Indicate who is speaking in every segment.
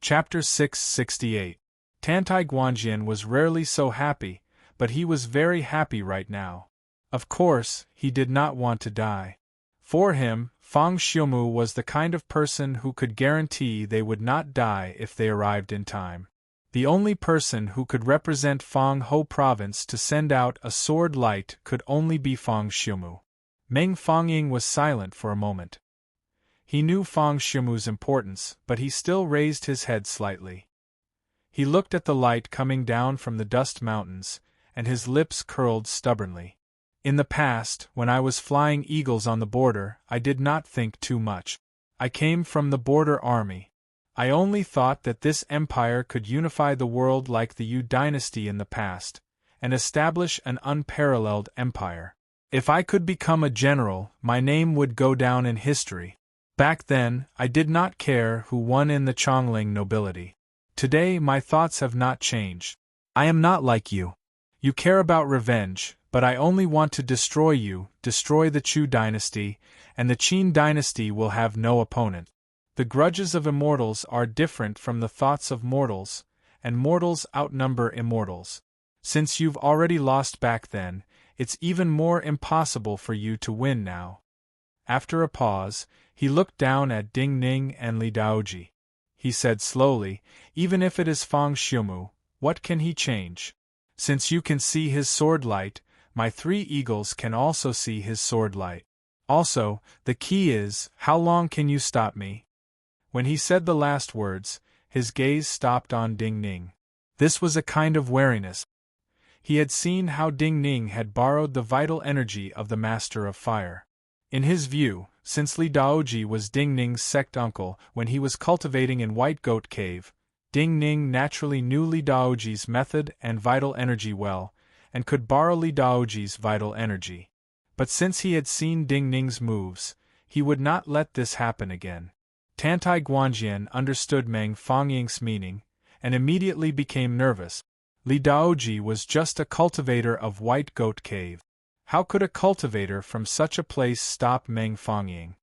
Speaker 1: Chapter 668. Tantai Guanjian was rarely so happy, but he was very happy right now. Of course, he did not want to die. For him, Fang Xiumu was the kind of person who could guarantee they would not die if they arrived in time. The only person who could represent Fang Ho province to send out a sword light could only be Fang Xiumu. Meng Fangying was silent for a moment. He knew Fang Xiumu's importance, but he still raised his head slightly. He looked at the light coming down from the dust mountains, and his lips curled stubbornly. In the past, when I was flying eagles on the border, I did not think too much. I came from the border army. I only thought that this empire could unify the world like the Yu dynasty in the past, and establish an unparalleled empire. If I could become a general, my name would go down in history. Back then, I did not care who won in the Chongling nobility. Today, my thoughts have not changed. I am not like you. You care about revenge, but I only want to destroy you, destroy the Chu dynasty, and the Qin dynasty will have no opponent. The grudges of immortals are different from the thoughts of mortals, and mortals outnumber immortals. Since you've already lost back then, it's even more impossible for you to win now. After a pause, he looked down at Ding Ning and Li Daoji. He said slowly, even if it is Fang Xiumu, what can he change? Since you can see his sword light, my 3 eagles can also see his sword light. Also, the key is, how long can you stop me? When he said the last words, his gaze stopped on Ding Ning. This was a kind of wariness. He had seen how Ding Ning had borrowed the vital energy of the Master of Fire. In his view, since Li Daoji was Ding Ning's sect uncle when he was cultivating in White Goat Cave, Ding Ning naturally knew Li Daoji's method and vital energy well, and could borrow Li Daoji's vital energy. But since he had seen Ding Ning's moves, he would not let this happen again. Tantai Guanjian understood Meng Fangying's meaning, and immediately became nervous. Li Daoji was just a cultivator of White Goat Cave. How could a cultivator from such a place stop Meng Fangying?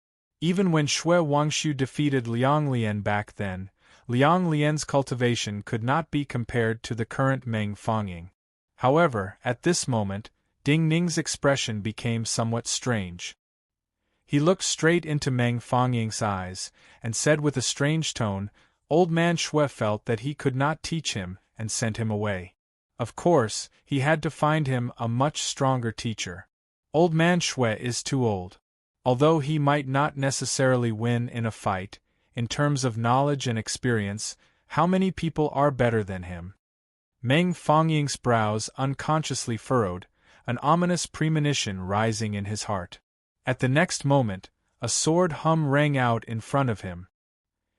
Speaker 1: Even when Xue Wangshu defeated Liang Lian back then, Liang Lian's cultivation could not be compared to the current Meng Fangying. However, at this moment, Ding Ning's expression became somewhat strange. He looked straight into Meng Fangying's eyes, and said with a strange tone, "Old man Xue felt that he could not teach him, and sent him away. Of course, he had to find him a much stronger teacher. Old man Xue is too old. Although he might not necessarily win in a fight, in terms of knowledge and experience, how many people are better than him?" Meng Fangying's brows unconsciously furrowed, an ominous premonition rising in his heart. At the next moment, a sword hum rang out in front of him.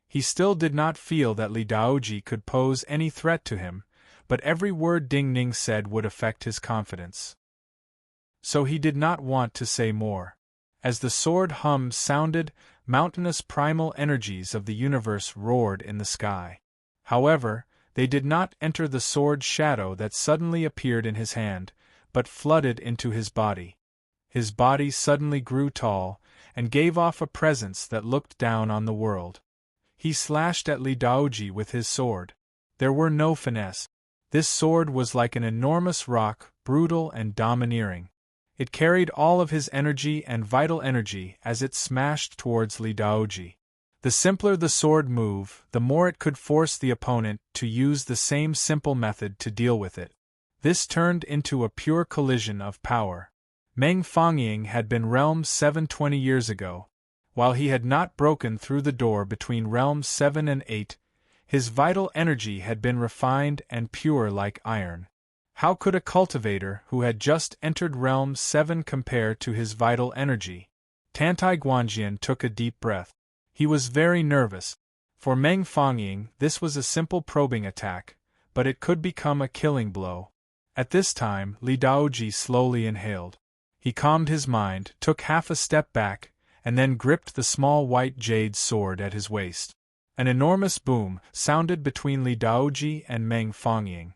Speaker 1: He still did not feel that Li Daoji could pose any threat to him, but every word Ding Ning said would affect his confidence. So he did not want to say more. As the sword hum sounded, mountainous primal energies of the universe roared in the sky. However, they did not enter the sword shadow that suddenly appeared in his hand, but flooded into his body. His body suddenly grew tall, and gave off a presence that looked down on the world. He slashed at Li Daoji with his sword. There were no finesse. This sword was like an enormous rock, brutal and domineering. It carried all of his energy and vital energy as it smashed towards Li Daoji. The simpler the sword moved, the more it could force the opponent to use the same simple method to deal with it. This turned into a pure collision of power. Meng Fangying had been Realm 7 20 years ago. While he had not broken through the door between Realms 7 and 8, his vital energy had been refined and pure like iron. How could a cultivator who had just entered Realm 7 compare to his vital energy? Tantai Guanjian took a deep breath. He was very nervous. For Meng Fangying, this was a simple probing attack, but it could become a killing blow. At this time, Li Daoji slowly inhaled. He calmed his mind, took half a step back, and then gripped the small white jade sword at his waist. An enormous boom sounded between Li Daoji and Meng Fangying.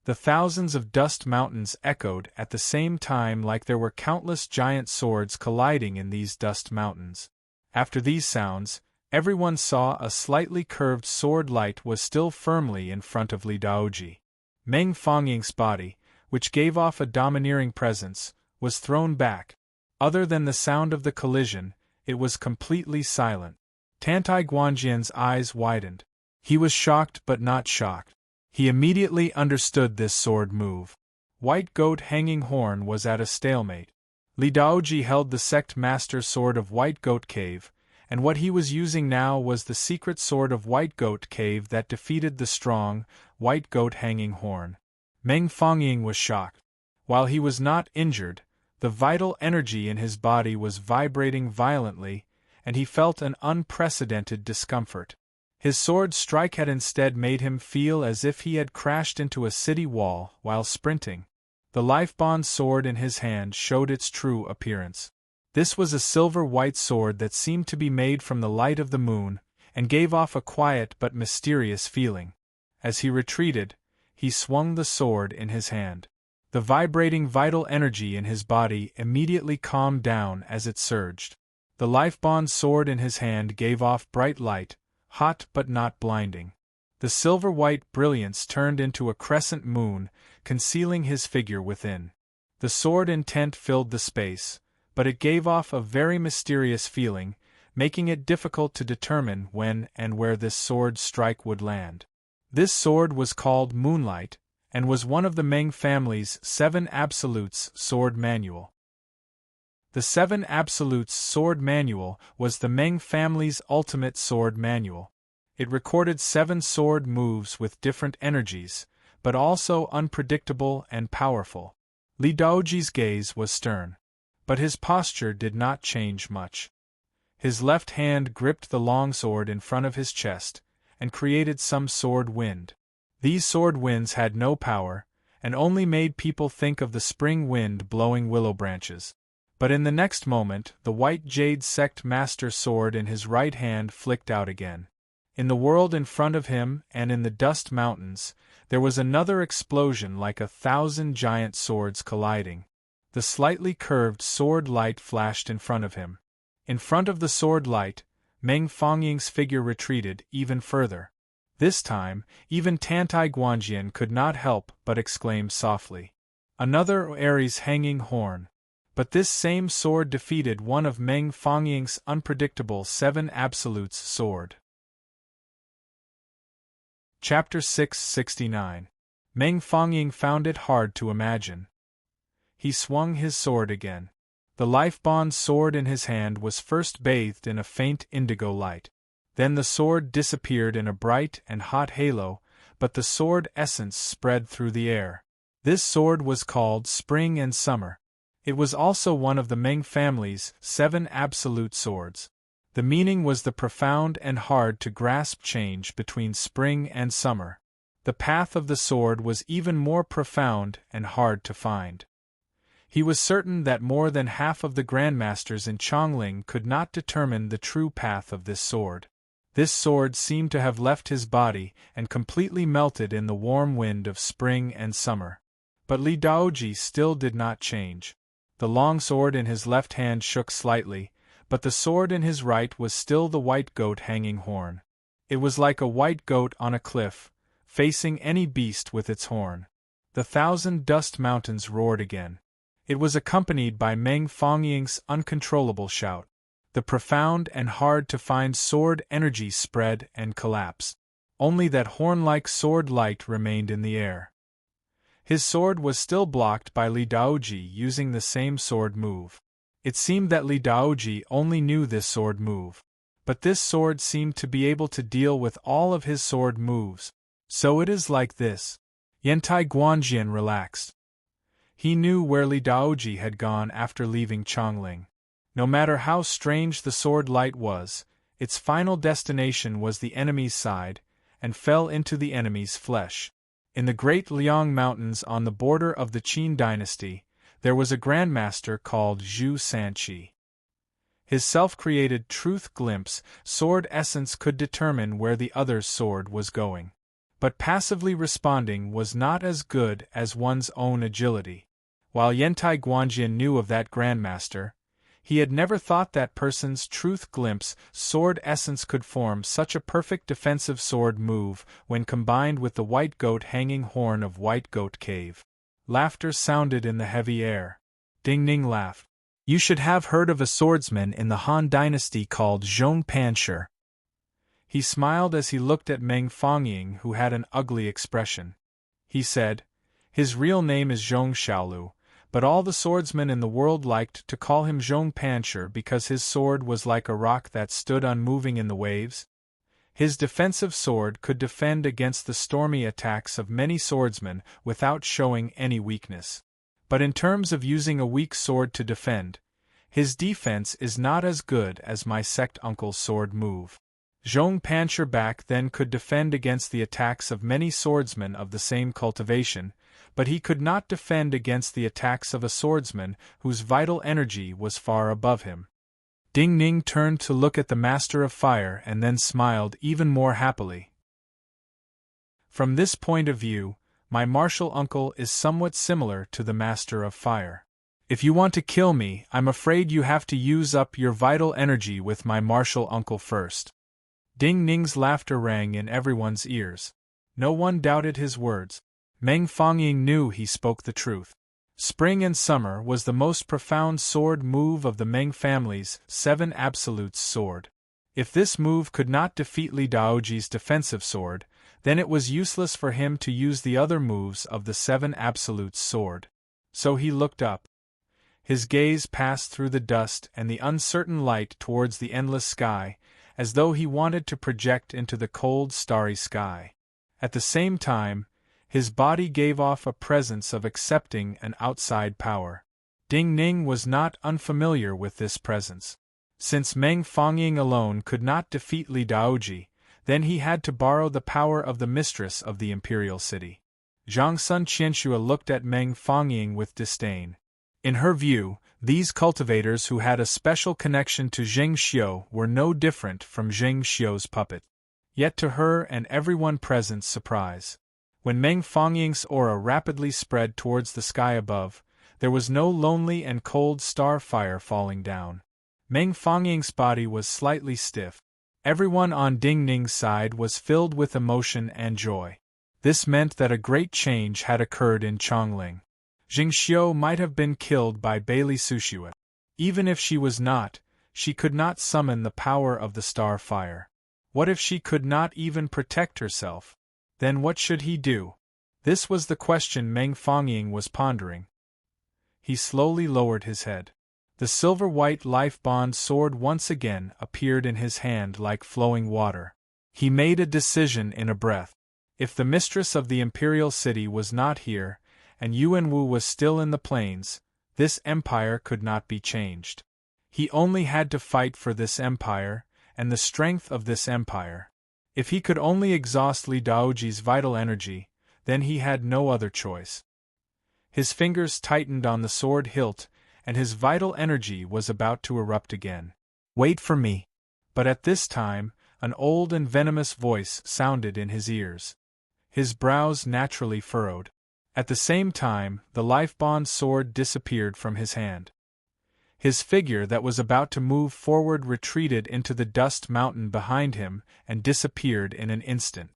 Speaker 1: The thousands of dust mountains echoed at the same time like there were countless giant swords colliding in these dust mountains. After these sounds, Everyone saw a slightly curved sword light was still firmly in front of Li Daoji. Meng Fangying's body, which gave off a domineering presence, was thrown back. Other than the sound of the collision, it was completely silent. Tantai Guanjian's eyes widened. He was shocked but not shocked. He immediately understood this sword move. White Goat Hanging Horn was at a stalemate. Li Daoji held the sect master sword of White Goat Cave, and what he was using now was the secret sword of White Goat Cave that defeated the strong, White Goat Hanging Horn. Meng Fangying was shocked. While he was not injured, the vital energy in his body was vibrating violently, and he felt an unprecedented discomfort. His sword strike had instead made him feel as if he had crashed into a city wall while sprinting. The life-bond sword in his hand showed its true appearance. This was a silver-white sword that seemed to be made from the light of the moon, and gave off a quiet but mysterious feeling. As he retreated, he swung the sword in his hand. The vibrating vital energy in his body immediately calmed down as it surged. The life-bond sword in his hand gave off bright light, hot but not blinding. The silver-white brilliance turned into a crescent moon, concealing his figure within. The sword intent filled the space, but it gave off a very mysterious feeling, making it difficult to determine when and where this sword strike would land. This sword was called Moonlight, and was one of the Meng family's 7 Absolutes sword manual. The 7 Absolutes sword manual was the Meng family's ultimate sword manual. It recorded 7 sword moves with different energies, but also unpredictable and powerful. Li Daoji's gaze was stern. But his posture did not change much. His left hand gripped the long sword in front of his chest, and created some sword wind. These sword winds had no power, and only made people think of the spring wind blowing willow branches. But in the next moment, the white jade sect master sword in his right hand flicked out again. In the world in front of him and in the dust mountains, there was another explosion like 1,000 giant swords colliding. The slightly curved sword light flashed in front of him. In front of the sword light, Meng Fangying's figure retreated even further. This time, even Tantai Guanjian could not help but exclaim softly. Another Ares hanging horn. But this same sword defeated one of Meng Fangying's unpredictable 7 Absolutes sword. Chapter 669. Meng Fangying found it hard to imagine. He swung his sword again. The life-bond sword in his hand was first bathed in a faint indigo light. Then the sword disappeared in a bright and hot halo, but the sword essence spread through the air. This sword was called Spring and Summer. It was also one of the Meng family's 7 absolute swords. The meaning was the profound and hard-to-grasp change between spring and summer. The path of the sword was even more profound and hard to find. He was certain that more than half of the grandmasters in Chongling could not determine the true path of this sword. This sword seemed to have left his body and completely melted in the warm wind of spring and summer. But Li Daoji still did not change. The long sword in his left hand shook slightly, but the sword in his right was still the white goat hanging horn. It was like a white goat on a cliff, facing any beast with its horn. The 1,000 dust mountains roared again. It was accompanied by Meng Fangying's uncontrollable shout. The profound and hard-to-find sword energy spread and collapsed. Only that horn-like sword light remained in the air. His sword was still blocked by Li Daoji using the same sword move. It seemed that Li Daoji only knew this sword move. But this sword seemed to be able to deal with all of his sword moves. So it is like this. Yantai Guanjian relaxed. He knew where Li Daoji had gone after leaving Chongling. No matter how strange the sword light was, its final destination was the enemy's side, and fell into the enemy's flesh. In the great Liang Mountains on the border of the Qin dynasty, there was a grandmaster called Zhu Sanqi. His self-created truth glimpse sword essence could determine where the other's sword was going. But passively responding was not as good as one's own agility. While Yantai Guanjian knew of that grandmaster, He had never thought that person's truth glimpse sword essence could form such a perfect defensive sword move when combined with the white goat hanging horn of White Goat Cave. Laughter sounded in the heavy air. Ding Ning laughed. You should have heard of a swordsman in the Han Dynasty called Zhong Panshi. He smiled as he looked at Meng Fangying, who had an ugly expression. He said, his real name is Zhong Xiaolu, but all the swordsmen in the world liked to call him Zhong Panshi because his sword was like a rock that stood unmoving in the waves. His defensive sword could defend against the stormy attacks of many swordsmen without showing any weakness. But in terms of using a weak sword to defend, his defense is not as good as my sect uncle's sword move. Zhong Panshi back then could defend against the attacks of many swordsmen of the same cultivation, but he could not defend against the attacks of a swordsman whose vital energy was far above him. Ding Ning turned to look at the Master of Fire and then smiled even more happily. From this point of view, my martial uncle is somewhat similar to the Master of Fire. If you want to kill me, I'm afraid you have to use up your vital energy with my martial uncle first. Ding Ning's laughter rang in everyone's ears. No one doubted his words. Meng Fangying knew he spoke the truth. Spring and Summer was the most profound sword move of the Meng family's 7 Absolutes sword. If this move could not defeat Li Daoji's defensive sword, then it was useless for him to use the other moves of the 7 Absolutes sword. So he looked up. His gaze passed through the dust and the uncertain light towards the endless sky, as though he wanted to project into the cold, starry sky. At the same time, his body gave off a presence of accepting an outside power. Ding Ning was not unfamiliar with this presence. Since Meng Fangying alone could not defeat Li Daoji, then he had to borrow the power of the mistress of the imperial city. Zhang Sun Qianxue looked at Meng Fangying with disdain. In her view, these cultivators who had a special connection to Zheng Xiu were no different from Zheng Xiu's puppet. Yet to her and everyone present's surprise, when Meng Fangying's aura rapidly spread towards the sky above, there was no lonely and cold star fire falling down. Meng Fangying's body was slightly stiff. Everyone on Ding Ning's side was filled with emotion and joy. This meant that a great change had occurred in Chongling. Zheng Xiu might have been killed by Bailey Sushue. Even if she was not, she could not summon the power of the star fire. What if she could not even protect herself? Then what should he do? This was the question Meng Fangying was pondering. He slowly lowered his head. The silver-white life-bond sword once again appeared in his hand like flowing water. He made a decision in a breath. If the mistress of the imperial city was not here, and Yuan Wu was still in the plains, this empire could not be changed. He only had to fight for this empire, and the strength of this empire. If he could only exhaust Li Daoji's vital energy, then he had no other choice. His fingers tightened on the sword hilt, and his vital energy was about to erupt again. Wait for me. But at this time, an old and venomous voice sounded in his ears. His brows naturally furrowed. At the same time, the life-bond sword disappeared from his hand. His figure that was about to move forward retreated into the dust mountain behind him and disappeared in an instant.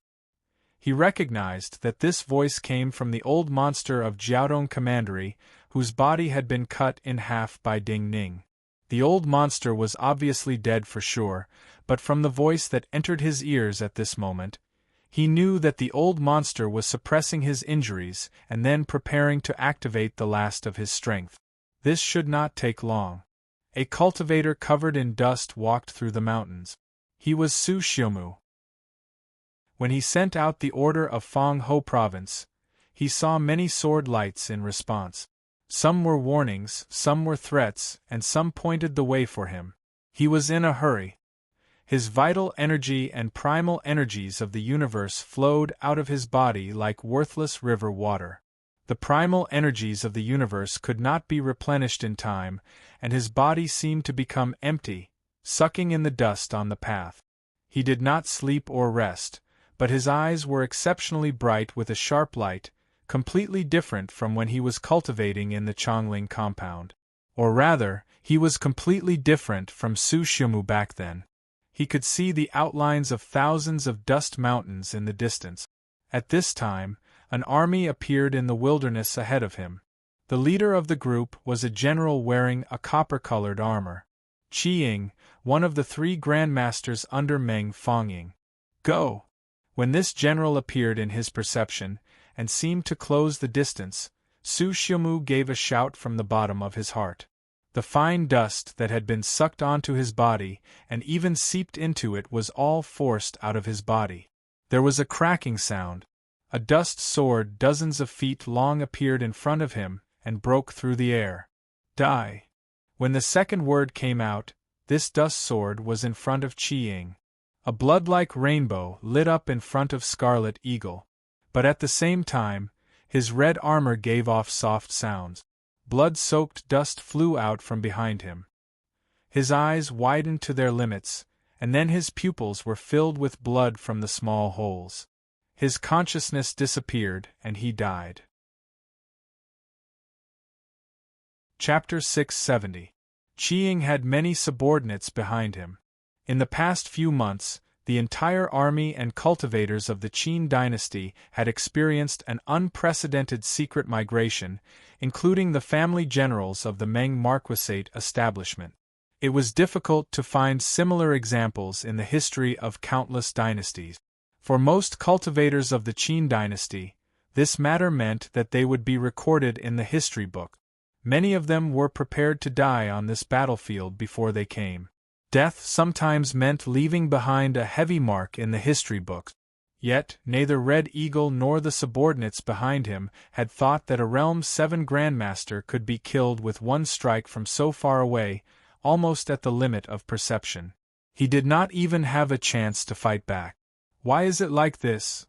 Speaker 1: He recognized that this voice came from the old monster of Jiaodong Commandery, whose body had been cut in half by Ding Ning. The old monster was obviously dead for sure, but from the voice that entered his ears at this moment, he knew that the old monster was suppressing his injuries and then preparing to activate the last of his strength. This should not take long. A cultivator covered in dust walked through the mountains. He was Su Xiumu. When he sent out the order of Fang Ho Province, he saw many sword lights in response. Some were warnings, some were threats, and some pointed the way for him. He was in a hurry. His vital energy and primal energies of the universe flowed out of his body like worthless river water. The primal energies of the universe could not be replenished in time, and his body seemed to become empty, sucking in the dust on the path. He did not sleep or rest, but his eyes were exceptionally bright with a sharp light, completely different from when he was cultivating in the Chongling compound. Or rather, he was completely different from Su Xiaomu back then. He could see the outlines of thousands of dust mountains in the distance. At this time, an army appeared in the wilderness ahead of him. The leader of the group was a general wearing a copper-colored armor. Qiying, one of the 3 grandmasters under Meng Fongying. Go! When this general appeared in his perception, and seemed to close the distance, Su Xiaomu gave a shout from the bottom of his heart. The fine dust that had been sucked onto his body and even seeped into it was all forced out of his body. There was a cracking sound. A dust sword dozens of feet long appeared in front of him and broke through the air. Die! When the second word came out, this dust sword was in front of Qiying. A blood-like rainbow lit up in front of Scarlet Eagle. But at the same time, his red armor gave off soft sounds. Blood-soaked dust flew out from behind him. His eyes widened to their limits, and then his pupils were filled with blood from the small holes. His consciousness disappeared, and he died. Chapter 670. Qiying had many subordinates behind him. In the past few months, the entire army and cultivators of the Qin dynasty had experienced an unprecedented secret migration, including the family generals of the Meng marquisate establishment. It was difficult to find similar examples in the history of countless dynasties. For most cultivators of the Qin dynasty, this matter meant that they would be recorded in the history book. Many of them were prepared to die on this battlefield before they came. Death sometimes meant leaving behind a heavy mark in the history books. Yet, neither Red Eagle nor the subordinates behind him had thought that a Realm 7 Grandmaster could be killed with one strike from so far away, almost at the limit of perception. He did not even have a chance to fight back. Why is it like this?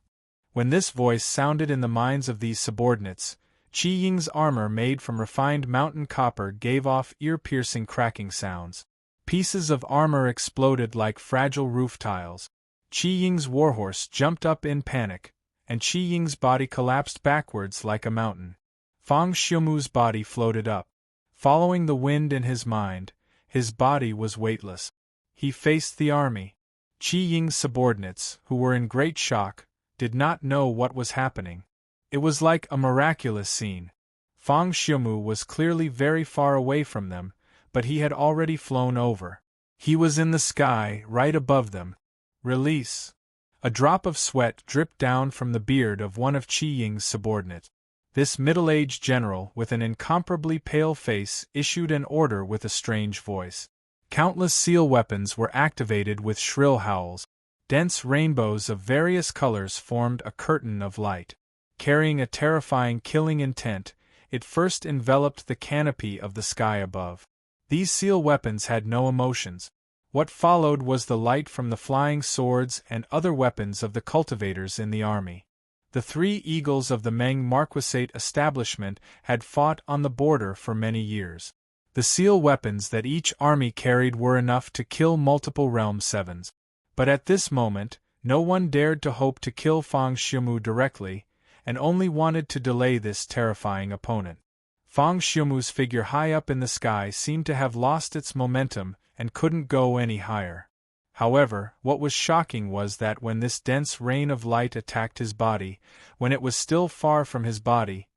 Speaker 1: When this voice sounded in the minds of these subordinates, Qiying's armor made from refined mountain copper gave off ear-piercing cracking sounds. Pieces of armor exploded like fragile roof tiles. Qiying's warhorse jumped up in panic, and Qiying's body collapsed backwards like a mountain. Fang Xiaomu's body floated up. Following the wind in his mind, his body was weightless. He faced the army. Qiying's subordinates, who were in great shock, did not know what was happening. It was like a miraculous scene. Fang Xiaomu was clearly very far away from them, but he had already flown over. He was in the sky, right above them. Release! A drop of sweat dripped down from the beard of one of Qiying's subordinates. This middle-aged general with an incomparably pale face issued an order with a strange voice. Countless seal weapons were activated with shrill howls. Dense rainbows of various colors formed a curtain of light. Carrying a terrifying killing intent, it first enveloped the canopy of the sky above. These seal weapons had no emotions. What followed was the light from the flying swords and other weapons of the cultivators in the army. The 3 eagles of the Meng marquisate establishment had fought on the border for many years. The seal weapons that each army carried were enough to kill multiple Realm 7s. But at this moment, no one dared to hope to kill Fang Xiaomu directly, and only wanted to delay this terrifying opponent. Fang Xiaomu's figure high up in the sky seemed to have lost its momentum and couldn't go any higher. However, what was shocking was that when this dense rain of light attacked his body, when it was still far from his body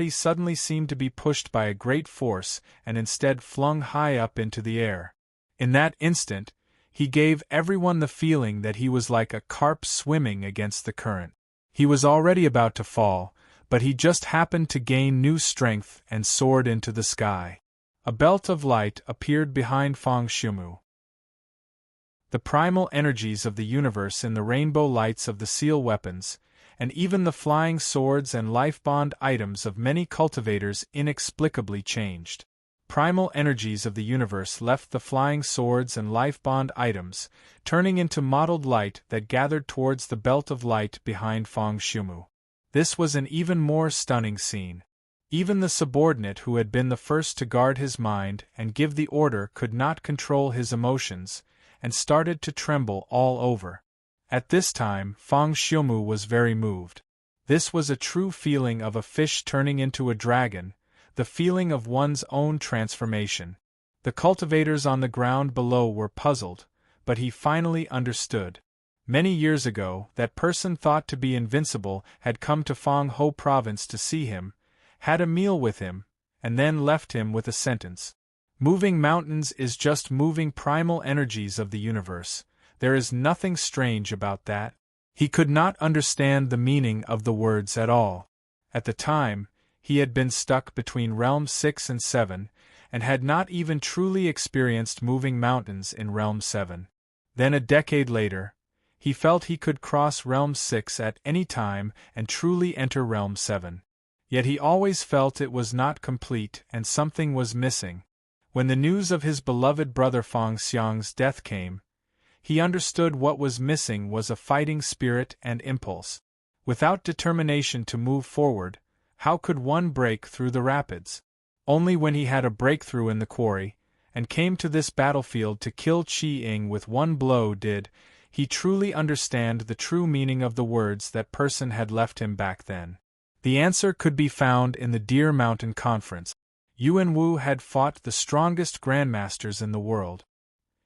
Speaker 1: suddenly seemed to be pushed by a great force and instead flung high up into the air. In that instant, he gave everyone the feeling that he was like a carp swimming against the current. He was already about to fall, but he just happened to gain new strength and soared into the sky. A belt of light appeared behind Fang Xiaomu. The primal energies of the universe in the rainbow lights of the seal weapons, and even the flying swords and life-bond items of many cultivators inexplicably changed. Primal energies of the universe left the flying swords and life-bond items, turning into mottled light that gathered towards the belt of light behind Fang Xiaomu. This was an even more stunning scene. Even the subordinate who had been the first to guard his mind and give the order could not control his emotions, and started to tremble all over. At this time, Fang Xiaomu was very moved. This was a true feeling of a fish turning into a dragon, the feeling of one's own transformation. The cultivators on the ground below were puzzled, but he finally understood. Many years ago, that person thought to be invincible had come to Fang Ho province to see him, had a meal with him, and then left him with a sentence. Moving mountains is just moving primal energies of the universe. There is nothing strange about that. He could not understand the meaning of the words at all. At the time, he had been stuck between Realm 6 and 7, and had not even truly experienced moving mountains in Realm 7. Then a decade later, he felt he could cross Realm 6 at any time and truly enter Realm 7. Yet he always felt it was not complete and something was missing. When the news of his beloved brother Fang Xiang's death came, he understood what was missing was a fighting spirit and impulse. Without determination to move forward, how could one break through the rapids? Only when he had a breakthrough in the quarry, and came to this battlefield to kill Qi Ying with one blow did he truly understand the true meaning of the words that person had left him back then. The answer could be found in the Deer Mountain Conference. Yuan Wu had fought the strongest grandmasters in the world.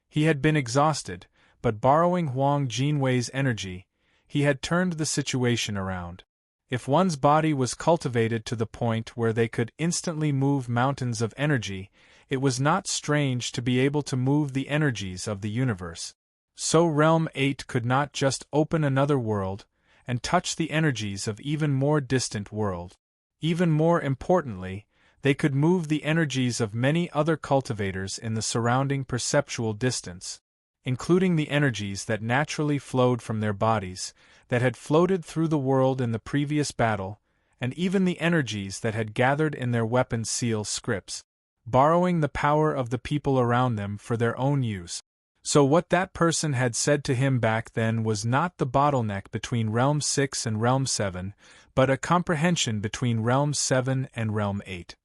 Speaker 1: He had been exhausted, but borrowing Huang Jinwei's energy, he had turned the situation around. If one's body was cultivated to the point where they could instantly move mountains of energy, it was not strange to be able to move the energies of the universe. So Realm 8 could not just open another world, and touch the energies of even more distant world. Even more importantly, they could move the energies of many other cultivators in the surrounding perceptual distance, including the energies that naturally flowed from their bodies, that had floated through the world in the previous battle, and even the energies that had gathered in their weapon seal scripts, borrowing the power of the people around them for their own use. So what that person had said to him back then was not the bottleneck between Realm 6 and Realm 7, but a comprehension between Realm 7 and Realm 8.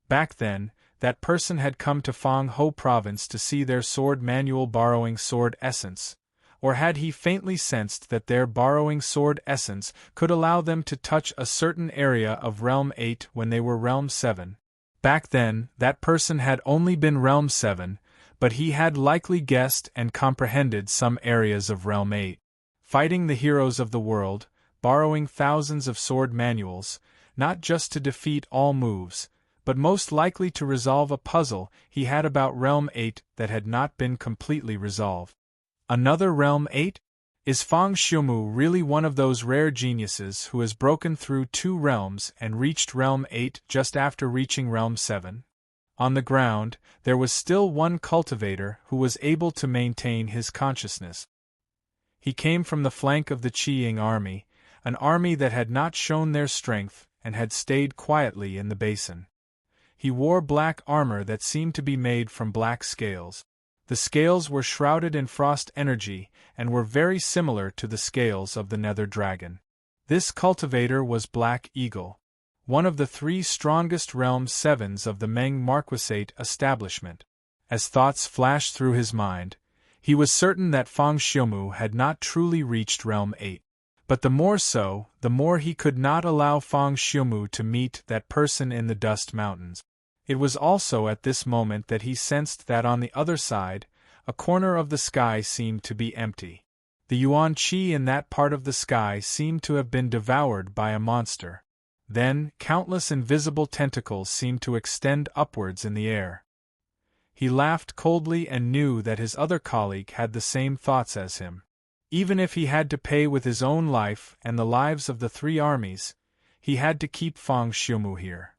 Speaker 1: Back then, that person had come to Fang Ho province to see their sword manual borrowing sword essence, or had he faintly sensed that their borrowing sword essence could allow them to touch a certain area of Realm 8 when they were Realm 7? Back then, that person had only been Realm 7, but he had likely guessed and comprehended some areas of Realm 8. Fighting the heroes of the world, borrowing thousands of sword manuals, not just to defeat all moves, but most likely to resolve a puzzle he had about Realm 8 that had not been completely resolved. Another Realm 8? Is Fang Xiumu really one of those rare geniuses who has broken through 2 realms and reached Realm 8 just after reaching Realm 7? On the ground, there was still one cultivator who was able to maintain his consciousness. He came from the flank of the Qiying army, an army that had not shown their strength and had stayed quietly in the basin. He wore black armor that seemed to be made from black scales. The scales were shrouded in frost energy and were very similar to the scales of the Nether Dragon. This cultivator was Black Eagle, one of the 3 strongest Realm 7s of the Meng Marquisate establishment. As thoughts flashed through his mind, he was certain that Fang Xiumu had not truly reached Realm 8. But the more so, the more he could not allow Fang Xiumu to meet that person in the Dust Mountains. It was also at this moment that he sensed that on the other side, a corner of the sky seemed to be empty. The Yuan Qi in that part of the sky seemed to have been devoured by a monster. Then, countless invisible tentacles seemed to extend upwards in the air. He laughed coldly and knew that his other colleague had the same thoughts as him. Even if he had to pay with his own life and the lives of the 3 armies, he had to keep Fang Xiumu here.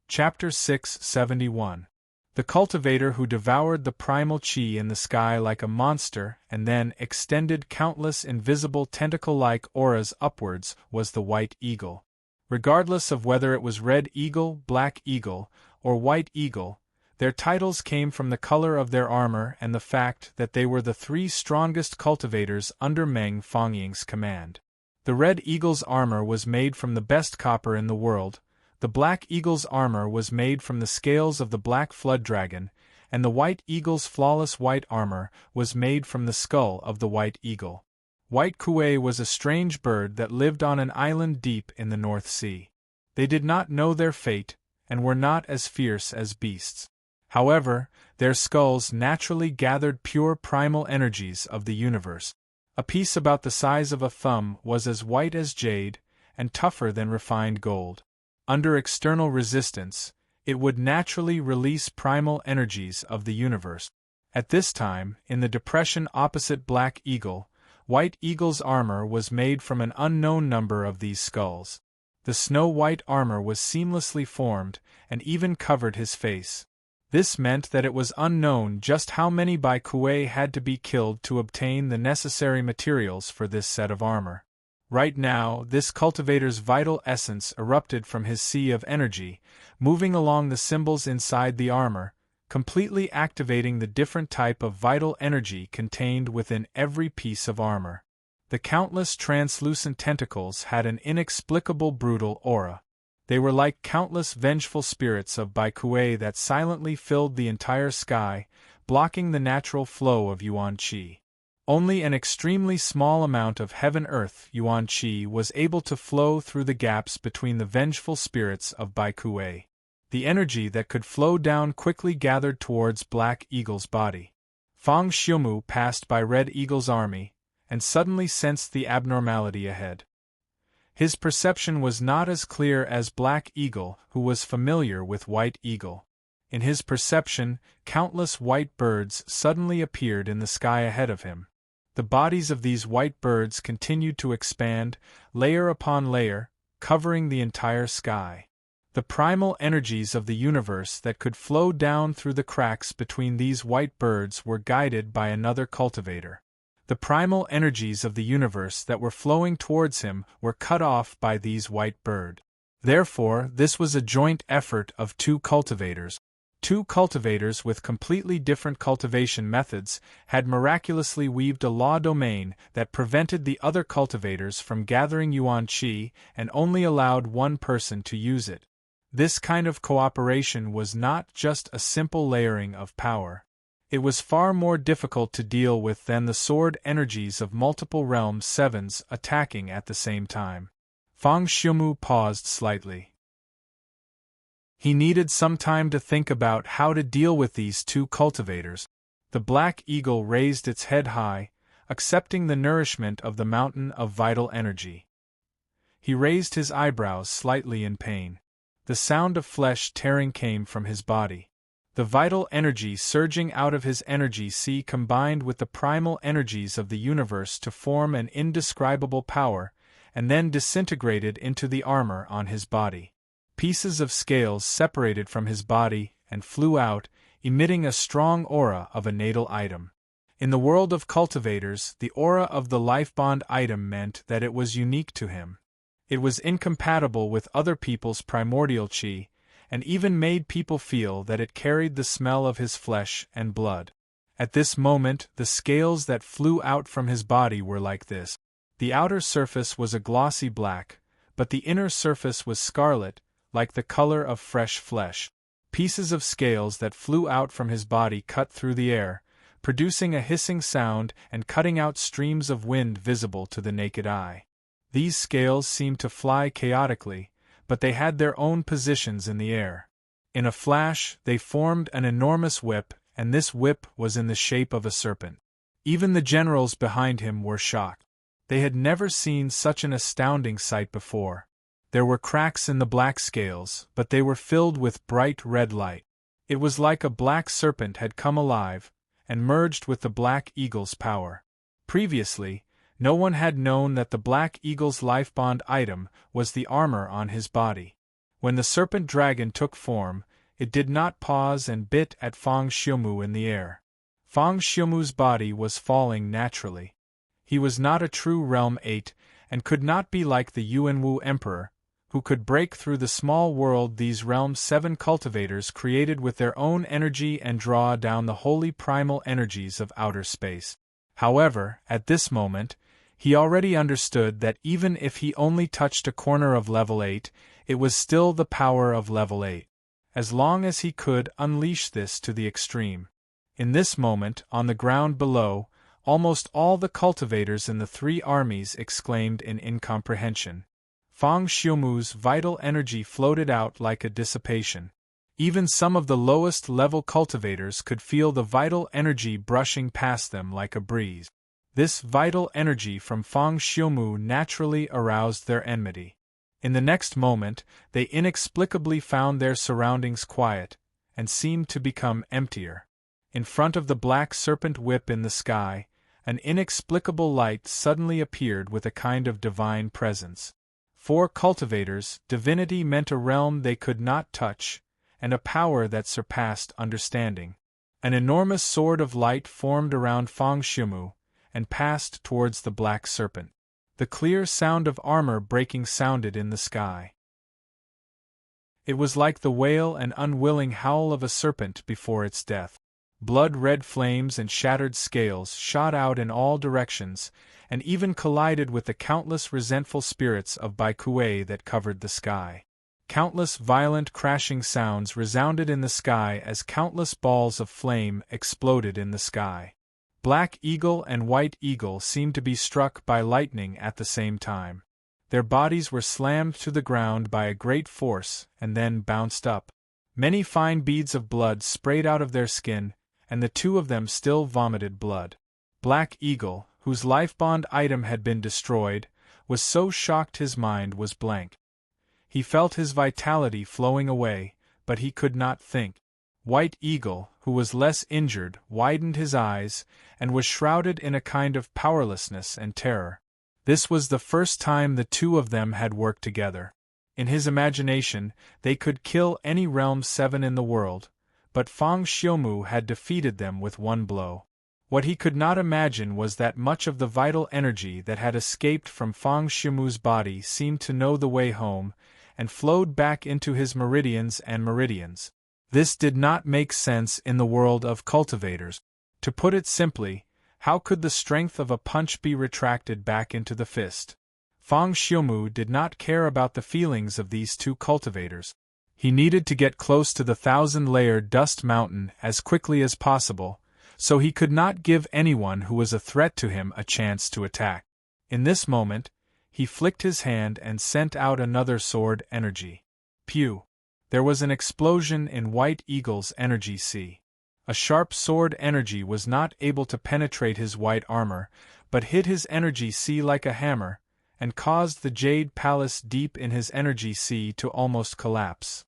Speaker 1: Chapter 671. The cultivator who devoured the primal qi in the sky like a monster and then extended countless invisible tentacle-like auras upwards was the White Eagle. Regardless of whether it was Red Eagle, Black Eagle, or White Eagle, their titles came from the color of their armor and the fact that they were the 3 strongest cultivators under Meng Fangying's command. The Red Eagle's armor was made from the best copper in the world, the Black Eagle's armor was made from the scales of the Black Flood Dragon, and the White Eagle's flawless white armor was made from the skull of the White Eagle. White Kuei was a strange bird that lived on an island deep in the North Sea. They did not know their fate, and were not as fierce as beasts. However, their skulls naturally gathered pure primal energies of the universe. A piece about the size of a thumb was as white as jade, and tougher than refined gold. Under external resistance, it would naturally release primal energies of the universe. At this time, in the depression opposite Black Eagle, White Eagle's armor was made from an unknown number of these skulls. The snow-white armor was seamlessly formed, and even covered his face. This meant that it was unknown just how many Bai Kuei had to be killed to obtain the necessary materials for this set of armor. Right now, this cultivator's vital essence erupted from his sea of energy, moving along the symbols inside the armor, completely activating the different type of vital energy contained within every piece of armor. The countless translucent tentacles had an inexplicable brutal aura. They were like countless vengeful spirits of Bai Kuei that silently filled the entire sky, blocking the natural flow of Yuan Qi. Only an extremely small amount of heaven-earth Yuan Qi was able to flow through the gaps between the vengeful spirits of Bai Kuei. The energy that could flow down quickly gathered towards Black Eagle's body. Fang Xiumu passed by Red Eagle's army, and suddenly sensed the abnormality ahead. His perception was not as clear as Black Eagle, who was familiar with White Eagle. In his perception, countless white birds suddenly appeared in the sky ahead of him. The bodies of these white birds continued to expand, layer upon layer, covering the entire sky. The primal energies of the universe that could flow down through the cracks between these white birds were guided by another cultivator. The primal energies of the universe that were flowing towards him were cut off by these white birds. Therefore, this was a joint effort of two cultivators. Two cultivators with completely different cultivation methods had miraculously weaved a law domain that prevented the other cultivators from gathering Yuan Qi and only allowed one person to use it. This kind of cooperation was not just a simple layering of power. It was far more difficult to deal with than the sword energies of multiple realm sevens attacking at the same time. Fang Xiumu paused slightly. He needed some time to think about how to deal with these two cultivators. The Black Eagle raised its head high, accepting the nourishment of the mountain of vital energy. He raised his eyebrows slightly in pain. The sound of flesh tearing came from his body. The vital energy surging out of his energy sea combined with the primal energies of the universe to form an indescribable power, and then disintegrated into the armor on his body. Pieces of scales separated from his body and flew out, emitting a strong aura of a natal item. In the world of cultivators, the aura of the life-bond item meant that it was unique to him. It was incompatible with other people's primordial qi, and even made people feel that it carried the smell of his flesh and blood. At this moment, the scales that flew out from his body were like this. The outer surface was a glossy black, but the inner surface was scarlet, like the color of fresh flesh. Pieces of scales that flew out from his body cut through the air, producing a hissing sound and cutting out streams of wind visible to the naked eye. These scales seemed to fly chaotically, but they had their own positions in the air. In a flash, they formed an enormous whip, and this whip was in the shape of a serpent. Even the generals behind him were shocked. They had never seen such an astounding sight before. There were cracks in the black scales, but they were filled with bright red light. It was like a black serpent had come alive, and merged with the Black Eagle's power. Previously, no one had known that the Black Eagle's life-bond item was the armor on his body. When the serpent dragon took form, it did not pause and bit at Fang Xiumu in the air. Fang Xiumu's body was falling naturally. He was not a true Realm 8, and could not be like the Yuanwu Emperor, who could break through the small world these Realm 7 cultivators created with their own energy and draw down the holy primal energies of outer space. However, at this moment, he already understood that even if he only touched a corner of level 8, it was still the power of level 8. As long as he could unleash this to the extreme. In this moment, on the ground below, Almost all the cultivators in the three armies exclaimed in incomprehension. Fang Xiumu's vital energy floated out like a dissipation. Even some of the lowest-level cultivators could feel the vital energy brushing past them like a breeze. This vital energy from Fang Xiumu naturally aroused their enmity. In the next moment, they inexplicably found their surroundings quiet, and seemed to become emptier. In front of the black serpent whip in the sky, an inexplicable light suddenly appeared with a kind of divine presence. For cultivators, divinity meant a realm they could not touch, and a power that surpassed understanding. An enormous sword of light formed around Fang Xiumu, and passed towards the black serpent. The clear sound of armor breaking sounded in the sky. It was like the wail and unwilling howl of a serpent before its death. Blood-red flames and shattered scales shot out in all directions, and even collided with the countless resentful spirits of Baikue that covered the sky. Countless violent crashing sounds resounded in the sky as countless balls of flame exploded in the sky. Black Eagle and White Eagle seemed to be struck by lightning at the same time. Their bodies were slammed to the ground by a great force and then bounced up. Many fine beads of blood sprayed out of their skin, and the two of them still vomited blood. Black Eagle, whose life-bond item had been destroyed, was so shocked his mind was blank. He felt his vitality flowing away, but he could not think. White Eagle, who was less injured, widened his eyes, and was shrouded in a kind of powerlessness and terror. This was the first time the two of them had worked together. In his imagination, they could kill any realm 7 in the world, but Fang Xiumu had defeated them with one blow. What he could not imagine was that much of the vital energy that had escaped from Fang Xiumu's body seemed to know the way home, and flowed back into his meridians and meridians. This did not make sense in the world of cultivators. To put it simply, how could the strength of a punch be retracted back into the fist? Fang Xiumu did not care about the feelings of these two cultivators. He needed to get close to the 1,000-layered dust mountain as quickly as possible, so he could not give anyone who was a threat to him a chance to attack. In this moment, he flicked his hand and sent out another sword energy. Pew! There was an explosion in White Eagle's energy sea. A sharp sword energy was not able to penetrate his white armor, but hit his energy sea like a hammer, and caused the jade palace deep in his energy sea to almost collapse.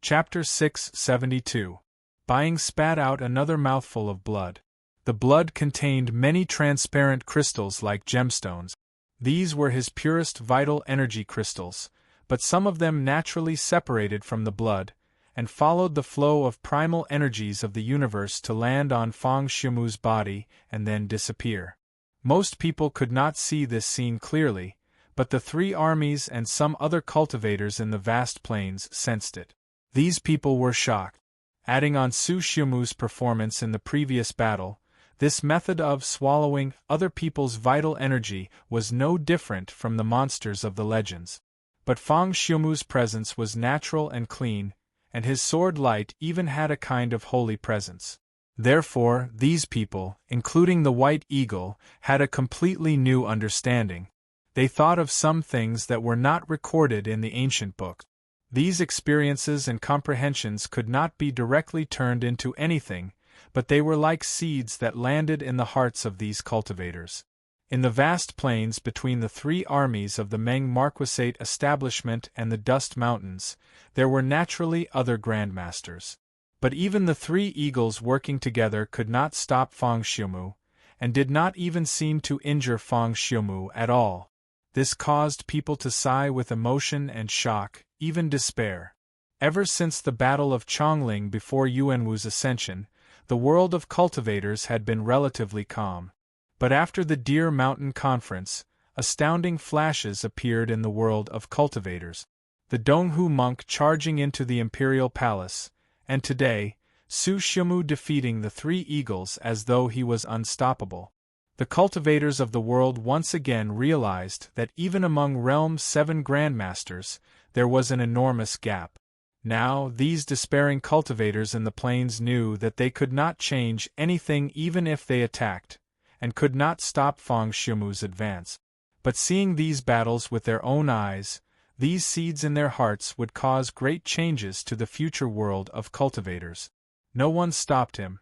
Speaker 1: Chapter 672. Buying spat out another mouthful of blood. The blood contained many transparent crystals like gemstones. These were his purest vital energy crystals, but some of them naturally separated from the blood, and followed the flow of primal energies of the universe to land on Fang Xiumu's body and then disappear. Most people could not see this scene clearly, but the three armies and some other cultivators in the vast plains sensed it. These people were shocked. Adding on Su Xiumu's performance in the previous battle, this method of swallowing other people's vital energy was no different from the monsters of the legends. But Fang Xiumu's presence was natural and clean, and his sword light even had a kind of holy presence. Therefore, these people, including the White Eagle, had a completely new understanding. They thought of some things that were not recorded in the ancient books. These experiences and comprehensions could not be directly turned into anything, but they were like seeds that landed in the hearts of these cultivators. In the vast plains between the three armies of the Meng Marquisate establishment and the Dust Mountains, there were naturally other grandmasters. But even the three eagles working together could not stop Fang Xiumu, and did not even seem to injure Fang Xiumu at all. This caused people to sigh with emotion and shock, even despair. Ever since the Battle of Chongling before Yuanwu's ascension, the world of cultivators had been relatively calm. But after the Deer Mountain Conference, astounding flashes appeared in the world of cultivators. The Donghu monk charging into the imperial palace, and today, Su Xiumu defeating the three eagles as though he was unstoppable. The cultivators of the world once again realized that even among Realm 7 grandmasters, there was an enormous gap. Now, these despairing cultivators in the plains knew that they could not change anything even if they attacked, and could not stop Fang Xiumu's advance. But seeing these battles with their own eyes, these seeds in their hearts would cause great changes to the future world of cultivators. No one stopped him.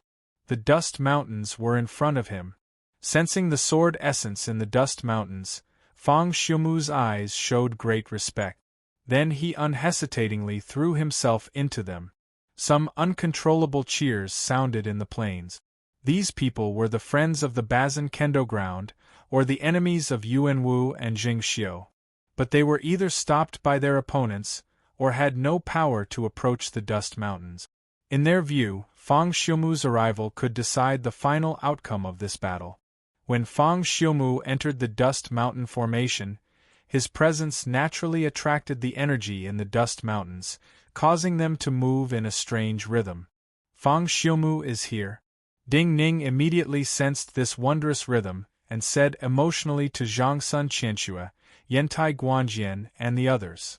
Speaker 1: The dust mountains were in front of him. Sensing the sword essence in the dust mountains, Fang Xiumu's eyes showed great respect. Then he unhesitatingly threw himself into them. Some uncontrollable cheers sounded in the plains. These people were the friends of the Bazin Kendo ground, or the enemies of Yuan Wu and Jing Xiu. But they were either stopped by their opponents, or had no power to approach the dust mountains. In their view, Fang Xiumu's arrival could decide the final outcome of this battle. When Fang Xiumu entered the dust mountain formation, his presence naturally attracted the energy in the dust mountains, causing them to move in a strange rhythm. Fang Xiumu is here. Ding Ning immediately sensed this wondrous rhythm, and said emotionally to Zhang Sun Qianxue, Yantai Guanjian, and the others.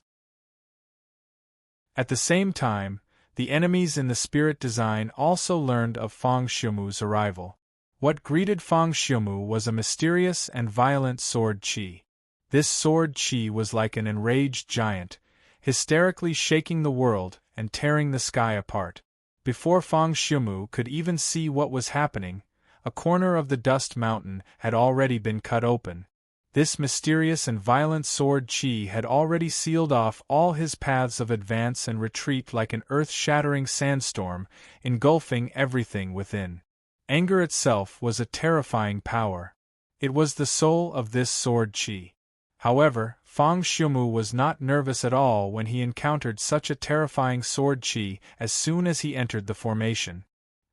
Speaker 1: At the same time, the enemies in the spirit design also learned of Fang Xiumu's arrival. What greeted Fang Xiumu was a mysterious and violent sword qi. This sword qi was like an enraged giant, hysterically shaking the world and tearing the sky apart. Before Fang Xiumu could even see what was happening, a corner of the dust mountain had already been cut open. This mysterious and violent sword qi had already sealed off all his paths of advance and retreat like an earth-shattering sandstorm, engulfing everything within. Anger itself was a terrifying power. It was the soul of this sword qi. However, Fang Xiumu was not nervous at all when he encountered such a terrifying sword qi as soon as he entered the formation.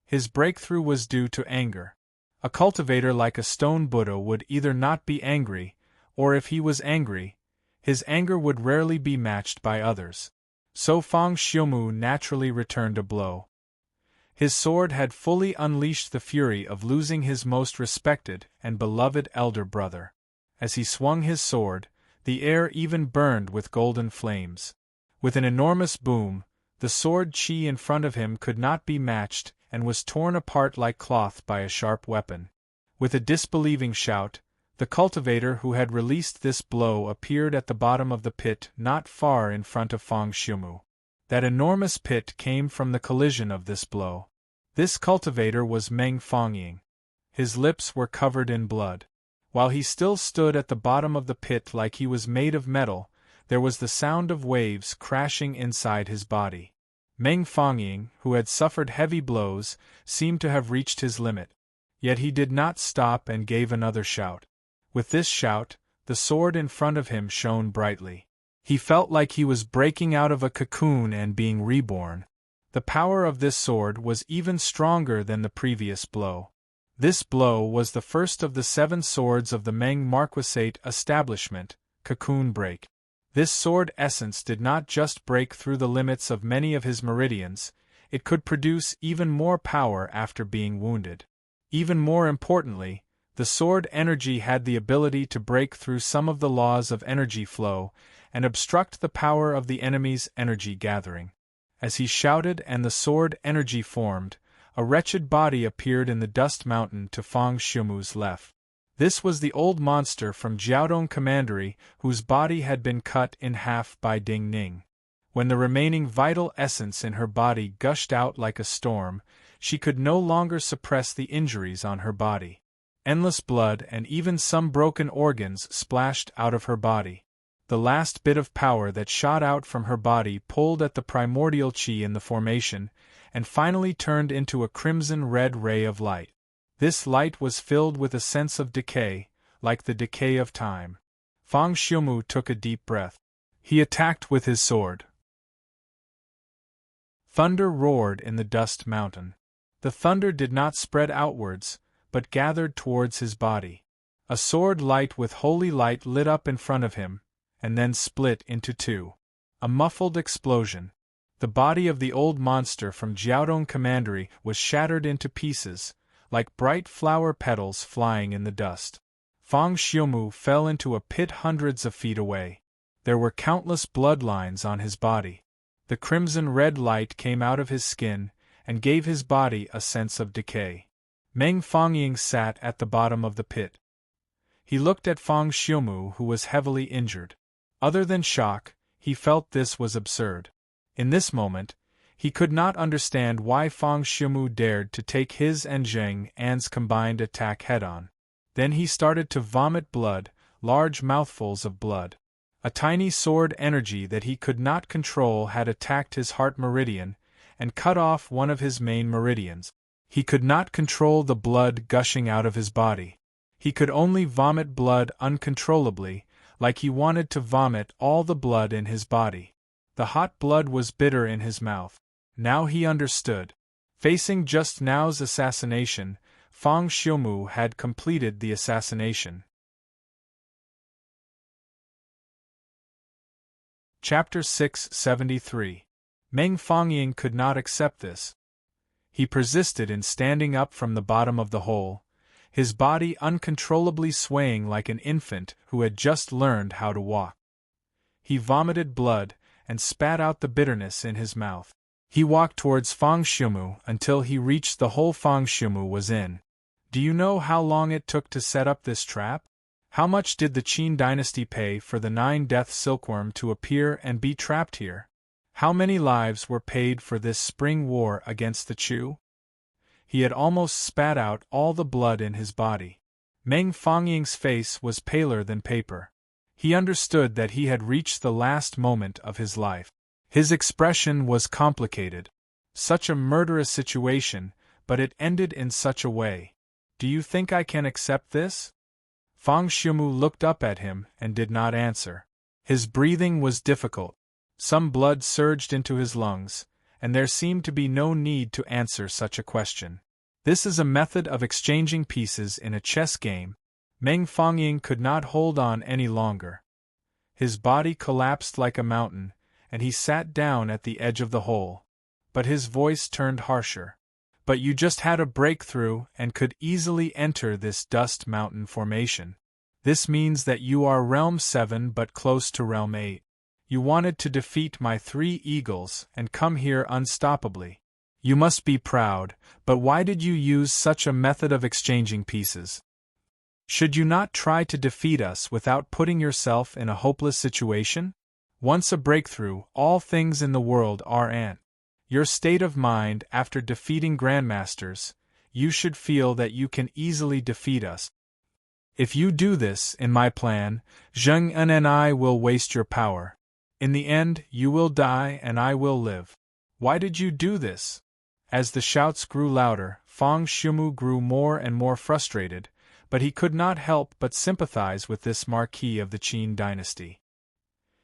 Speaker 1: His breakthrough was due to anger. A cultivator like a stone Buddha would either not be angry, or if he was angry, his anger would rarely be matched by others. So Fang Xiumu naturally returned a blow. His sword had fully unleashed the fury of losing his most respected and beloved elder brother. As he swung his sword, the air even burned with golden flames. With an enormous boom, the sword qi in front of him could not be matched and was torn apart like cloth by a sharp weapon. With a disbelieving shout, the cultivator who had released this blow appeared at the bottom of the pit not far in front of Fang Xiumu. That enormous pit came from the collision of this blow. This cultivator was Meng Fangying. His lips were covered in blood. While he still stood at the bottom of the pit like he was made of metal, there was the sound of waves crashing inside his body. Meng Fangying, who had suffered heavy blows, seemed to have reached his limit. Yet he did not stop and gave another shout. With this shout, the sword in front of him shone brightly. He felt like he was breaking out of a cocoon and being reborn. The power of this sword was even stronger than the previous blow. This blow was the first of the 7 swords of the Meng Marquisate establishment, Cocoon Break. This sword essence did not just break through the limits of many of his meridians, it could produce even more power after being wounded. Even more importantly, the sword energy had the ability to break through some of the laws of energy flow and obstruct the power of the enemy's energy gathering. As he shouted and the sword energy formed, a wretched body appeared in the dust mountain to Fang Xiumu's left. This was the old monster from Jiaodong Commandery whose body had been cut in half by Ding Ning. When the remaining vital essence in her body gushed out like a storm, she could no longer suppress the injuries on her body. Endless blood and even some broken organs splashed out of her body. The last bit of power that shot out from her body pulled at the primordial qi in the formation, and finally turned into a crimson-red ray of light. This light was filled with a sense of decay, like the decay of time. Fang Xiumu took a deep breath. He attacked with his sword. Thunder roared in the dust mountain. The thunder did not spread outwards, but gathered towards his body. A sword light with holy light lit up in front of him, and then split into 2. A muffled explosion. The body of the old monster from Jiaodong Commandery was shattered into pieces, like bright flower petals flying in the dust. Fang Xiumu fell into a pit hundreds of feet away. There were countless bloodlines on his body. The crimson-red light came out of his skin, and gave his body a sense of decay. Meng Fangying sat at the bottom of the pit. He looked at Fang Xiumu, who was heavily injured. Other than shock, he felt this was absurd. In this moment, he could not understand why Fang Xiumu dared to take his and Zheng An's combined attack head-on. Then he started to vomit blood, large mouthfuls of blood. A tiny sword energy that he could not control had attacked his heart meridian, and cut off one of his main meridians. He could not control the blood gushing out of his body. He could only vomit blood uncontrollably, like he wanted to vomit all the blood in his body. The hot blood was bitter in his mouth. Now he understood. Facing just now's assassination, Fang Xiumu had completed the assassination. Chapter 673. Meng Fangying could not accept this. He persisted in standing up from the bottom of the hole, his body uncontrollably swaying like an infant who had just learned how to walk. He vomited blood and spat out the bitterness in his mouth. He walked towards Fang Xiumu until he reached the hole Fang Xiumu was in. Do you know how long it took to set up this trap? How much did the Qin dynasty pay for the 9-death silkworm to appear and be trapped here? How many lives were paid for this spring war against the Chu? He had almost spat out all the blood in his body. Meng Fangying's face was paler than paper. He understood that he had reached the last moment of his life. His expression was complicated. Such a murderous situation, but it ended in such a way. Do you think I can accept this? Fang Xiumu looked up at him and did not answer. His breathing was difficult. Some blood surged into his lungs, and there seemed to be no need to answer such a question. This is a method of exchanging pieces in a chess game. Meng Fangying could not hold on any longer. His body collapsed like a mountain, and he sat down at the edge of the hole. But his voice turned harsher. But you just had a breakthrough and could easily enter this dust mountain formation. This means that you are Realm 7 but close to Realm 8. You wanted to defeat my 3 eagles and come here unstoppably. You must be proud, but why did you use such a method of exchanging pieces? Should you not try to defeat us without putting yourself in a hopeless situation? Once a breakthrough, all things in the world are an. Your state of mind after defeating grandmasters, you should feel that you can easily defeat us. If you do this in my plan, Zheng En and I will waste your power. In the end, you will die and I will live. Why did you do this? As the shouts grew louder, Fang Xiumu grew more and more frustrated, but he could not help but sympathize with this marquis of the Qin dynasty.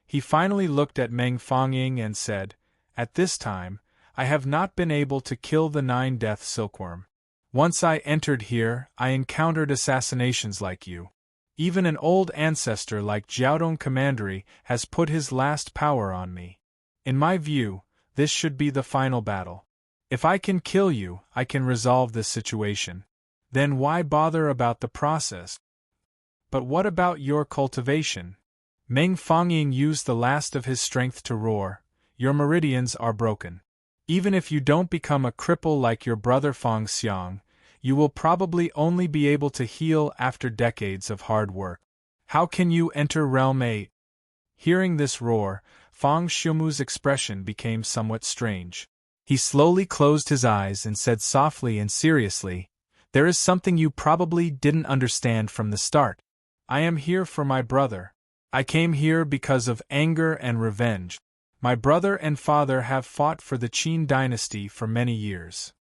Speaker 1: He finally looked at Meng Fangying and said, "At this time, I have not been able to kill the 9-death silkworm. Once I entered here, I encountered assassinations like you. Even an old ancestor like Jiaodong Commandery has put his last power on me. In my view, this should be the final battle. If I can kill you, I can resolve this situation. Then why bother about the process? But what about your cultivation?" Meng Fangying used the last of his strength to roar, "Your meridians are broken. Even if you don't become a cripple like your brother Fang Xiang, you will probably only be able to heal after decades of hard work. How can you enter Realm 8? Hearing this roar, Fang Xiumu's expression became somewhat strange. He slowly closed his eyes and said softly and seriously, "There is something you probably didn't understand from the start. I am here for my brother. I came here because of anger and revenge. My brother and father have fought for the Qin dynasty for many years.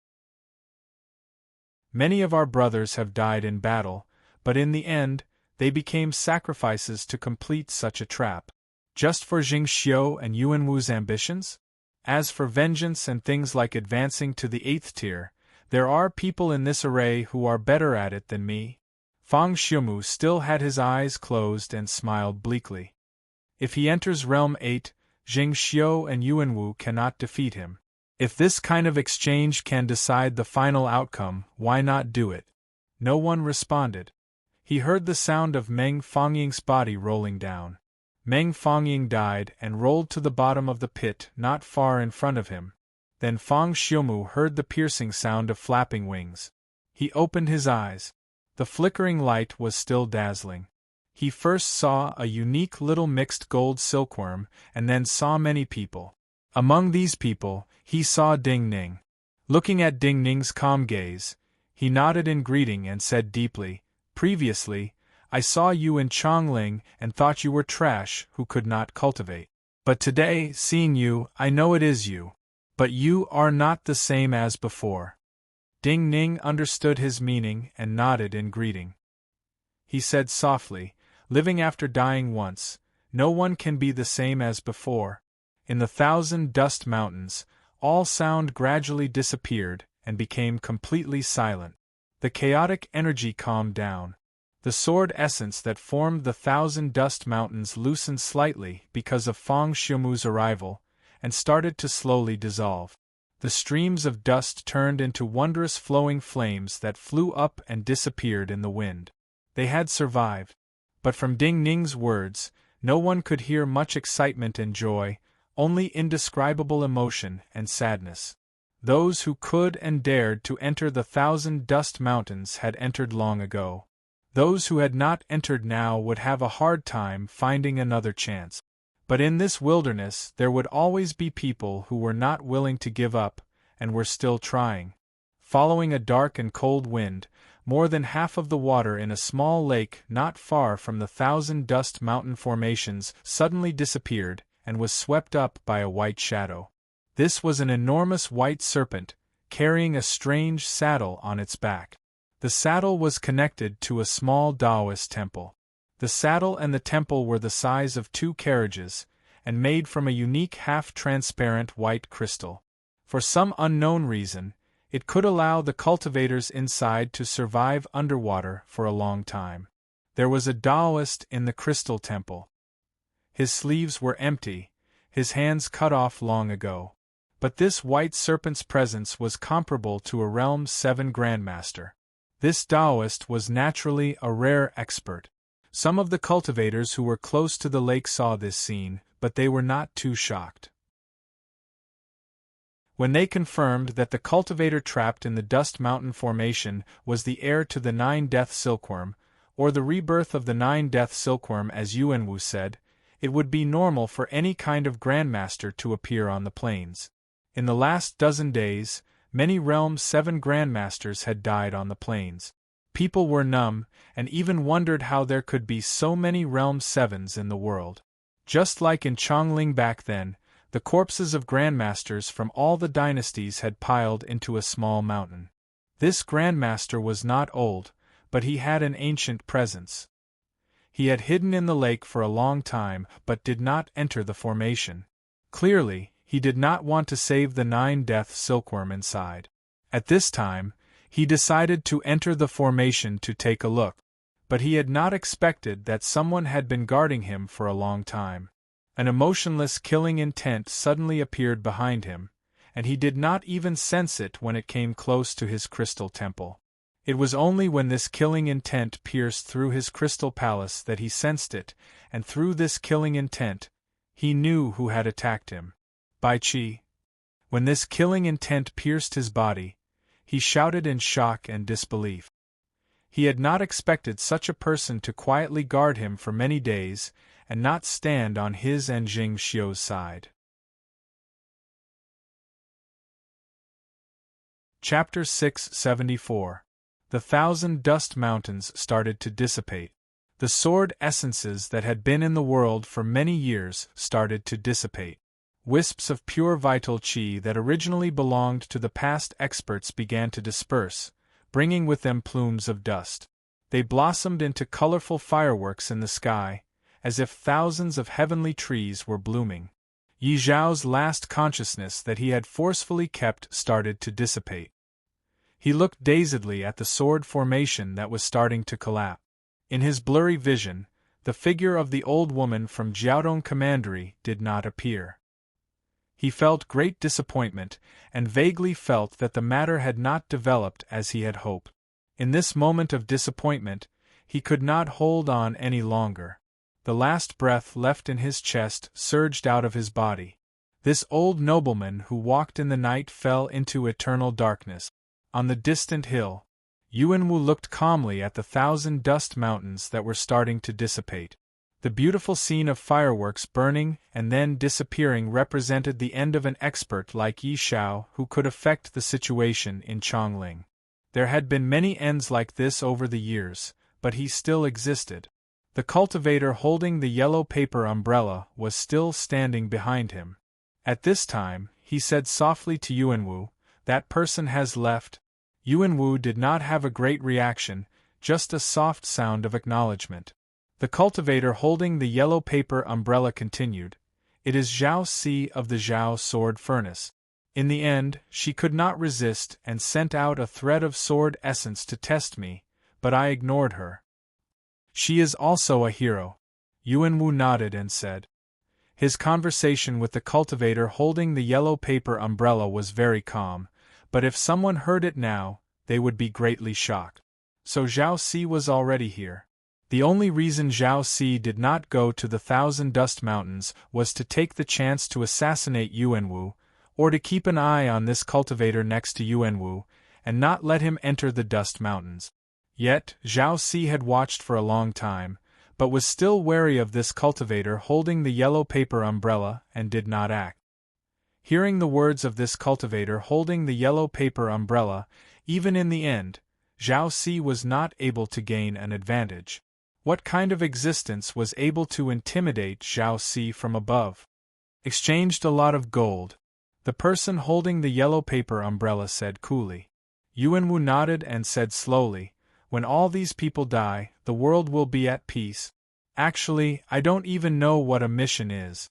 Speaker 1: Many of our brothers have died in battle, but in the end, they became sacrifices to complete such a trap. Just for Jing Xiu and Yuan Wu's ambitions? As for vengeance and things like advancing to the 8th tier, there are people in this array who are better at it than me." Fang Xiumu still had his eyes closed and smiled bleakly. If he enters Realm 8, Jing Xiu and Yuan Wu cannot defeat him. If this kind of exchange can decide the final outcome, why not do it? No one responded. He heard the sound of Meng Fangying's body rolling down. Meng Fongying died and rolled to the bottom of the pit not far in front of him. Then Fang Xiumu heard the piercing sound of flapping wings. He opened his eyes. The flickering light was still dazzling. He first saw a unique little mixed gold silkworm and then saw many people. Among these people, he saw Ding Ning. Looking at Ding Ning's calm gaze, he nodded in greeting and said deeply, "Previously, I saw you in Chongling and thought you were trash who could not cultivate. But today, seeing you, I know it is you. But you are not the same as before." Ding Ning understood his meaning and nodded in greeting. He said softly, "Living after dying once, no one can be the same as before." In the 1,000 dust mountains, all sound gradually disappeared and became completely silent. The chaotic energy calmed down. The sword essence that formed the 1,000 dust mountains loosened slightly because of Fang Xiumu's arrival, and started to slowly dissolve. The streams of dust turned into wondrous flowing flames that flew up and disappeared in the wind. They had survived. But from Ding Ning's words, no one could hear much excitement and joy, only indescribable emotion and sadness. Those who could and dared to enter the 1,000 dust mountains had entered long ago. Those who had not entered now would have a hard time finding another chance. But in this wilderness there would always be people who were not willing to give up, and were still trying. Following a dark and cold wind, more than half of the water in a small lake not far from the 1,000 dust mountain formations suddenly disappeared and was swept up by a white shadow. This was an enormous white serpent, carrying a strange saddle on its back. The saddle was connected to a small Taoist temple. The saddle and the temple were the size of 2 carriages, and made from a unique half-transparent white crystal. For some unknown reason, it could allow the cultivators inside to survive underwater for a long time. There was a Taoist in the crystal temple. His sleeves were empty, his hands cut off long ago. But this white serpent's presence was comparable to a Realm 7 Grandmaster. This Taoist was naturally a rare expert. Some of the cultivators who were close to the lake saw this scene, but they were not too shocked. When they confirmed that the cultivator trapped in the Dust Mountain Formation was the heir to the 9-Death Silkworm, or the rebirth of the 9-Death Silkworm as Yuanwu said, it would be normal for any kind of Grandmaster to appear on the plains. In the last dozen days, many Realm 7 Grandmasters had died on the plains. People were numb, and even wondered how there could be so many Realm 7s in the world. Just like in Chongling back then, the corpses of Grandmasters from all the dynasties had piled into a small mountain. This Grandmaster was not old, but he had an ancient presence. He had hidden in the lake for a long time but did not enter the formation. Clearly, he did not want to save the 9-Death Silkworm inside. At this time, he decided to enter the formation to take a look. But he had not expected that someone had been guarding him for a long time. An emotionless killing intent suddenly appeared behind him, and he did not even sense it when it came close to his crystal temple. It was only when this killing intent pierced through his crystal palace that he sensed it, and through this killing intent, he knew who had attacked him. Bai Qi. When this killing intent pierced his body, he shouted in shock and disbelief. He had not expected such a person to quietly guard him for many days, and not stand on his and Jing Xiu's side. Chapter 674. The 1,000 dust mountains started to dissipate. The sword essences that had been in the world for many years started to dissipate. Wisps of pure vital qi that originally belonged to the past experts began to disperse, bringing with them plumes of dust. They blossomed into colorful fireworks in the sky, as if thousands of heavenly trees were blooming. Yi Zhao's last consciousness that he had forcefully kept started to dissipate. He looked dazedly at the sword formation that was starting to collapse. In his blurry vision, the figure of the old woman from Jiaodong Commandery did not appear. He felt great disappointment, and vaguely felt that the matter had not developed as he had hoped. In this moment of disappointment, he could not hold on any longer. The last breath left in his chest surged out of his body. This old nobleman who walked in the night fell into eternal darkness. On the distant hill, Yuanwu looked calmly at the 1,000 dust mountains that were starting to dissipate. The beautiful scene of fireworks burning and then disappearing represented the end of an expert like Yi Xiao who could affect the situation in Chongling. There had been many ends like this over the years, but he still existed. The cultivator holding the yellow paper umbrella was still standing behind him. At this time, he said softly to Yuanwu, "That person has left." Yuanwu did not have a great reaction, just a soft sound of acknowledgement. The cultivator holding the yellow paper umbrella continued, "It is Zhao Si of the Zhao sword furnace. In the end, she could not resist and sent out a thread of sword essence to test me, but I ignored her. She is also a hero." Yuanwu nodded and said. His conversation with the cultivator holding the yellow paper umbrella was very calm, but if someone heard it now, they would be greatly shocked. So Zhao Si was already here. The only reason Zhao Si did not go to the 1,000 dust mountains was to take the chance to assassinate Yuanwu, or to keep an eye on this cultivator next to Yuanwu, and not let him enter the dust mountains. Yet, Zhao Si had watched for a long time, but was still wary of this cultivator holding the yellow paper umbrella and did not act. Hearing the words of this cultivator holding the yellow paper umbrella, even in the end, Zhao Si was not able to gain an advantage. What kind of existence was able to intimidate Zhao Si from above? Exchanged a lot of gold. The person holding the yellow paper umbrella said coolly. Yuanwu nodded and said slowly, "When all these people die, the world will be at peace. Actually, I don't even know what a mission is.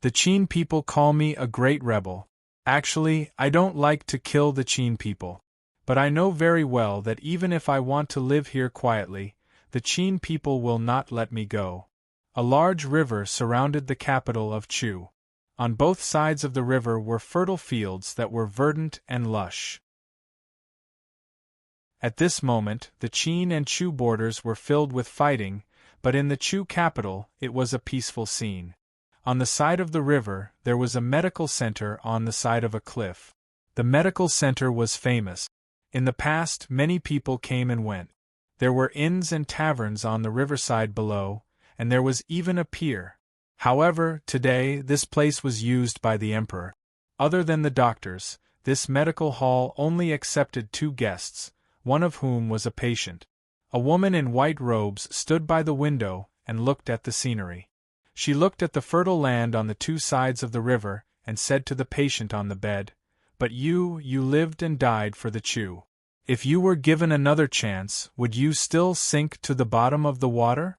Speaker 1: The Qin people call me a great rebel. Actually, I don't like to kill the Qin people. But I know very well that even if I want to live here quietly, the Qin people will not let me go." A large river surrounded the capital of Chu. On both sides of the river were fertile fields that were verdant and lush. At this moment, the Qin and Chu borders were filled with fighting, but in the Chu capital, it was a peaceful scene. On the side of the river, there was a medical center on the side of a cliff. The medical center was famous. In the past, many people came and went. There were inns and taverns on the riverside below, and there was even a pier. However, today, this place was used by the emperor. Other than the doctors, this medical hall only accepted 2 guests, one of whom was a patient. A woman in white robes stood by the window and looked at the scenery. She looked at the fertile land on the 2 sides of the river and said to the patient on the bed, "But you lived and died for the Chu. If you were given another chance, would you still sink to the bottom of the water?"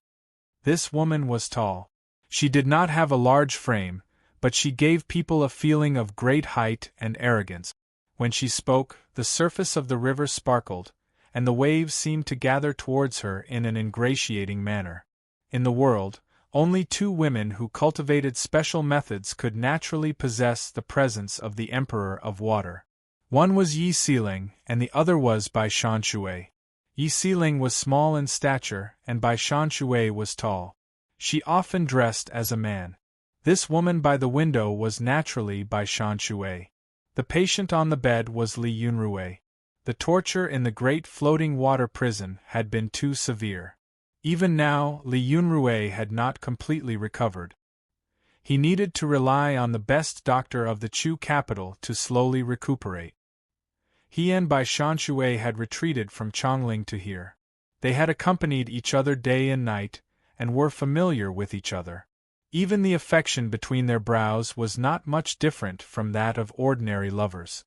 Speaker 1: This woman was tall. She did not have a large frame, but she gave people a feeling of great height and arrogance. When she spoke, the surface of the river sparkled, and the waves seemed to gather towards her in an ingratiating manner. In the world, only 2 women who cultivated special methods could naturally possess the presence of the Emperor of Water. One was Yi Siling, and the other was Bai Shanshui. Yi Siling was small in stature, and Bai Shanshui was tall. She often dressed as a man. This woman by the window was naturally Bai Shanshui. The patient on the bed was Li Yunrui. The torture in the great floating water prison had been too severe. Even now, Li Yunrui had not completely recovered. He needed to rely on the best doctor of the Chu capital to slowly recuperate. He and Bai Shanshui had retreated from Chongling to here. They had accompanied each other day and night, and were familiar with each other. Even the affection between their brows was not much different from that of ordinary lovers.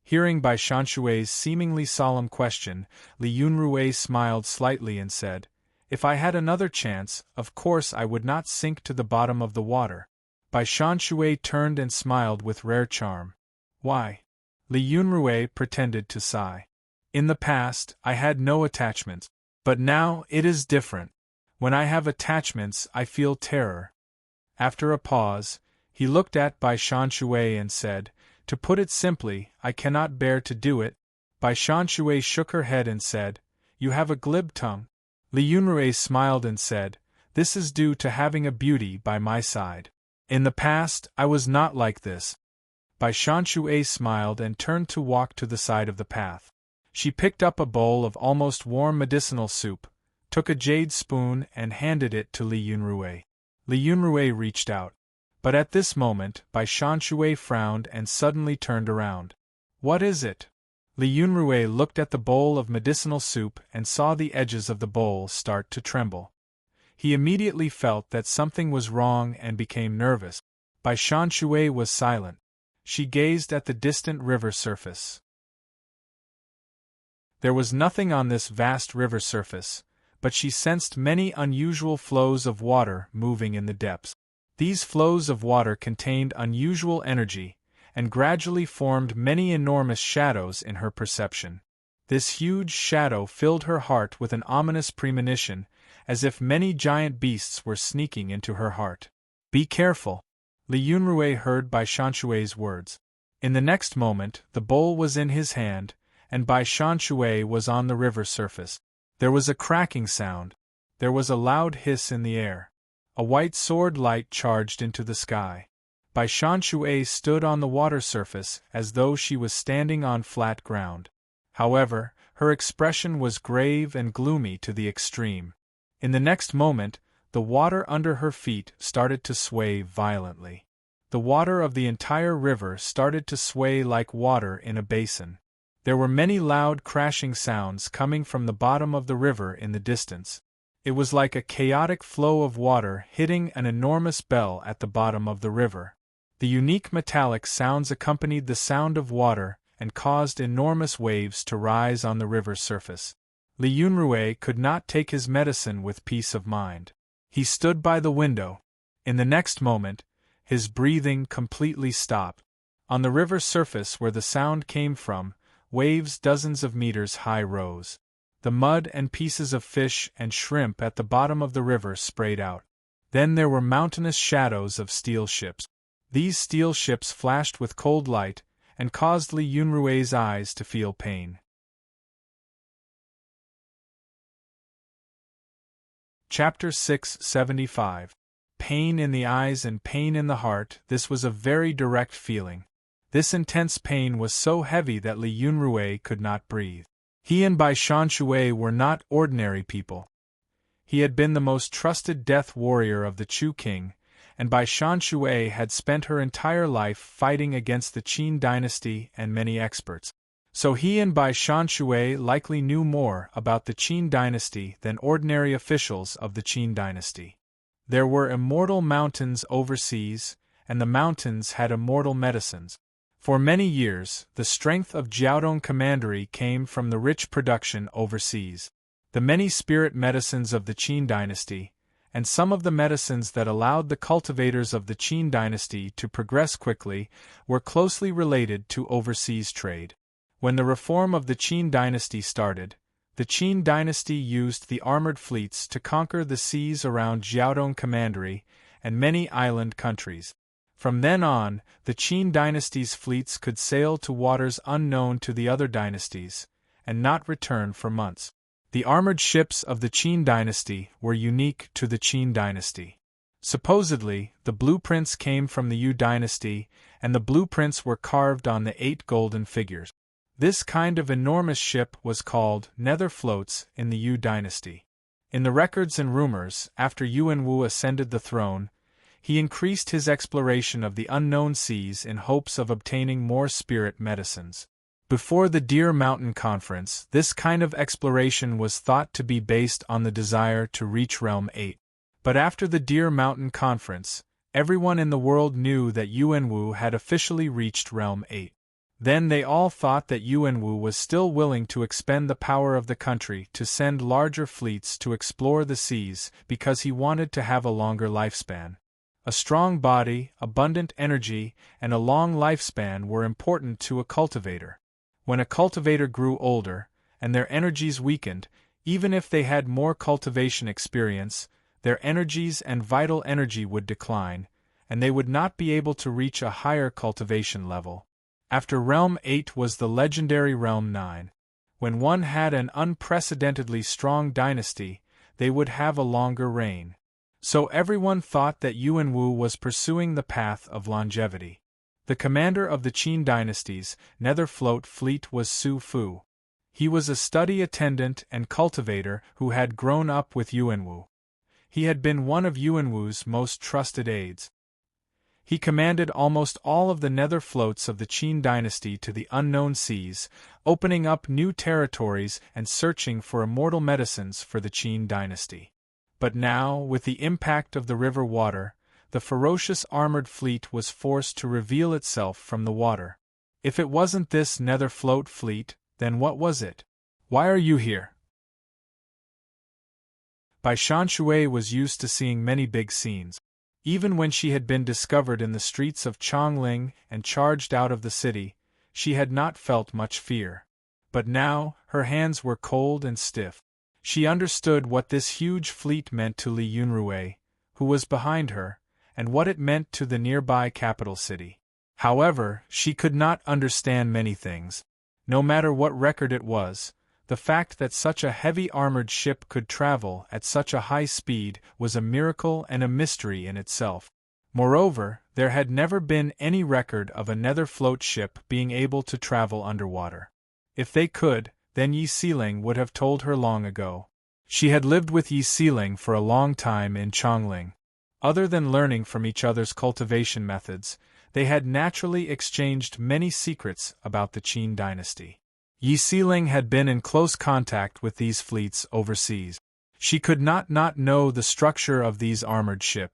Speaker 1: Hearing Bai Shanshui's seemingly solemn question, Li Yunrui smiled slightly and said, "If I had another chance, of course I would not sink to the bottom of the water." Bai Shanshui turned and smiled with rare charm. "Why?" Li Yunrui pretended to sigh. "In the past, I had no attachments. But now, it is different. When I have attachments, I feel terror." After a pause, he looked at Bai Shanshui and said, "To put it simply, I cannot bear to do it." Bai Shanshui shook her head and said, "You have a glib tongue." Li Yunrui smiled and said, This is due to having a beauty by my side. In the past, I was not like this. Bai Shanxue smiled and turned to walk to the side of the path. She picked up a bowl of almost warm medicinal soup, took a jade spoon and handed it to Li Yunrui. Li Yunrui reached out. But at this moment, Bai Shanxue frowned and suddenly turned around. What is it? Li Yunrui looked at the bowl of medicinal soup and saw the edges of the bowl start to tremble. He immediately felt that something was wrong and became nervous. Bai Shanxue was silent. She gazed at the distant river surface. There was nothing on this vast river surface, but she sensed many unusual flows of water moving in the depths. These flows of water contained unusual energy, and gradually formed many enormous shadows in her perception. This huge shadow filled her heart with an ominous premonition, as if many giant beasts were sneaking into her heart. Be careful! Li Yunrui heard Bai Shanxue's words. In the next moment, the bowl was in his hand, and Bai Shanxue was on the river surface. There was a cracking sound. There was a loud hiss in the air. A white sword light charged into the sky. Bai Shanxue stood on the water surface as though she was standing on flat ground. However, her expression was grave and gloomy to the extreme. In the next moment, the water under her feet started to sway violently. The water of the entire river started to sway like water in a basin. There were many loud crashing sounds coming from the bottom of the river in the distance. It was like a chaotic flow of water hitting an enormous bell at the bottom of the river. The unique metallic sounds accompanied the sound of water and caused enormous waves to rise on the river's surface. Li Yunrui could not take his medicine with peace of mind. He stood by the window. In the next moment, his breathing completely stopped. On the river's surface where the sound came from, waves dozens of meters high rose. The mud and pieces of fish and shrimp at the bottom of the river sprayed out. Then there were mountainous shadows of steel ships. These steel ships flashed with cold light and caused Li Yunrui's eyes to feel pain. Chapter 675. Pain in the eyes and pain in the heart. This was a very direct feeling. This intense pain was so heavy that Li Yunrui could not breathe. He and Bai Shanxue were not ordinary people. He had been the most trusted death warrior of the Chu king, and Bai Shanxue had spent her entire life fighting against the Qin dynasty and many experts. So he and Bai Shanxue likely knew more about the Qin dynasty than ordinary officials of the Qin dynasty. There were immortal mountains overseas, and the mountains had immortal medicines. For many years, the strength of Jiaodong Commandery came from the rich production overseas. The many spirit medicines of the Qin dynasty, and some of the medicines that allowed the cultivators of the Qin dynasty to progress quickly, were closely related to overseas trade. When the reform of the Qin dynasty started, the Qin dynasty used the armored fleets to conquer the seas around Jiaodong Commandery and many island countries. From then on, the Qin dynasty's fleets could sail to waters unknown to the other dynasties, and not return for months. The armored ships of the Qin dynasty were unique to the Qin dynasty. Supposedly, the blueprints came from the Yu dynasty, and the blueprints were carved on the 8 golden figures. This kind of enormous ship was called nether floats in the Yu dynasty. In the records and rumors, after Yuan Wu ascended the throne, he increased his exploration of the unknown seas in hopes of obtaining more spirit medicines. Before the Deer Mountain Conference, this kind of exploration was thought to be based on the desire to reach Realm 8. But after the Deer Mountain Conference, everyone in the world knew that Yuan Wu had officially reached Realm 8. Then they all thought that Yuan Wu was still willing to expend the power of the country to send larger fleets to explore the seas because he wanted to have a longer lifespan. A strong body, abundant energy, and a long lifespan were important to a cultivator. When a cultivator grew older, and their energies weakened, even if they had more cultivation experience, their energies and vital energy would decline, and they would not be able to reach a higher cultivation level. After Realm 8 was the legendary Realm 9. When one had an unprecedentedly strong dynasty, they would have a longer reign. So everyone thought that Yuan Wu was pursuing the path of longevity. The commander of the Qin dynasty's Netherfloat fleet was Su Fu. He was a study attendant and cultivator who had grown up with Yuan Wu. He had been one of Yuan Wu's most trusted aides. He commanded almost all of the nether floats of the Qin dynasty to the unknown seas, opening up new territories and searching for immortal medicines for the Qin dynasty. But now, with the impact of the river water, the ferocious armored fleet was forced to reveal itself from the water. If it wasn't this nether float fleet, then what was it? Why are you here? Bai Shanshui was used to seeing many big scenes. Even when she had been discovered in the streets of Chongling and charged out of the city, she had not felt much fear. But now, her hands were cold and stiff. She understood what this huge fleet meant to Li Yunrui, who was behind her, and what it meant to the nearby capital city. However, she could not understand many things. No matter what record it was, the fact that such a heavy armored ship could travel at such a high speed was a miracle and a mystery in itself. Moreover, there had never been any record of a nether float ship being able to travel underwater. If they could, then Yi Xiling would have told her long ago. She had lived with Yi Xiling for a long time in Chongling. Other than learning from each other's cultivation methods, they had naturally exchanged many secrets about the Qin dynasty. Yi Xiling had been in close contact with these fleets overseas. She could not know the structure of these armored ships.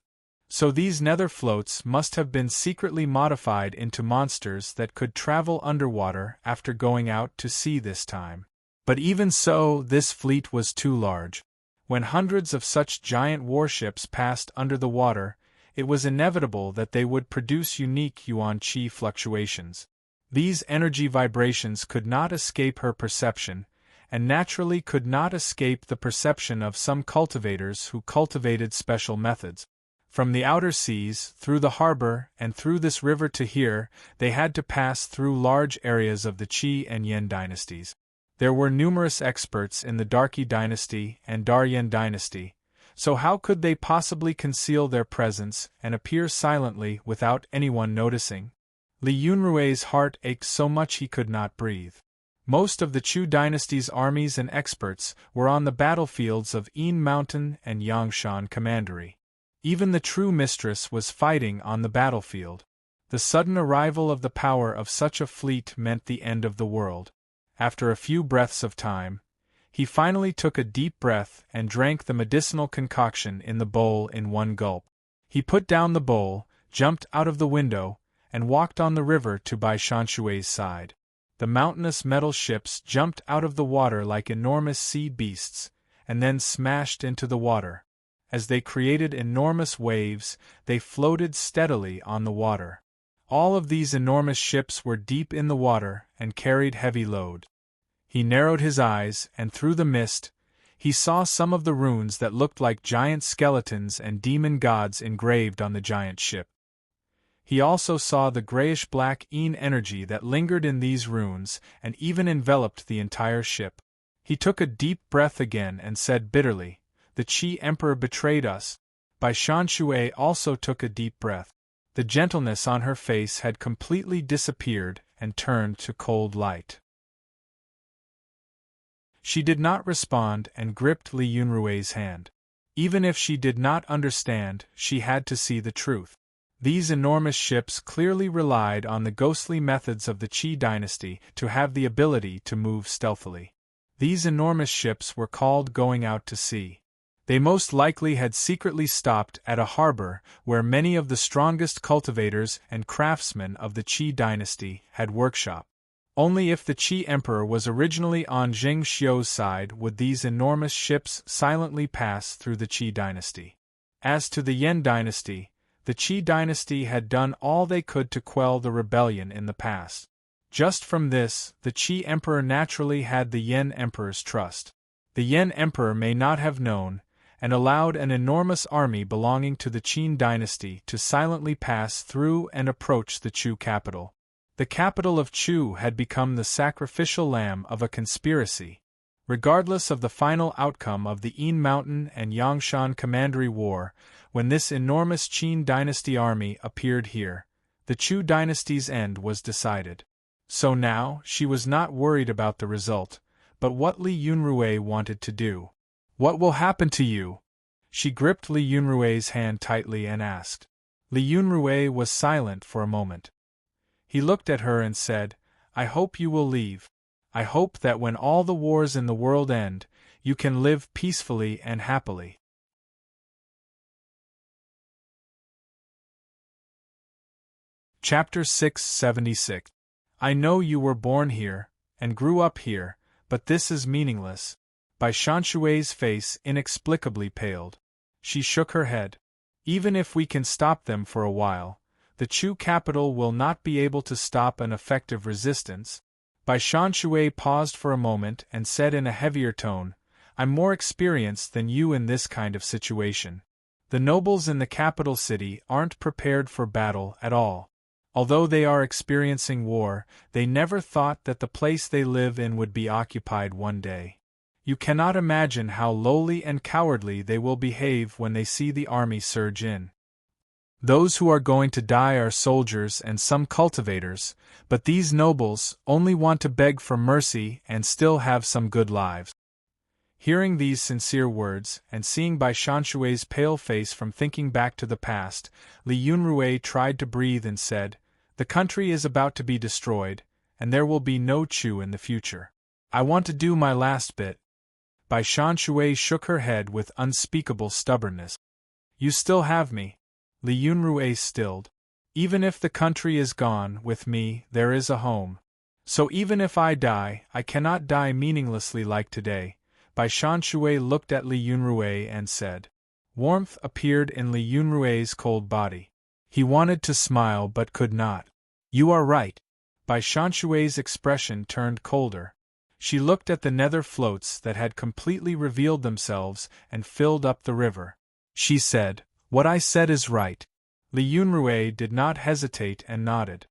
Speaker 1: So these nether floats must have been secretly modified into monsters that could travel underwater after going out to sea this time. But even so, this fleet was too large. When hundreds of such giant warships passed under the water, it was inevitable that they would produce unique yuan qi fluctuations. These energy vibrations could not escape her perception, and naturally could not escape the perception of some cultivators who cultivated special methods. From the outer seas, through the harbor, and through this river to here, they had to pass through large areas of the Qi and Yin dynasties. There were numerous experts in the Darqi dynasty and Daryan dynasty, so how could they possibly conceal their presence and appear silently without anyone noticing? Li Yunrui's heart ached so much he could not breathe. Most of the Chu dynasty's armies and experts were on the battlefields of Yin Mountain and Yangshan Commandery. Even the true mistress was fighting on the battlefield. The sudden arrival of the power of such a fleet meant the end of the world. After a few breaths of time, he finally took a deep breath and drank the medicinal concoction in the bowl in one gulp. He put down the bowl, jumped out of the window, and walked on the river to Bai Shanshui's side. The mountainous metal ships jumped out of the water like enormous sea beasts, and then smashed into the water. As they created enormous waves, they floated steadily on the water. All of these enormous ships were deep in the water and carried heavy load. He narrowed his eyes, and through the mist, he saw some of the runes that looked like giant skeletons and demon gods engraved on the giant ship. He also saw the grayish-black Yin energy that lingered in these runes and even enveloped the entire ship. He took a deep breath again and said bitterly, "The Qi Emperor betrayed us." Bai Shanshui also took a deep breath. The gentleness on her face had completely disappeared and turned to cold light. She did not respond and gripped Li Yunrui's hand. Even if she did not understand, she had to see the truth. These enormous ships clearly relied on the ghostly methods of the Qi dynasty to have the ability to move stealthily. These enormous ships were called going out to sea. They most likely had secretly stopped at a harbor where many of the strongest cultivators and craftsmen of the Qi dynasty had workshop. Only if the Qi emperor was originally on Zheng Xiu's side would these enormous ships silently pass through the Qi dynasty. As to the Yin dynasty, the Qi dynasty had done all they could to quell the rebellion in the past. Just from this, the Qi emperor naturally had the Yin emperor's trust. The Yin emperor may not have known, and allowed an enormous army belonging to the Qin dynasty to silently pass through and approach the Chu capital. The capital of Chu had become the sacrificial lamb of a conspiracy. Regardless of the final outcome of the Yin Mountain and Yangshan Commandery War, when this enormous Qin dynasty army appeared here, the Chu dynasty's end was decided. So now, she was not worried about the result, but what Li Yunrui wanted to do. "What will happen to you?" She gripped Li Yunrui's hand tightly and asked. Li Yunrui was silent for a moment. He looked at her and said, "I hope you will leave. I hope that when all the wars in the world end, you can live peacefully and happily." Chapter 676. I know you were born here, and grew up here, but this is meaningless. Bai Shanshui's face inexplicably paled. She shook her head. "Even if we can stop them for a while, the Chu capital will not be able to stop an effective resistance." Bai Shanshui paused for a moment and said in a heavier tone, "I'm more experienced than you in this kind of situation. The nobles in the capital city aren't prepared for battle at all. Although they are experiencing war, they never thought that the place they live in would be occupied one day. You cannot imagine how lowly and cowardly they will behave when they see the army surge in. Those who are going to die are soldiers and some cultivators, but these nobles only want to beg for mercy and still have some good lives." Hearing these sincere words, and seeing Bai Shanshui's pale face from thinking back to the past, Li Yunrui tried to breathe and said, "The country is about to be destroyed, and there will be no Chu in the future. I want to do my last bit." Bai Shanshui shook her head with unspeakable stubbornness. "You still have me." Li Yunrui stilled. "Even if the country is gone, with me, there is a home. So even if I die, I cannot die meaninglessly like today." Bai Shanshui looked at Li Yunrui and said. Warmth appeared in Li Yunrui's cold body. He wanted to smile but could not. "You are right." Bai Shanshui's expression turned colder. She looked at the nether floats that had completely revealed themselves and filled up the river. She said, "What I said is right." Li Yunrui did not hesitate and nodded.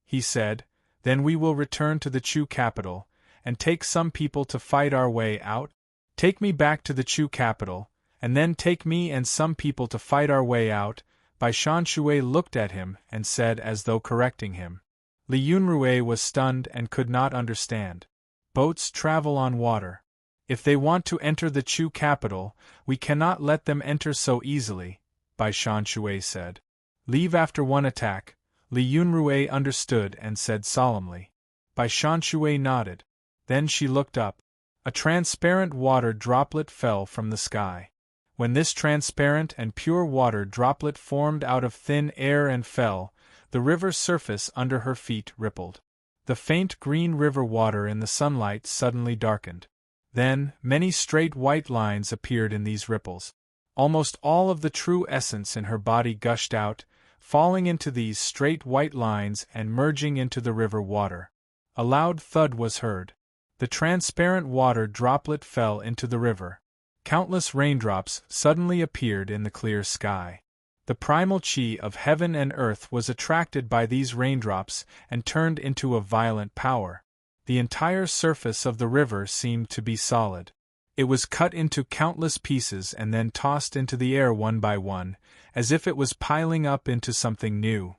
Speaker 1: He said, "Then we will return to the Chu capital, and take some people to fight our way out? Take me back to the Chu capital, and then take me and some people to fight our way out." Bai Shanshui looked at him and said as though correcting him. Li Yunrui was stunned and could not understand. "Boats travel on water. If they want to enter the Chu capital, we cannot let them enter so easily," Bai Shanshui said. "Leave after one attack." Li Yunrui understood and said solemnly. Bai Shanshui nodded. Then she looked up. A transparent water droplet fell from the sky. When this transparent and pure water droplet formed out of thin air and fell, the river's surface under her feet rippled. The faint green river water in the sunlight suddenly darkened. Then, many straight white lines appeared in these ripples. Almost all of the true essence in her body gushed out, falling into these straight white lines and merging into the river water. A loud thud was heard. The transparent water droplet fell into the river. Countless raindrops suddenly appeared in the clear sky. The primal chi of heaven and earth was attracted by these raindrops and turned into a violent power. The entire surface of the river seemed to be solid. It was cut into countless pieces and then tossed into the air one by one, as if it was piling up into something new.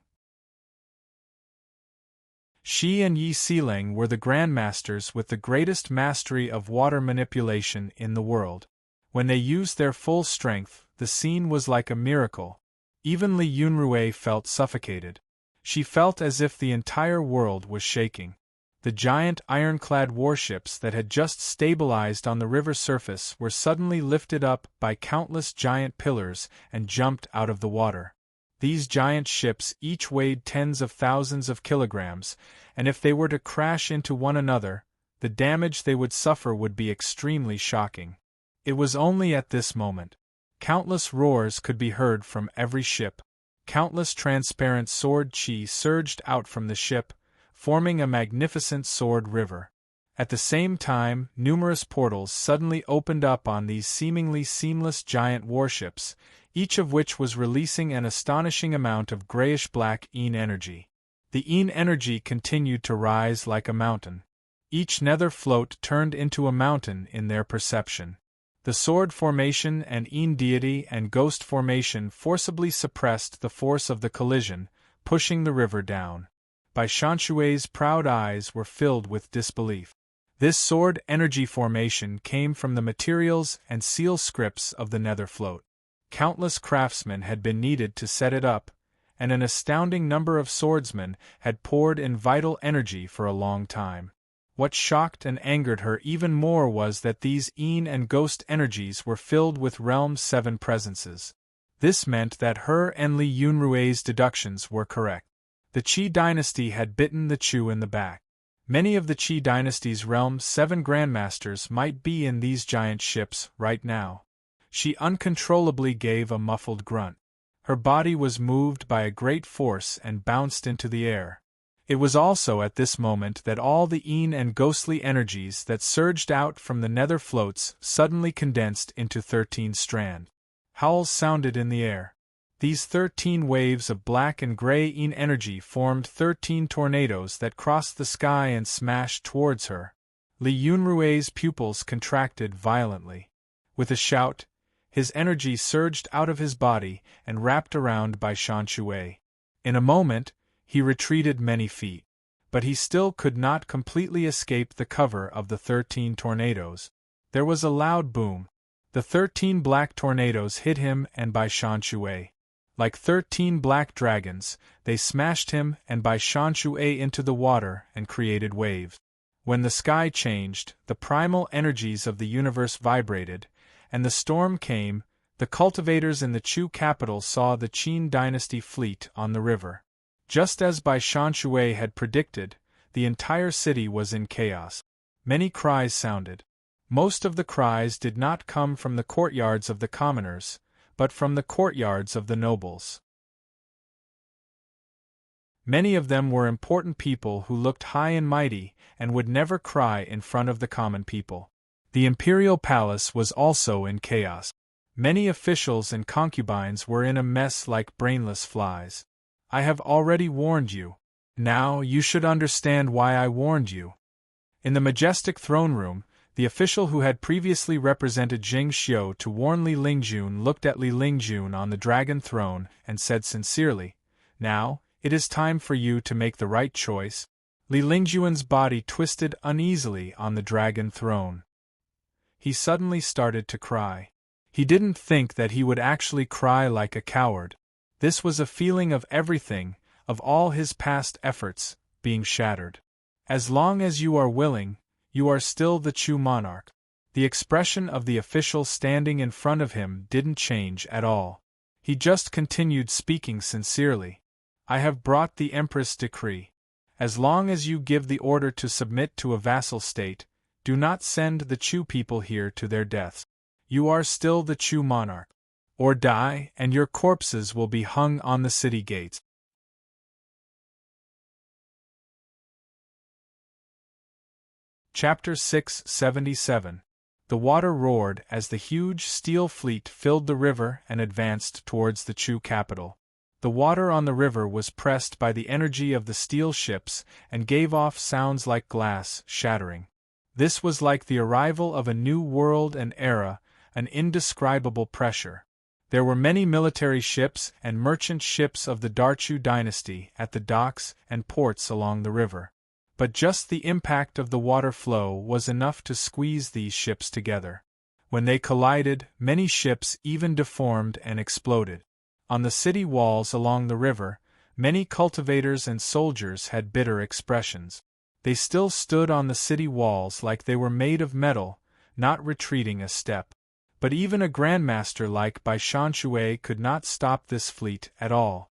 Speaker 1: Shi and Yi Xiling were the grandmasters with the greatest mastery of water manipulation in the world. When they used their full strength, the scene was like a miracle. Even Li Yunrui felt suffocated. She felt as if the entire world was shaking. The giant ironclad warships that had just stabilized on the river surface were suddenly lifted up by countless giant pillars and jumped out of the water. These giant ships each weighed tens of thousands of kilograms, and if they were to crash into one another, the damage they would suffer would be extremely shocking. It was only at this moment. Countless roars could be heard from every ship. Countless transparent sword chi surged out from the ship, forming a magnificent sword river. At the same time, numerous portals suddenly opened up on these seemingly seamless giant warships, each of which was releasing an astonishing amount of grayish-black Yin energy. The Yin energy continued to rise like a mountain. Each nether float turned into a mountain in their perception. The sword formation and een deity and ghost formation forcibly suppressed the force of the collision, pushing the river down. Bai Shanshui's proud eyes were filled with disbelief. This sword energy formation came from the materials and seal scripts of the nether float. Countless craftsmen had been needed to set it up, and an astounding number of swordsmen had poured in vital energy for a long time. What shocked and angered her even more was that these een and ghost energies were filled with Realm 7 presences. This meant that her and Li Yunrui's deductions were correct. The Qi dynasty had bitten the Chu in the back. Many of the Qi dynasty's Realm 7 grandmasters might be in these giant ships right now. She uncontrollably gave a muffled grunt. Her body was moved by a great force and bounced into the air. It was also at this moment that all the een and ghostly energies that surged out from the nether floats suddenly condensed into 13 strands. Howls sounded in the air. These 13 waves of black and gray een energy formed 13 tornadoes that crossed the sky and smashed towards her. Li Yunrui's pupils contracted violently. With a shout, his energy surged out of his body and wrapped around Bai Shanshui. In a moment, he retreated many feet. But he still could not completely escape the cover of the 13 tornadoes. There was a loud boom. The 13 black tornadoes hit him and Bai Shanshui. Like 13 black dragons, they smashed him and Bai Shanshui into the water and created waves. When the sky changed, the primal energies of the universe vibrated, and the storm came. The cultivators in the Chu capital saw the Qin dynasty fleet on the river. Just as Bai Shanshui had predicted, the entire city was in chaos. Many cries sounded. Most of the cries did not come from the courtyards of the commoners, but from the courtyards of the nobles. Many of them were important people who looked high and mighty and would never cry in front of the common people. The imperial palace was also in chaos. Many officials and concubines were in a mess like brainless flies. I have already warned you. Now you should understand why I warned you. In the majestic throne room, the official who had previously represented Jing Xiu to warn Li Lingjun looked at Li Lingjun on the dragon throne and said sincerely, "Now, it is time for you to make the right choice." Li Lingjun's body twisted uneasily on the dragon throne. He suddenly started to cry. He didn't think that he would actually cry like a coward. This was a feeling of everything, of all his past efforts, being shattered. As long as you are willing, you are still the Chu monarch. The expression of the official standing in front of him didn't change at all. He just continued speaking sincerely. I have brought the Empress' decree. As long as you give the order to submit to a vassal state, do not send the Chu people here to their deaths. You are still the Chu monarch. Or die, and your corpses will be hung on the city gates. Chapter 677. The water roared as the huge steel fleet filled the river and advanced towards the Chu capital. The water on the river was pressed by the energy of the steel ships and gave off sounds like glass shattering. This was like the arrival of a new world and era, an indescribable pressure. There were many military ships and merchant ships of the Darchu dynasty at the docks and ports along the river. But just the impact of the water flow was enough to squeeze these ships together. When they collided, many ships even deformed and exploded. On the city walls along the river, many cultivators and soldiers had bitter expressions. They still stood on the city walls like they were made of metal, not retreating a step. But even a grandmaster like Bai Shanshui could not stop this fleet at all.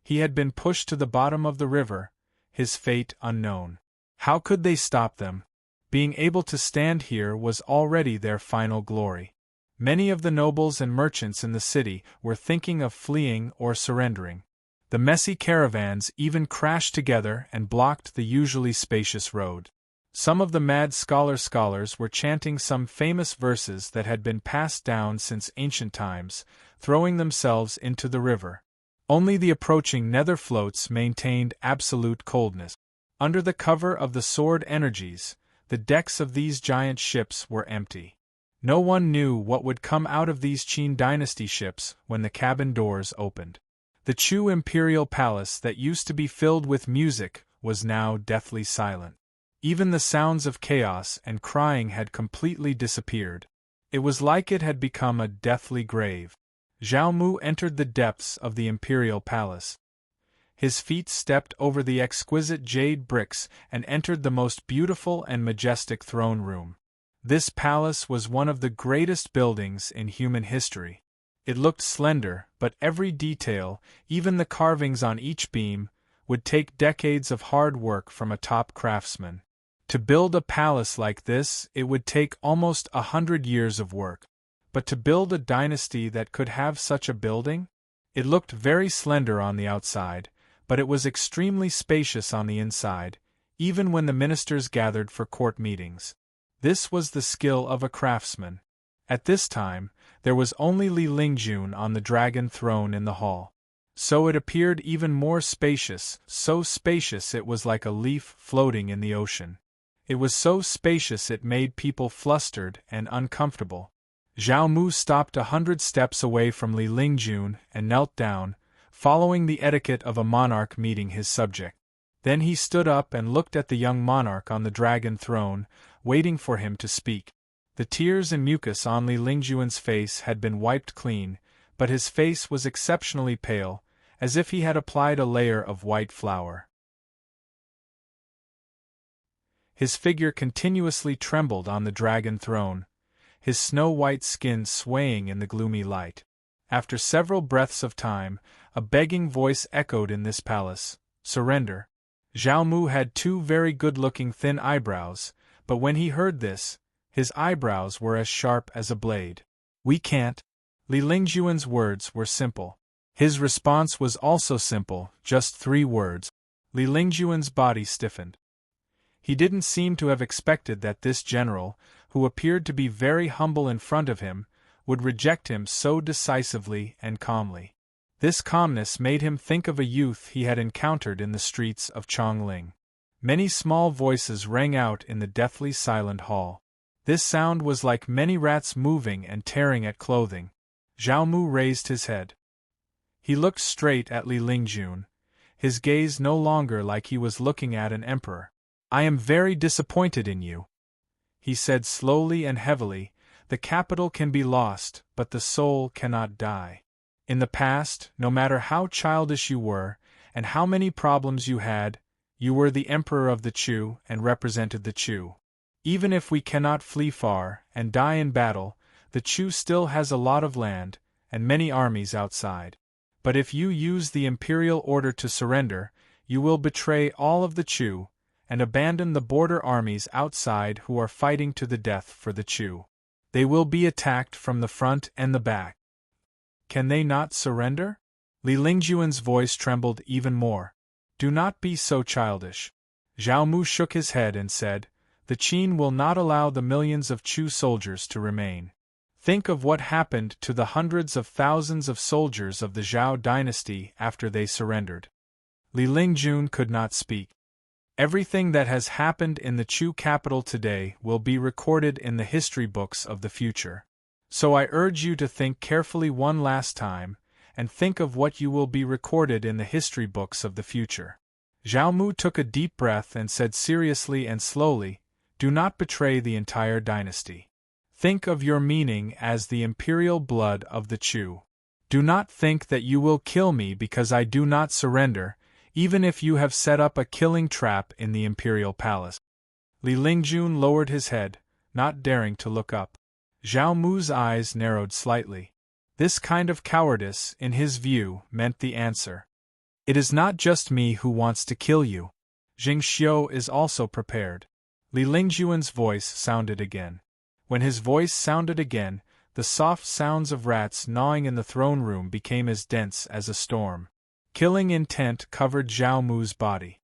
Speaker 1: He had been pushed to the bottom of the river, his fate unknown. How could they stop them? Being able to stand here was already their final glory. Many of the nobles and merchants in the city were thinking of fleeing or surrendering. The messy caravans even crashed together and blocked the usually spacious road. Some of the mad scholars were chanting some famous verses that had been passed down since ancient times, throwing themselves into the river. Only the approaching nether floats maintained absolute coldness. Under the cover of the sword energies, The decks of these giant ships were empty. No one knew what would come out of these Qin dynasty ships when the cabin doors opened. The Chu imperial palace that used to be filled with music was now deathly silent. Even the sounds of chaos and crying had completely disappeared. It was like it had become a deathly grave. Zhao Mu entered the depths of the imperial palace. His feet stepped over the exquisite jade bricks and entered the most beautiful and majestic throne room. This palace was one of the greatest buildings in human history. It looked slender, but every detail, even the carvings on each beam, would take decades of hard work from a top craftsman. To build a palace like this, it would take almost 100 years of work. But to build a dynasty that could have such a building? It looked very slender on the outside, but it was extremely spacious on the inside, even when the ministers gathered for court meetings. This was the skill of a craftsman. At this time, there was only Li Lingjun on the dragon throne in the hall. So it appeared even more spacious, so spacious it was like a leaf floating in the ocean. It was so spacious it made people flustered and uncomfortable. Zhao Mu stopped 100 steps away from Li Lingjun and knelt down, following the etiquette of a monarch meeting his subject. Then he stood up and looked at the young monarch on the dragon throne, waiting for him to speak. The tears and mucus on Li Lingjun's face had been wiped clean, but his face was exceptionally pale, as if he had applied a layer of white flour. His figure continuously trembled on the dragon throne, his snow-white skin swaying in the gloomy light. After several breaths of time, a begging voice echoed in this palace, "Surrender." Zhao Mu had 2 very good-looking thin eyebrows, but when he heard this, his eyebrows were as sharp as a blade. "We can't." Li Lingjun's words were simple. His response was also simple, just 3 words. Li Lingjun's body stiffened. He didn't seem to have expected that this general, who appeared to be very humble in front of him, would reject him so decisively and calmly. This calmness made him think of a youth he had encountered in the streets of Chongling. Many small voices rang out in the deathly silent hall. This sound was like many rats moving and tearing at clothing. Zhao Mu raised his head. He looked straight at Li Lingjun, his gaze no longer like he was looking at an emperor. "I am very disappointed in you," he said slowly and heavily. "The capital can be lost, but the soul cannot die. In the past, no matter how childish you were, and how many problems you had, you were the emperor of the Chu and represented the Chu. Even if we cannot flee far and die in battle, the Chu still has a lot of land, and many armies outside. But if you use the imperial order to surrender, you will betray all of the Chu, and abandon the border armies outside who are fighting to the death for the Chu. They will be attacked from the front and the back. Can they not surrender?" Li Lingjun's voice trembled even more. "Do not be so childish." Zhao Mu shook his head and said, "The Qin will not allow the millions of Chu soldiers to remain. Think of what happened to the hundreds of thousands of soldiers of the Zhao dynasty after they surrendered." Li Lingjun could not speak. "Everything that has happened in the Chu capital today will be recorded in the history books of the future. So I urge you to think carefully one last time, and think of what you will be recorded in the history books of the future." Zhao Mu took a deep breath and said seriously and slowly, "Do not betray the entire dynasty. Think of your meaning as the imperial blood of the Chu. Do not think that you will kill me because I do not surrender, even if you have set up a killing trap in the imperial palace." Li Lingjun lowered his head, not daring to look up. Zhao Mu's eyes narrowed slightly. This kind of cowardice, in his view, meant the answer. "It is not just me who wants to kill you. Jing Xiu is also prepared." Li Lingjun's voice sounded again. When his voice sounded again, the soft sounds of rats gnawing in the throne room became as dense as a storm. Killing intent covered Zhao Mu's body.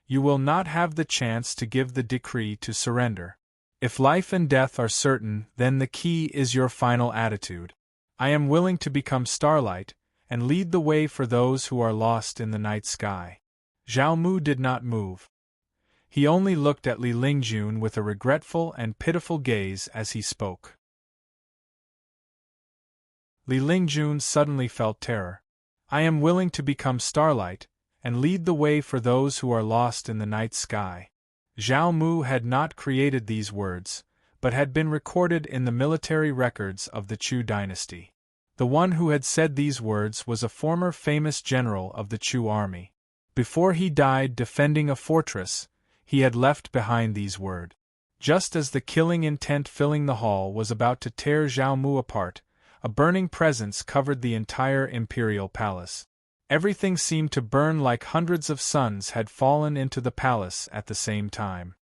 Speaker 1: "You will not have the chance to give the decree to surrender. If life and death are certain, then the key is your final attitude. I am willing to become starlight, and lead the way for those who are lost in the night sky." Zhao Mu did not move. He only looked at Li Lingjun with a regretful and pitiful gaze as he spoke. Li Lingjun suddenly felt terror. I am willing to become starlight, and lead the way for those who are lost in the night sky. Zhao Mu had not created these words, but had been recorded in the military records of the Chu dynasty. The one who had said these words was a former famous general of the Chu army. Before he died defending a fortress, he had left behind these words. Just as the killing intent filling the hall was about to tear Zhao Mu apart, a burning presence covered the entire imperial palace. Everything seemed to burn like hundreds of suns had fallen into the palace at the same time.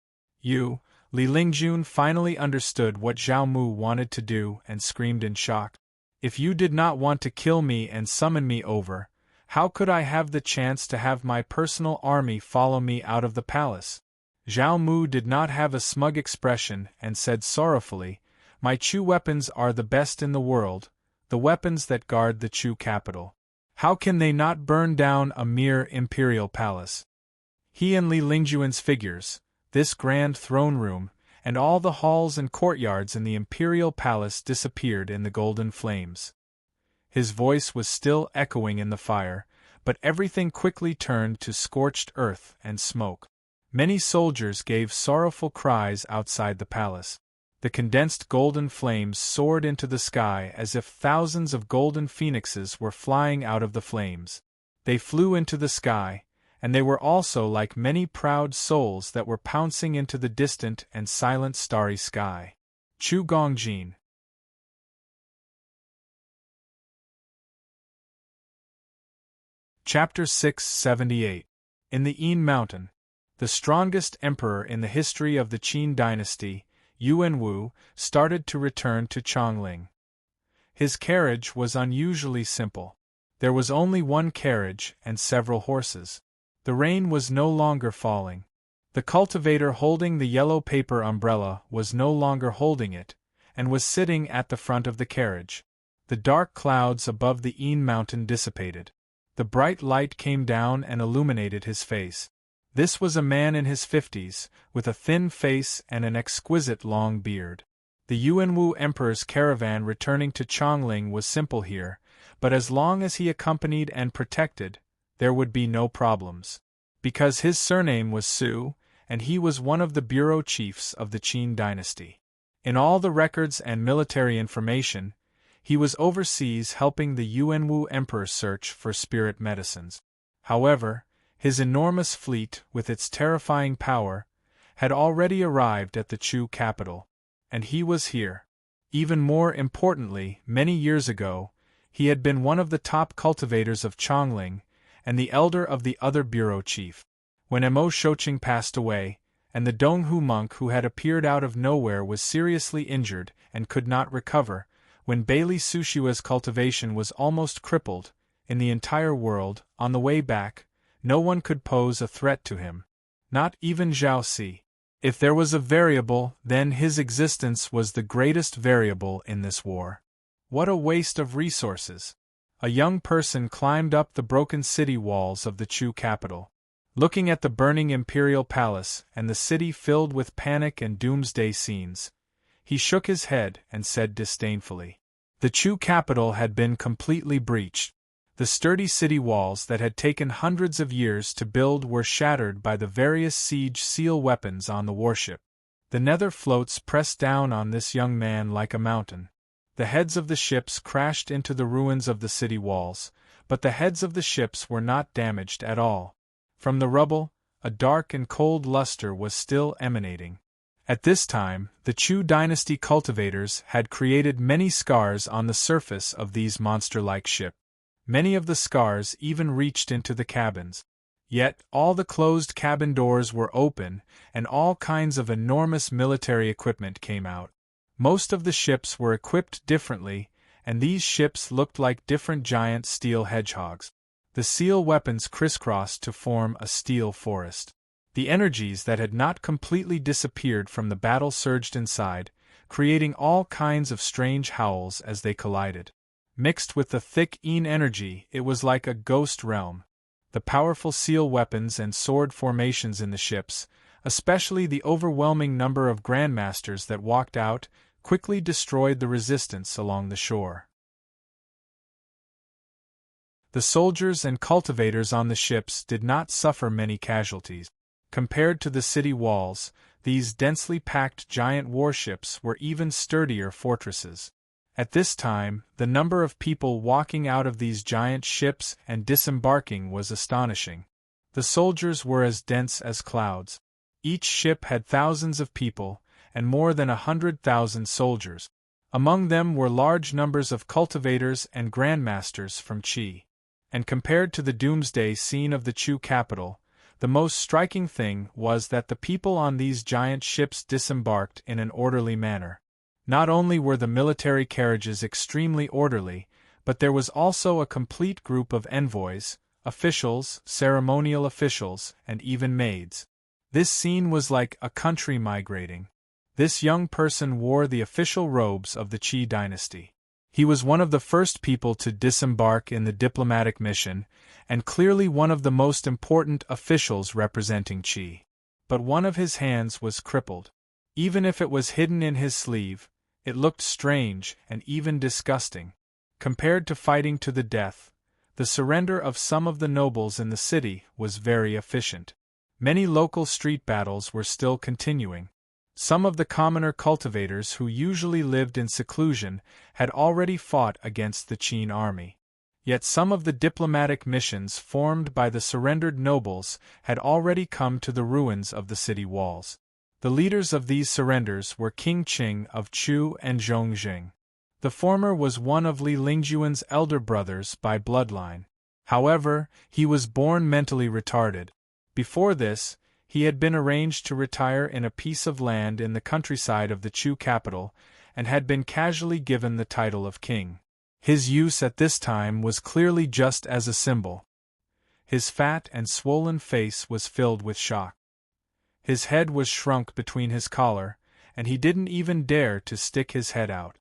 Speaker 1: Li Lingjun finally understood what Zhao Mu wanted to do and screamed in shock. If you did not want to kill me and summon me over, how could I have the chance to have my personal army follow me out of the palace? Zhao Mu did not have a smug expression and said sorrowfully, My Chu weapons are the best in the world, the weapons that guard the Chu capital. How can they not burn down a mere imperial palace? He and Li Lingjuan's figures, this grand throne room, and all the halls and courtyards in the imperial palace disappeared in the golden flames. His voice was still echoing in the fire, but everything quickly turned to scorched earth and smoke. Many soldiers gave sorrowful cries outside the palace. The condensed golden flames soared into the sky as if thousands of golden phoenixes were flying out of the flames. They flew into the sky, and they were also like many proud souls that were pouncing into the distant and silent starry sky. Chu Gongjin. Chapter 678. In the Yin Mountain. The strongest emperor in the history of the Qin dynasty, Yuan Wu, started to return to Chongling. His carriage was unusually simple. There was only one carriage and several horses. The rain was no longer falling. The cultivator holding the yellow paper umbrella was no longer holding it, and was sitting at the front of the carriage. The dark clouds above the Yin mountain dissipated. The bright light came down and illuminated his face. This was a man in his 50s, with a thin face and an exquisite long beard. The Yuanwu Emperor's caravan returning to Chongling was simple here, but as long as he accompanied and protected, there would be no problems. Because his surname was Su, and he was one of the bureau chiefs of the Qin dynasty. In all the records and military information, he was overseas helping the Yuanwu Emperor search for spirit medicines. However, his enormous fleet, with its terrifying power, had already arrived at the Chu capital, and he was here. Even more importantly, many years ago, he had been one of the top cultivators of Chongling, and the elder of the other bureau chief. When Mo Shoqing passed away, and the Donghu monk who had appeared out of nowhere was seriously injured and could not recover, when Bailey Sushua's cultivation was almost crippled, in the entire world, on the way back, no one could pose a threat to him. Not even Zhao Si. If there was a variable, then his existence was the greatest variable in this war. What a waste of resources! A young person climbed up the broken city walls of the Chu capital. Looking at the burning imperial palace and the city filled with panic and doomsday scenes, he shook his head and said disdainfully, "The Chu capital had been completely breached. The sturdy city walls that had taken hundreds of years to build were shattered by the various siege seal weapons on the warship. The nether floats pressed down on this young man like a mountain. The heads of the ships crashed into the ruins of the city walls, but the heads of the ships were not damaged at all. From the rubble, a dark and cold luster was still emanating. At this time, the Chu dynasty cultivators had created many scars on the surface of these monster-like ships. Many of the scars even reached into the cabins. Yet, all the closed cabin doors were open, and all kinds of enormous military equipment came out. Most of the ships were equipped differently, and these ships looked like different giant steel hedgehogs. The seal weapons crisscrossed to form a steel forest. The energies that had not completely disappeared from the battle surged inside, creating all kinds of strange howls as they collided. Mixed with the thick Yin energy, it was like a ghost realm. The powerful seal weapons and sword formations in the ships, especially the overwhelming number of grandmasters that walked out, quickly destroyed the resistance along the shore. The soldiers and cultivators on the ships did not suffer many casualties. Compared to the city walls, these densely packed giant warships were even sturdier fortresses. At this time, the number of people walking out of these giant ships and disembarking was astonishing. The soldiers were as dense as clouds. Each ship had thousands of people, and more than 100,000 soldiers. Among them were large numbers of cultivators and grandmasters from Qi. And compared to the doomsday scene of the Chu capital, the most striking thing was that the people on these giant ships disembarked in an orderly manner. Not only were the military carriages extremely orderly, but there was also a complete group of envoys, officials, ceremonial officials, and even maids. This scene was like a country migrating. This young person wore the official robes of the Qi dynasty. He was one of the first people to disembark in the diplomatic mission, and clearly one of the most important officials representing Qi. But one of his hands was crippled. Even if it was hidden in his sleeve, it looked strange and even disgusting. Compared to fighting to the death, the surrender of some of the nobles in the city was very efficient. Many local street battles were still continuing. Some of the commoner cultivators who usually lived in seclusion had already fought against the Qin army. Yet some of the diplomatic missions formed by the surrendered nobles had already come to the ruins of the city walls. The leaders of these surrenders were King Qing of Chu and Zhongjing. The former was one of Li Lingjuan's elder brothers by bloodline. However, he was born mentally retarded. Before this, he had been arranged to retire in a piece of land in the countryside of the Chu capital, and had been casually given the title of king. His use at this time was clearly just as a symbol. His fat and swollen face was filled with shock. His head was shrunk between his collar, and he didn't even dare to stick his head out.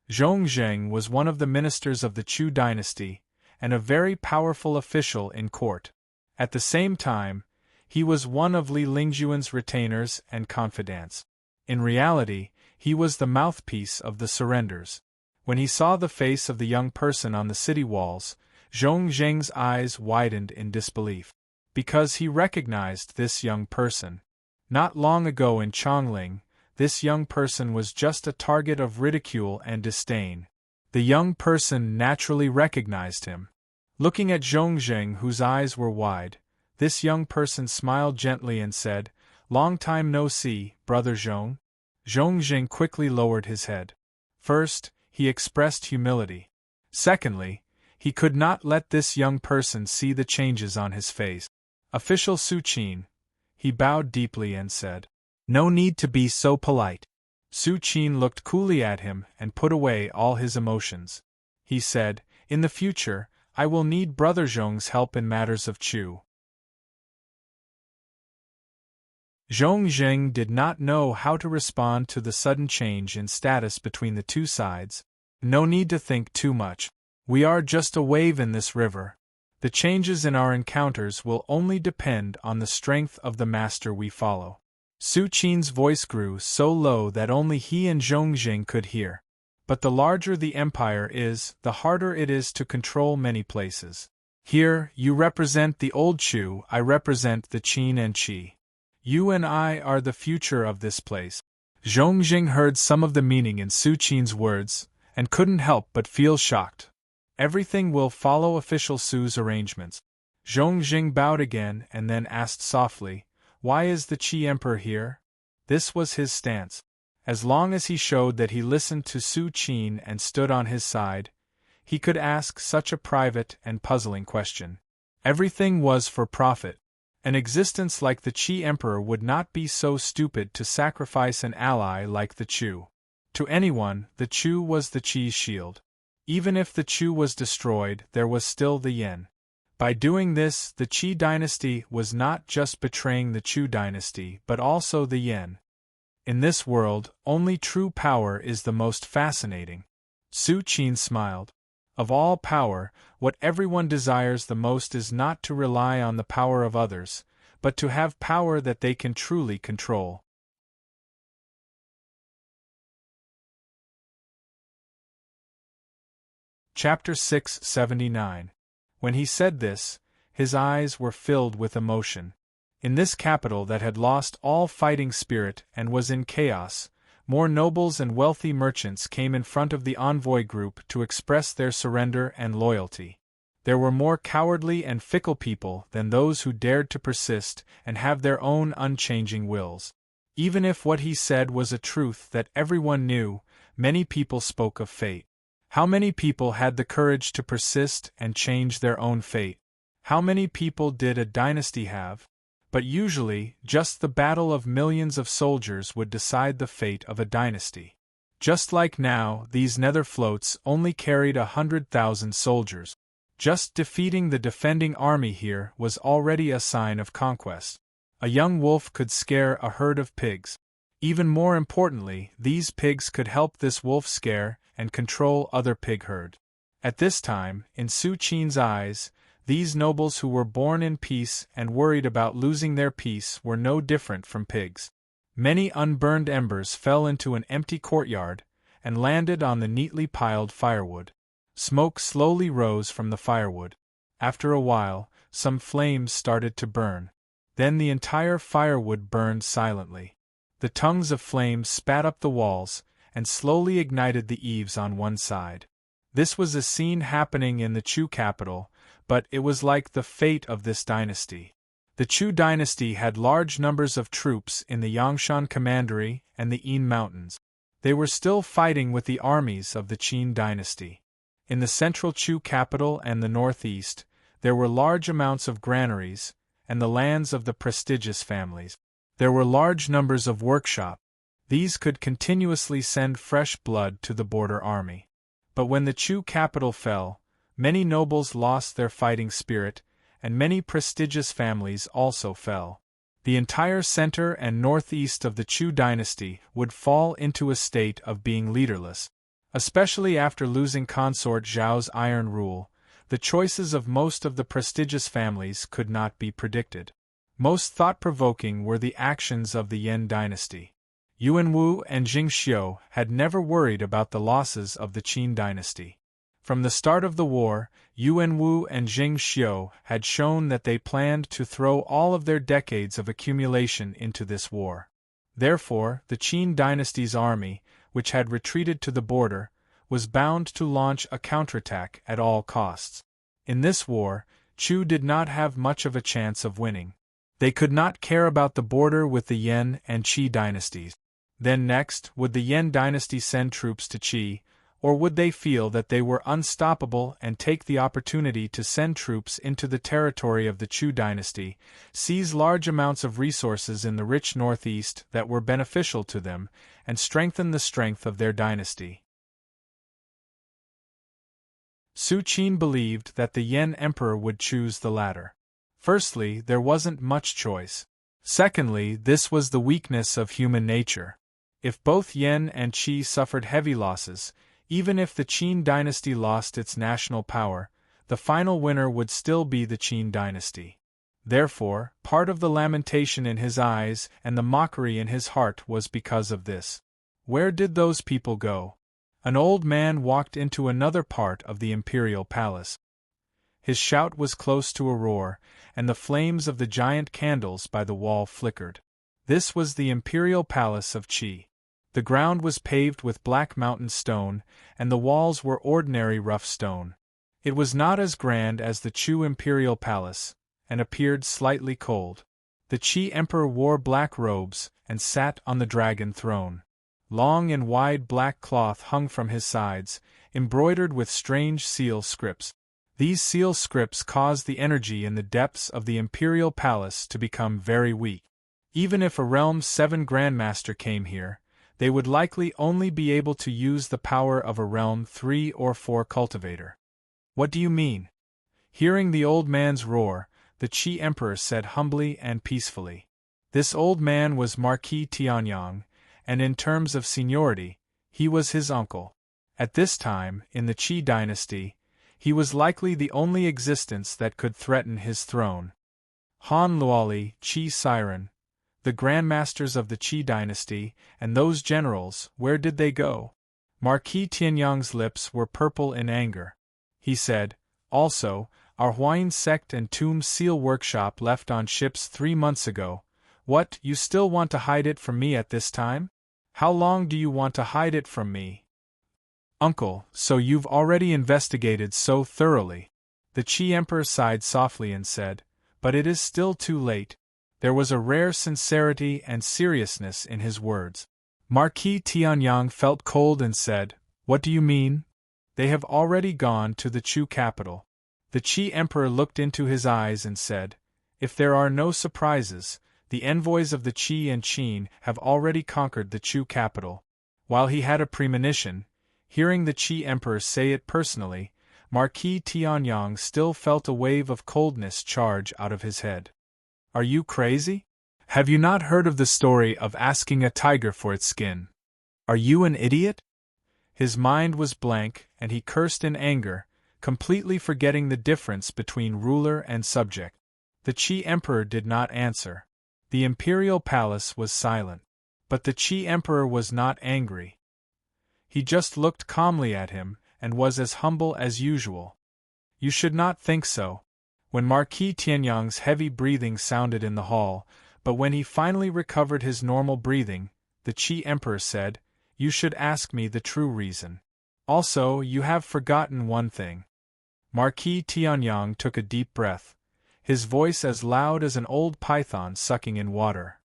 Speaker 1: Zhongjing was one of the ministers of the Chu dynasty, and a very powerful official in court. At the same time, he was one of Li Lingjuan's retainers and confidants. In reality, he was the mouthpiece of the surrenders. When he saw the face of the young person on the city walls, Zhongjing's eyes widened in disbelief. Because he recognized this young person. Not long ago in Chongling, this young person was just a target of ridicule and disdain. The young person naturally recognized him. Looking at Zhongjing, whose eyes were wide, this young person smiled gently and said, "Long time no see, brother Zhong." Zhongjing quickly lowered his head. First, he expressed humility. Secondly, he could not let this young person see the changes on his face. Official Su Qin. He bowed deeply and said, "No need to be so polite." Su Qin looked coolly at him and put away all his emotions. He said, "In the future, I will need brother Zhong's help in matters of Chu." Zhongjing did not know how to respond to the sudden change in status between the two sides. No need to think too much. We are just a wave in this river. The changes in our encounters will only depend on the strength of the master we follow. Su Qin's voice grew so low that only he and Zhongjing could hear. But the larger the empire is, the harder it is to control many places. Here, you represent the old Chu, I represent the Qin and Qi. You and I are the future of this place. Zhongjing heard some of the meaning in Su Qin's words, and couldn't help but feel shocked. Everything will follow official Su's arrangements. Zhongjing bowed again and then asked softly, "Why is the Qi emperor here?" This was his stance. As long as he showed that he listened to Su Qin and stood on his side, he could ask such a private and puzzling question. Everything was for profit. An existence like the Qi emperor would not be so stupid to sacrifice an ally like the Chu. To anyone, the Chu was the Qi's shield. Even if the Chu was destroyed, there was still the Yin. By doing this, the Qi dynasty was not just betraying the Chu dynasty but also the Yin. In this world, only true power is the most fascinating. Su Qin smiled. Of all power, what everyone desires the most is not to rely on the power of others, but to have power that they can truly control. Chapter 679. When he said this, his eyes were filled with emotion. In this capital that had lost all fighting spirit and was in chaos, more nobles and wealthy merchants came in front of the envoy group to express their surrender and loyalty. There were more cowardly and fickle people than those who dared to persist and have their own unchanging wills. Even if what he said was a truth that everyone knew, many people spoke of fate. How many people had the courage to persist and change their own fate? How many people did a dynasty have? But usually, just the battle of millions of soldiers would decide the fate of a dynasty. Just like now, these nether floats only carried 100,000 soldiers. Just defeating the defending army here was already a sign of conquest. A young wolf could scare a herd of pigs. Even more importantly, these pigs could help this wolf scare and control other pig herd. At this time, in Su Qin's eyes, these nobles who were born in peace and worried about losing their peace were no different from pigs. Many unburned embers fell into an empty courtyard and landed on the neatly piled firewood. Smoke slowly rose from the firewood. After a while, some flames started to burn. Then the entire firewood burned silently. The tongues of flame spat up the walls and slowly ignited the eaves on one side. This was a scene happening in the Chu capital, but it was like the fate of this dynasty. The Chu dynasty had large numbers of troops in the Yangshan Commandery and the Yin Mountains. They were still fighting with the armies of the Qin dynasty. In the central Chu capital and the northeast, there were large amounts of granaries and the lands of the prestigious families. There were large numbers of workshops. These could continuously send fresh blood to the border army. But when the Chu capital fell, many nobles lost their fighting spirit, and many prestigious families also fell. The entire center and northeast of the Chu dynasty would fall into a state of being leaderless. Especially after losing consort Zhao's iron rule, the choices of most of the prestigious families could not be predicted. Most thought-provoking were the actions of the Yan dynasty. Yuan Wu and Jing Xiu had never worried about the losses of the Qin dynasty. From the start of the war, Yuan Wu and Jing Xiu had shown that they planned to throw all of their decades of accumulation into this war. Therefore, the Qin dynasty's army, which had retreated to the border, was bound to launch a counterattack at all costs. In this war, Chu did not have much of a chance of winning. They could not care about the border with the Yan and Qi dynasties. Then next, would the Yan dynasty send troops to Qi, or would they feel that they were unstoppable and take the opportunity to send troops into the territory of the Chu dynasty, seize large amounts of resources in the rich northeast that were beneficial to them, and strengthen the strength of their dynasty? Su Qin believed that the Yan emperor would choose the latter. Firstly, there wasn't much choice. Secondly, this was the weakness of human nature. If both Yan and Qi suffered heavy losses, even if the Qin dynasty lost its national power, the final winner would still be the Qin dynasty. Therefore, part of the lamentation in his eyes and the mockery in his heart was because of this. Where did those people go? An old man walked into another part of the imperial palace. His shout was close to a roar, and the flames of the giant candles by the wall flickered. This was the imperial palace of Qi. The ground was paved with black mountain stone, and the walls were ordinary rough stone. It was not as grand as the Chu imperial palace, and appeared slightly cold. The Qi emperor wore black robes and sat on the dragon throne. Long and wide black cloth hung from his sides, embroidered with strange seal scripts. These seal scripts caused the energy in the depths of the imperial palace to become very weak. Even if a realm's 7 grandmaster came here, they would likely only be able to use the power of a realm 3 or 4 cultivator. What do you mean? Hearing the old man's roar, the Qi emperor said humbly and peacefully. This old man was Marquis Tianyang, and in terms of seniority, he was his uncle. At this time, in the Qi dynasty, he was likely the only existence that could threaten his throne. Han Luoli, Qi Siren, the grandmasters of the Qi dynasty, and those generals, where did they go? Marquis Tianyang's lips were purple in anger. He said, also, our Huayin sect and tomb seal workshop left on ships 3 months ago. What, you still want to hide it from me at this time? How long do you want to hide it from me? Uncle, so you've already investigated so thoroughly. The Qi Emperor sighed softly and said, but it is still too late. There was a rare sincerity and seriousness in his words. Marquis Tianyang felt cold and said, what do you mean? They have already gone to the Chu capital. The Qi Emperor looked into his eyes and said, if there are no surprises, the envoys of the Qi and Qin have already conquered the Chu capital. While he had a premonition, hearing the Qi Emperor say it personally, Marquis Tianyang still felt a wave of coldness charge out of his head. Are you crazy? Have you not heard of the story of asking a tiger for its skin? Are you an idiot? His mind was blank, and he cursed in anger, completely forgetting the difference between ruler and subject. The Qi Emperor did not answer. The imperial palace was silent. But the Qi Emperor was not angry. He just looked calmly at him, and was as humble as usual. You should not think so. When Marquis Tianyang's heavy breathing sounded in the hall, but when he finally recovered his normal breathing, the Qi Emperor said, you should ask me the true reason. Also, you have forgotten one thing. Marquis Tianyang took a deep breath, his voice as loud as an old python sucking in water.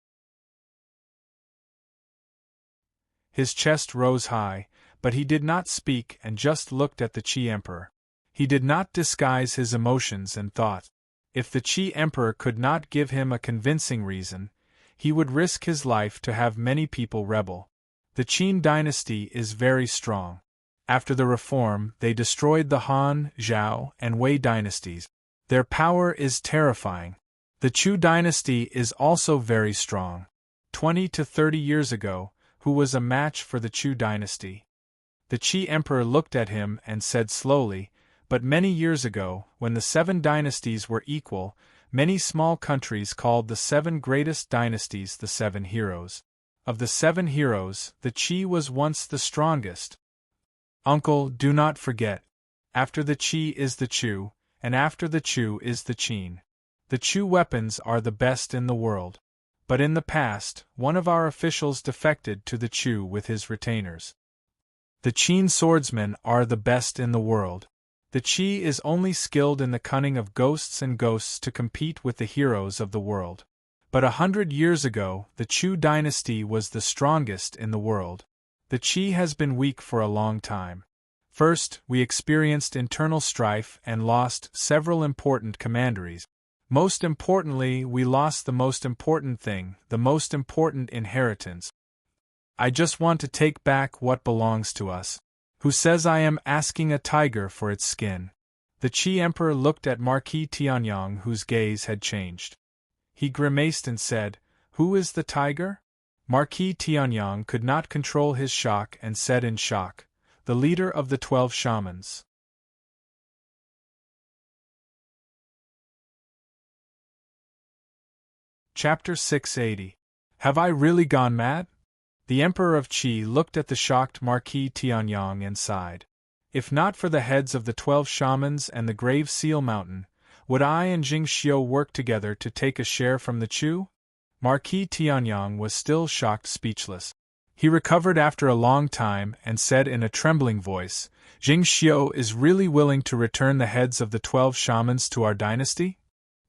Speaker 1: His chest rose high, but he did not speak and just looked at the Qi Emperor. He did not disguise his emotions and thought. If the Qi Emperor could not give him a convincing reason, he would risk his life to have many people rebel. The Qin dynasty is very strong. After the reform, they destroyed the Han, Zhao, and Wei dynasties. Their power is terrifying. The Chu dynasty is also very strong. 20 to 30 years ago, who was a match for the Chu dynasty? The Qi Emperor looked at him and said slowly, but many years ago, when the 7 dynasties were equal, many small countries called the 7 greatest dynasties the 7 heroes. Of the 7 heroes, the Qi was once the strongest. Uncle, do not forget. After the Qi is the Chu, and after the Chu is the Qin. The Chu weapons are the best in the world. But in the past, one of our officials defected to the Chu with his retainers. The Qin swordsmen are the best in the world. The Qi is only skilled in the cunning of ghosts and ghosts to compete with the heroes of the world. But 100 years ago, the Chu dynasty was the strongest in the world. The Qi has been weak for a long time. First, we experienced internal strife and lost several important commanderies. Most importantly, we lost the most important thing, the most important inheritance. I just want to take back what belongs to us. Who says I am asking a tiger for its skin? The Qi Emperor looked at Marquis Tianyang, whose gaze had changed. He grimaced and said, who is the tiger? Marquis Tianyang could not control his shock and said in shock, the leader of the 12 shamans. Chapter 680. Have I really gone mad? The Emperor of Qi looked at the shocked Marquis Tianyang and sighed. If not for the heads of the 12 shamans and the Grave Seal Mountain, would I and Jing Xiu work together to take a share from the Chu? Marquis Tianyang was still shocked, speechless. He recovered after a long time and said in a trembling voice, Jing Xiu is really willing to return the heads of the 12 shamans to our dynasty?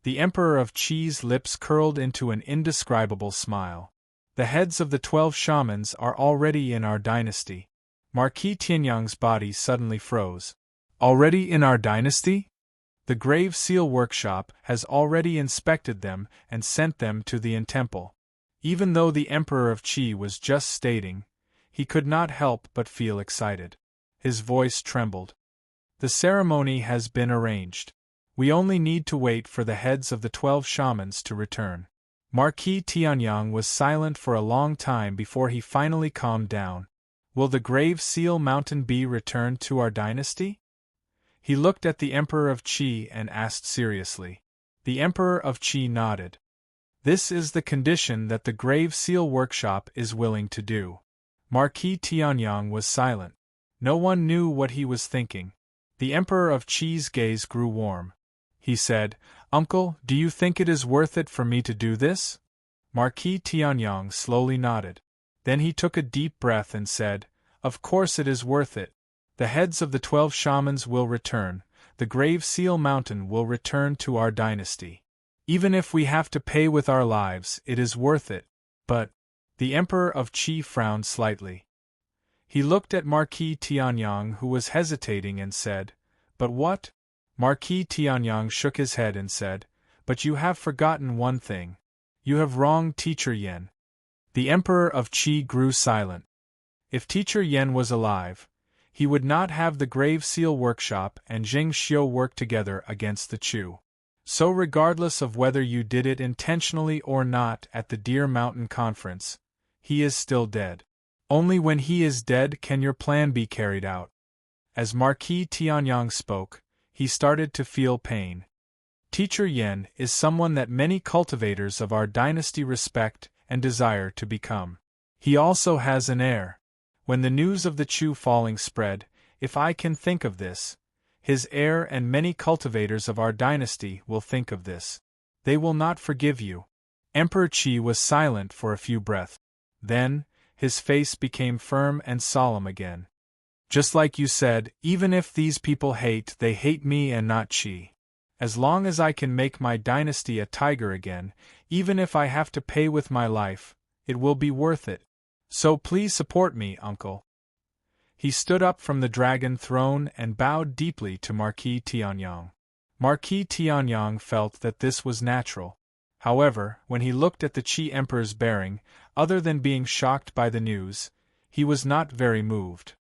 Speaker 1: The Emperor of Qi's lips curled into an indescribable smile. The heads of the 12 shamans are already in our dynasty. Marquis Tianyang's body suddenly froze. Already in our dynasty? The Grave Seal Workshop has already inspected them and sent them to the temple. Even though the Emperor of Qi was just stating, he could not help but feel excited. His voice trembled. The ceremony has been arranged. We only need to wait for the heads of the 12 shamans to return. Marquis Tianyang was silent for a long time before he finally calmed down. Will the Grave Seal Mountain be returned to our dynasty? He looked at the Emperor of Qi and asked seriously. The Emperor of Qi nodded. This is the condition that the Grave Seal Workshop is willing to do. Marquis Tianyang was silent. No one knew what he was thinking. The Emperor of Qi's gaze grew warm. He said, "Uncle, do you think it is worth it for me to do this?" Marquis Tianyang slowly nodded. Then he took a deep breath and said, "Of course it is worth it. The heads of the 12 shamans will return, the Grave Seal Mountain will return to our dynasty. Even if we have to pay with our lives, it is worth it." But the Emperor of Qi frowned slightly. He looked at Marquis Tianyang, who was hesitating, and said, "But what?" Marquis Tianyang shook his head and said, "But you have forgotten one thing. You have wronged Teacher Yen." The Emperor of Qi grew silent. If Teacher Yen was alive, he would not have the Grave Seal Workshop and Jing Xiu work together against the Chu. So regardless of whether you did it intentionally or not at the Deer Mountain Conference, he is still dead. Only when he is dead can your plan be carried out. As Marquis Tianyang spoke, he started to feel pain. Teacher Yen is someone that many cultivators of our dynasty respect and desire to become. He also has an heir. When the news of the Chu falling spread, if I can think of this, his heir and many cultivators of our dynasty will think of this. They will not forgive you. Emperor Qi was silent for a few breaths. Then, his face became firm and solemn again. "Just like you said, even if these people hate, they hate me and not Qi. As long as I can make my dynasty a tiger again, even if I have to pay with my life, it will be worth it. So please support me, uncle." He stood up from the dragon throne and bowed deeply to Marquis Tianyang. Marquis Tianyang felt that this was natural. However, when he looked at the Qi Emperor's bearing, other than being shocked by the news, he was not very moved.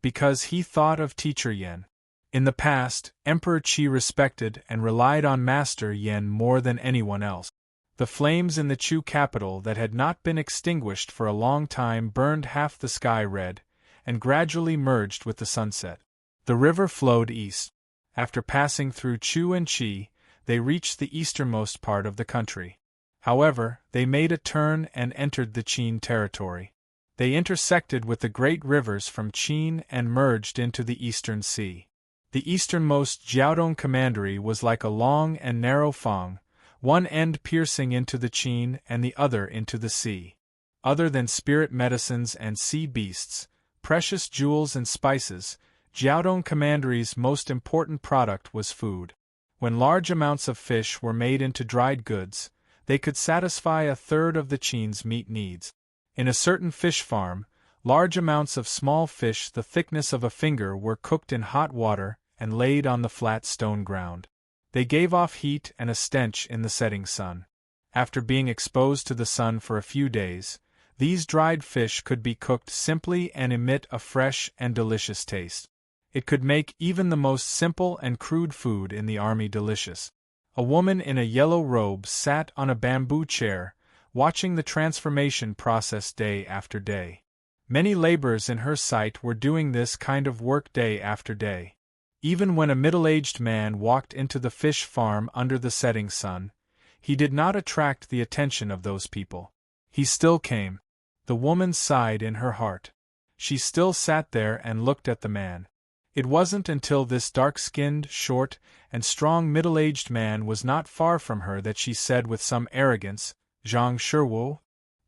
Speaker 1: Because he thought of Teacher Yen. In the past, Emperor Qi respected and relied on Master Yen more than anyone else. The flames in the Chu capital that had not been extinguished for a long time burned half the sky red, and gradually merged with the sunset. The river flowed east. After passing through Chu and Qi, they reached the easternmost part of the country. However, they made a turn and entered the Qin territory. They intersected with the great rivers from Qin and merged into the Eastern Sea. The easternmost Jiaodong commandery was like a long and narrow fang, one end piercing into the Qin and the other into the sea. Other than spirit medicines and sea beasts, precious jewels and spices, Jiaodong commandery's most important product was food. When large amounts of fish were made into dried goods, they could satisfy a third of the Qin's meat needs. In a certain fish farm, large amounts of small fish the thickness of a finger were cooked in hot water and laid on the flat stone ground. They gave off heat and a stench in the setting sun. After being exposed to the sun for a few days, these dried fish could be cooked simply and emit a fresh and delicious taste. It could make even the most simple and crude food in the army delicious. A woman in a yellow robe sat on a bamboo chair, watching the transformation process day after day. Many laborers in her sight were doing this kind of work day after day. Even when a middle-aged man walked into the fish farm under the setting sun, he did not attract the attention of those people. He still came. The woman sighed in her heart. She still sat there and looked at the man. It wasn't until this dark-skinned, short, and strong middle-aged man was not far from her that she said with some arrogance, "Zhang Shiwu?"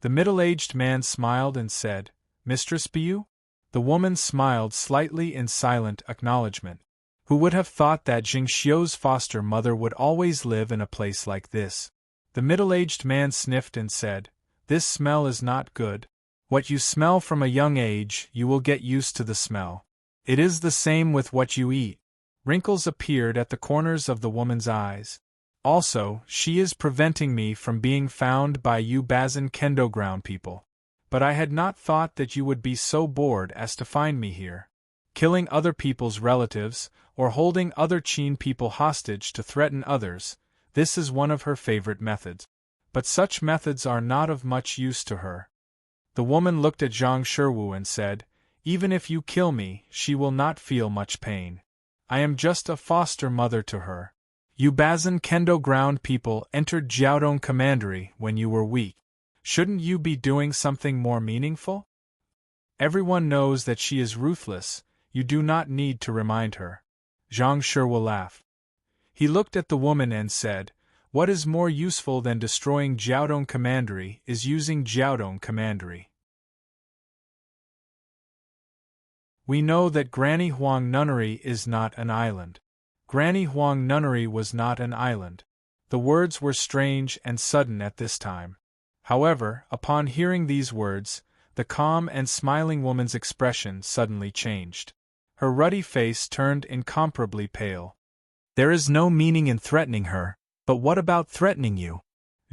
Speaker 1: The middle-aged man smiled and said, "Mistress Biu?" The woman smiled slightly in silent acknowledgement. Who would have thought that Jingxiu's foster mother would always live in a place like this? The middle-aged man sniffed and said, "This smell is not good. What you smell from a young age, you will get used to the smell. It is the same with what you eat." Wrinkles appeared at the corners of the woman's eyes. "Also, she is preventing me from being found by you Bazin Kendo ground people. But I had not thought that you would be so bored as to find me here. Killing other people's relatives, or holding other Qin people hostage to threaten others, this is one of her favorite methods. But such methods are not of much use to her." The woman looked at Zhang Shiwu and said, "Even if you kill me, she will not feel much pain. I am just a foster mother to her. You Bazin Kendo ground people entered Jiaodong Commandery when you were weak. Shouldn't you be doing something more meaningful? Everyone knows that she is ruthless, you do not need to remind her. Zhang Shiwu laughed. He looked at the woman and said, what is more useful than destroying Jiaodong Commandery is using Jiaodong Commandery. We know that Granny Huang Nunnery is not an island. Granny Huang Nunnery was not an island. The words were strange and sudden at this time. However, upon hearing these words, the calm and smiling woman's expression suddenly changed. Her ruddy face turned incomparably pale. There is no meaning in threatening her, but what about threatening you?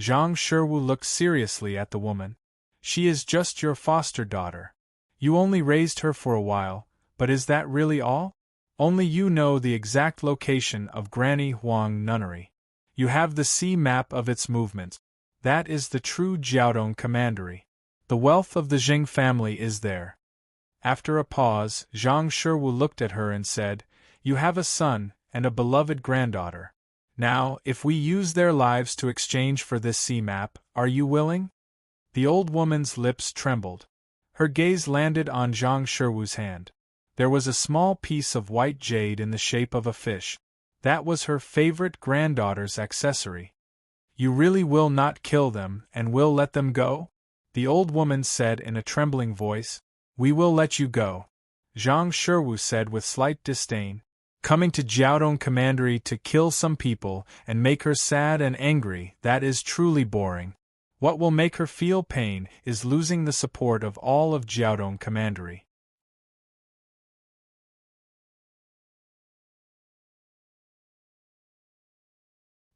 Speaker 1: Zhang Shiwu looked seriously at the woman. She is just your foster daughter. You only raised her for a while, but is that really all? Only you know the exact location of Granny Huang Nunnery. You have the sea map of its movements. That is the true Jiaodong Commandery. The wealth of the Jing family is there. After a pause, Zhang Shiwu looked at her and said, you have a son and a beloved granddaughter. Now, if we use their lives to exchange for this sea map, are you willing? The old woman's lips trembled. Her gaze landed on Zhang Shiwu's hand. There was a small piece of white jade in the shape of a fish. That was her favorite granddaughter's accessory. You really will not kill them and will let them go? The old woman said in a trembling voice. We will let you go. Zhang Shiwu said with slight disdain. Coming to Jiaodong Commandery to kill some people and make her sad and angry, that is truly boring. What will make her feel pain is losing the support of all of Jiaodong Commandery.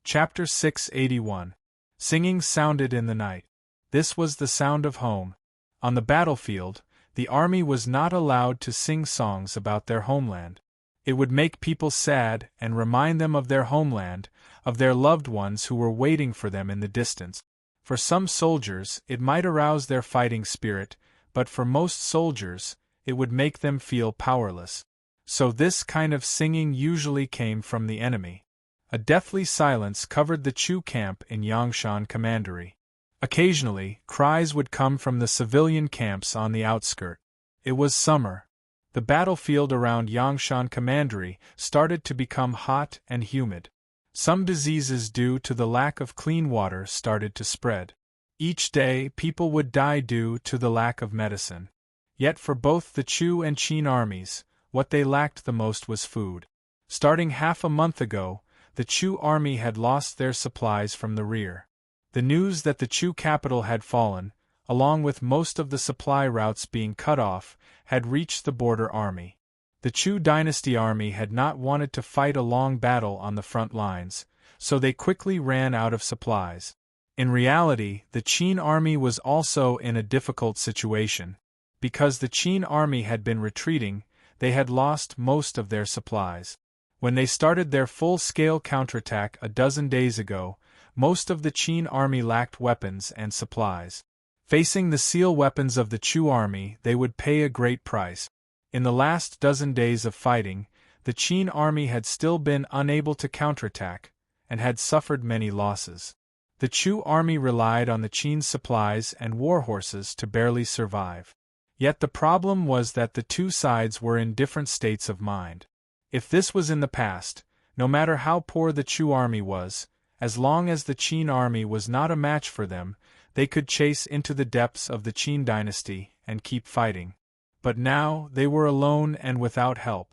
Speaker 1: Chapter 681. Singing sounded in the night. This was the sound of home. On the battlefield, the army was not allowed to sing songs about their homeland. It would make people sad and remind them of their homeland, of their loved ones who were waiting for them in the distance. For some soldiers, it might arouse their fighting spirit, but for most soldiers, it would make them feel powerless. So this kind of singing usually came from the enemy. A deathly silence covered the Chu camp in Yangshan Commandery. Occasionally, cries would come from the civilian camps on the outskirts. It was summer. The battlefield around Yangshan Commandery started to become hot and humid. Some diseases due to the lack of clean water started to spread. Each day, people would die due to the lack of medicine. Yet for both the Chu and Qin armies, what they lacked the most was food. Starting half a month ago, the Chu army had lost their supplies from the rear. The news that the Chu capital had fallen, along with most of the supply routes being cut off, had reached the border army. The Chu dynasty army had not wanted to fight a long battle on the front lines, so they quickly ran out of supplies. In reality, the Qin army was also in a difficult situation. Because the Qin army had been retreating, they had lost most of their supplies. When they started their full-scale counterattack a dozen days ago, most of the Qin army lacked weapons and supplies. Facing the seal weapons of the Chu army, they would pay a great price. In the last dozen days of fighting, the Qin army had still been unable to counterattack, and had suffered many losses. The Chu army relied on the Qin's supplies and war horses to barely survive. Yet the problem was that the two sides were in different states of mind. If this was in the past, no matter how poor the Chu army was, as long as the Qin army was not a match for them, they could chase into the depths of the Qin dynasty and keep fighting. But now they were alone and without help.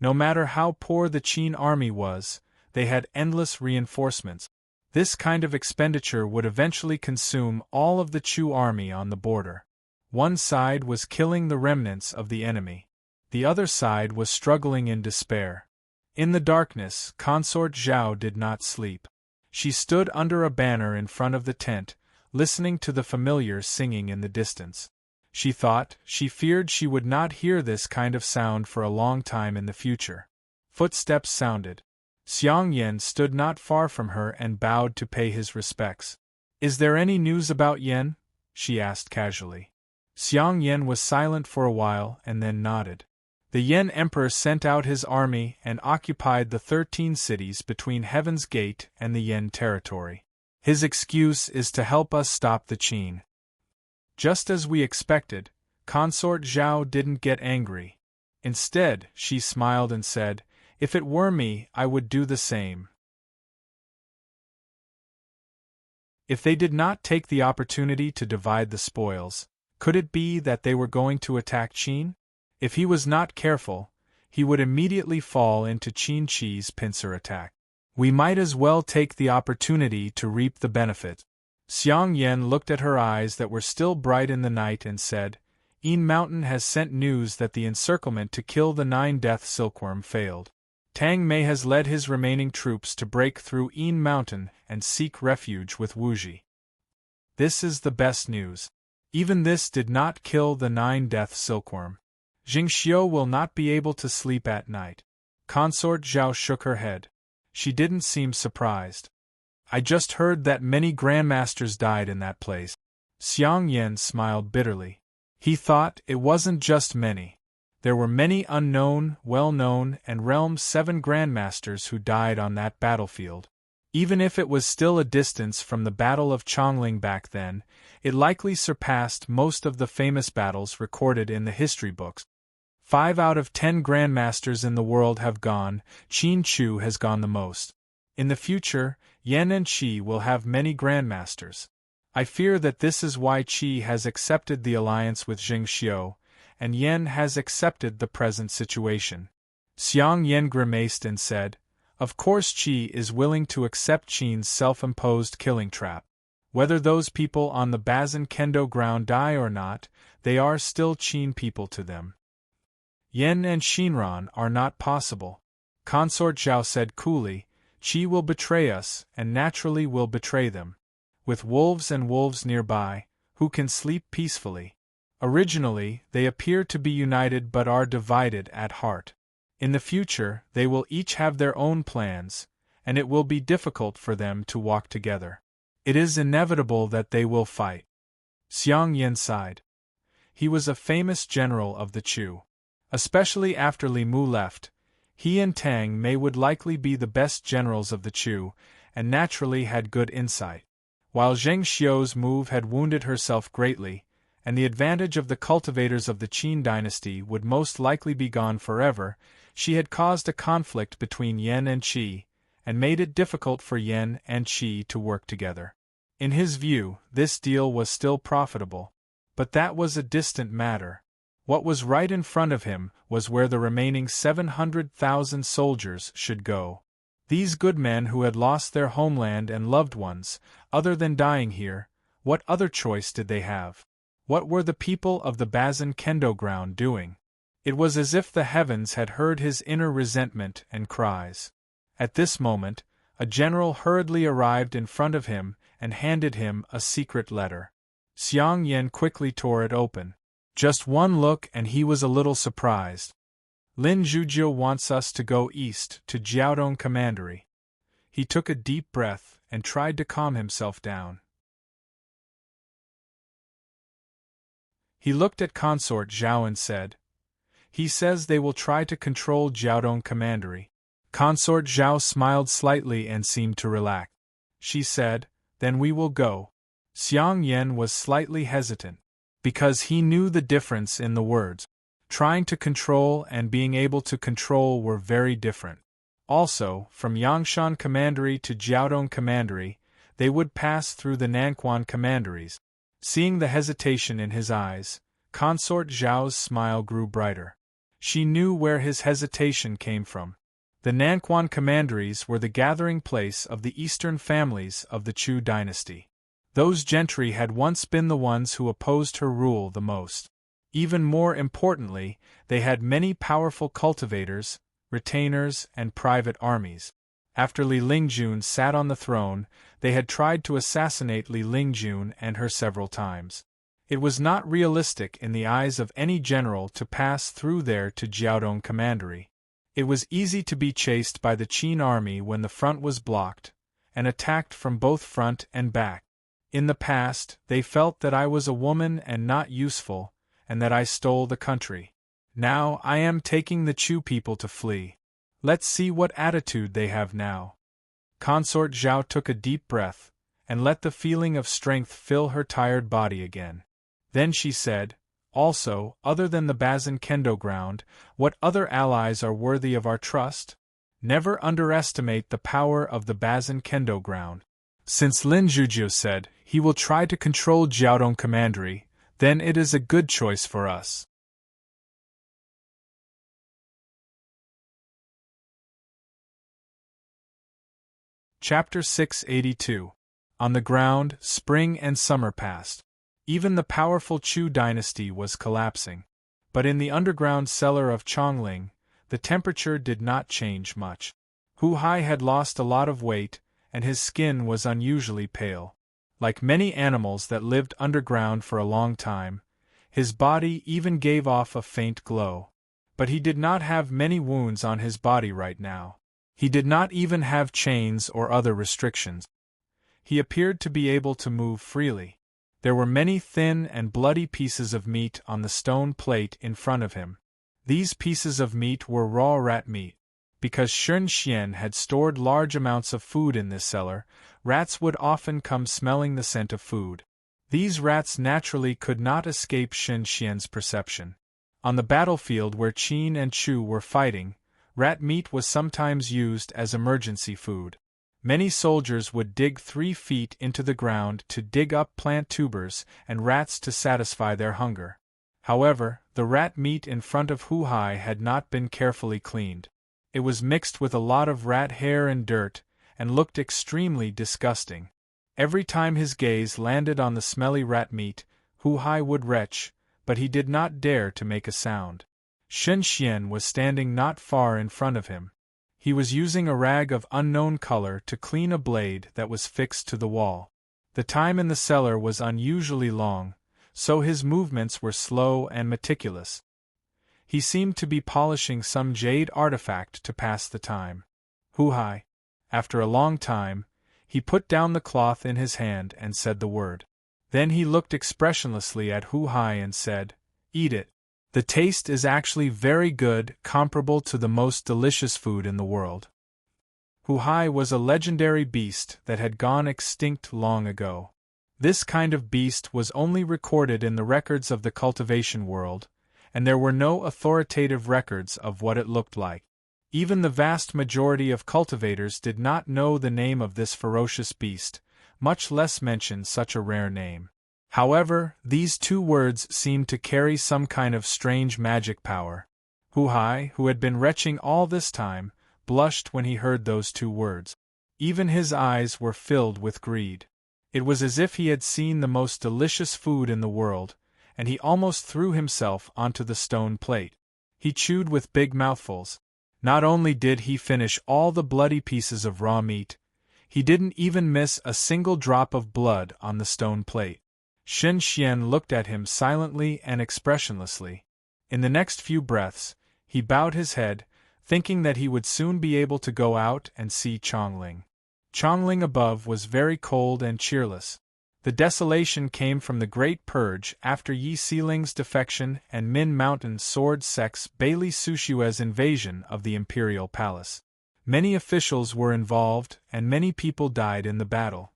Speaker 1: No matter how poor the Qin army was, they had endless reinforcements. This kind of expenditure would eventually consume all of the Chu army on the border. One side was killing the remnants of the enemy. The other side was struggling in despair. In the darkness, Consort Zhao did not sleep. She stood under a banner in front of the tent, listening to the familiar singing in the distance. She feared she would not hear this kind of sound for a long time in the future. Footsteps sounded. Xiang Yan stood not far from her and bowed to pay his respects. "Is there any news about Yan?" she asked casually. Xiang Yan was silent for a while and then nodded. The Yen Emperor sent out his army and occupied the 13 cities between Heaven's Gate and the Yen territory. His excuse is to help us stop the Qin. Just as we expected, Consort Zhao didn't get angry. Instead, she smiled and said, "If it were me, I would do the same." If they did not take the opportunity to divide the spoils, could it be that they were going to attack Qin? If he was not careful, he would immediately fall into Qin Chi's pincer attack. We might as well take the opportunity to reap the benefit. Xiang Yan looked at her eyes that were still bright in the night and said, "Yin Mountain has sent news that the encirclement to kill the 9-death silkworm failed. Tang Mei has led his remaining troops to break through Yin Mountain and seek refuge with Wuji. This is the best news. Even this did not kill the 9-death silkworm. Jingxiu will not be able to sleep at night." Consort Zhao shook her head. She didn't seem surprised. "I just heard that many grandmasters died in that place." Xiang Yan smiled bitterly. He thought it wasn't just many. There were many unknown, well-known, and Realm 7 grandmasters who died on that battlefield. Even if it was still a distance from the Battle of Chongling back then, it likely surpassed most of the famous battles recorded in the history books. 5 out of 10 grandmasters in the world have gone. Qin Chu has gone the most. In the future, Yan and Qi will have many grandmasters. I fear that this is why Qi has accepted the alliance with Jingxiu, and Yan has accepted the present situation. Xiang Yan grimaced and said, "Of course Qi is willing to accept Qin's self-imposed killing trap. Whether those people on the Bazin Kendo ground die or not, they are still Qin people to them." "Yan and Shinran are not possible," Consort Zhao said coolly. "Qi will betray us, and naturally will betray them. With wolves and wolves nearby, who can sleep peacefully? Originally, they appear to be united but are divided at heart. In the future, they will each have their own plans, and it will be difficult for them to walk together. It is inevitable that they will fight." Xiang Yan sighed. He was a famous general of the Chu. Especially after Li Mu left, he and Tang Mei would likely be the best generals of the Chu, and naturally had good insight. While Zheng Xiu's move had wounded herself greatly, and the advantage of the cultivators of the Qin dynasty would most likely be gone forever, she had caused a conflict between Yan and Qi, and made it difficult for Yan and Qi to work together. In his view, this deal was still profitable. But that was a distant matter. What was right in front of him was where the remaining 700,000 soldiers should go. These good men who had lost their homeland and loved ones, other than dying here, what other choice did they have? What were the people of the Bazin Kendo ground doing? It was as if the heavens had heard his inner resentment and cries. At this moment, a general hurriedly arrived in front of him and handed him a secret letter. Xiang Yan quickly tore it open. Just one look and he was a little surprised. "Lin Zhujiu wants us to go east to Jiaodong Commandery." He took a deep breath and tried to calm himself down. He looked at Consort Zhao and said, "He says they will try to control Jiaodong Commandery." Consort Zhao smiled slightly and seemed to relax. She said, "Then we will go." Xiang Yan was slightly hesitant, because he knew the difference in the words. Trying to control and being able to control were very different. Also, from Yangshan Commandery to Jiaodong Commandery, they would pass through the Nanquan Commanderies. Seeing the hesitation in his eyes, Consort Zhao's smile grew brighter. She knew where his hesitation came from. The Nanquan Commanderies were the gathering place of the eastern families of the Chu dynasty. Those gentry had once been the ones who opposed her rule the most. Even more importantly, they had many powerful cultivators, retainers, and private armies. After Li Lingjun sat on the throne, they had tried to assassinate Li Lingjun and her several times. It was not realistic in the eyes of any general to pass through there to Jiaodong Commandery. It was easy to be chased by the Qin army when the front was blocked, and attacked from both front and back. In the past, they felt that I was a woman and not useful, and that I stole the country. Now I am taking the Chu people to flee. Let's see what attitude they have now. Consort Zhao took a deep breath, and let the feeling of strength fill her tired body again. Then she said, also, other than the Bazin Kendo ground, what other allies are worthy of our trust? Never underestimate the power of the Bazin Kendo ground. Since Lin Zhujiu said he will try to control Jiaodong Commandery, then it is a good choice for us. Chapter 682. On the ground, spring and summer passed. Even the powerful Chu dynasty was collapsing. But in the underground cellar of Chongling, the temperature did not change much. Hu Hai had lost a lot of weight, and his skin was unusually pale. Like many animals that lived underground for a long time, his body even gave off a faint glow. But he did not have many wounds on his body right now. He did not even have chains or other restrictions. He appeared to be able to move freely. There were many thin and bloody pieces of meat on the stone plate in front of him. These pieces of meat were raw rat meat. Because Shun Xian had stored large amounts of food in this cellar, rats would often come smelling the scent of food. These rats naturally could not escape Shun Xian's perception. On the battlefield where Qin and Chu were fighting, rat meat was sometimes used as emergency food. Many soldiers would dig 3 feet into the ground to dig up plant tubers and rats to satisfy their hunger. However, the rat meat in front of Hu Hai had not been carefully cleaned. It was mixed with a lot of rat hair and dirt, and looked extremely disgusting. Every time his gaze landed on the smelly rat meat, Hu Hai would retch, but he did not dare to make a sound. Shun Xian was standing not far in front of him. He was using a rag of unknown color to clean a blade that was fixed to the wall. The time in the cellar was unusually long, so his movements were slow and meticulous. He seemed to be polishing some jade artifact to pass the time. Hu Hai. After a long time, he put down the cloth in his hand and said the word. Then he looked expressionlessly at Hu Hai and said, "Eat it. The taste is actually very good, comparable to the most delicious food in the world." Hu Hai was a legendary beast that had gone extinct long ago. This kind of beast was only recorded in the records of the cultivation world, and there were no authoritative records of what it looked like. Even the vast majority of cultivators did not know the name of this ferocious beast, much less mention such a rare name. However, these 2 words seemed to carry some kind of strange magic power. Hu Hai, who had been retching all this time, blushed when he heard those 2 words. Even his eyes were filled with greed. It was as if he had seen the most delicious food in the world, and he almost threw himself onto the stone plate. He chewed with big mouthfuls. Not only did he finish all the bloody pieces of raw meat, he didn't even miss a single drop of blood on the stone plate. Shun Xian looked at him silently and expressionlessly. In the next few breaths, he bowed his head, thinking that he would soon be able to go out and see Chongling. Chongling above was very cold and cheerless. The desolation came from the Great Purge after Yi Xiling's defection and Min Mountain sword sect's Bailey Sushue's invasion of the imperial palace. Many officials were involved and many people died in the battle.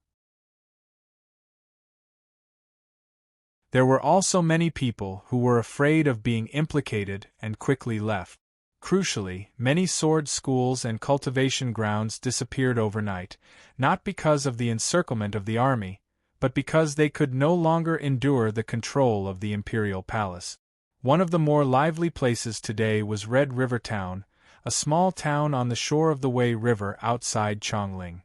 Speaker 1: There were also many people who were afraid of being implicated and quickly left. Crucially, many sword schools and cultivation grounds disappeared overnight, not because of the encirclement of the army, but because they could no longer endure the control of the imperial palace. One of the more lively places today was Red River Town, a small town on the shore of the Wei River outside Chongling.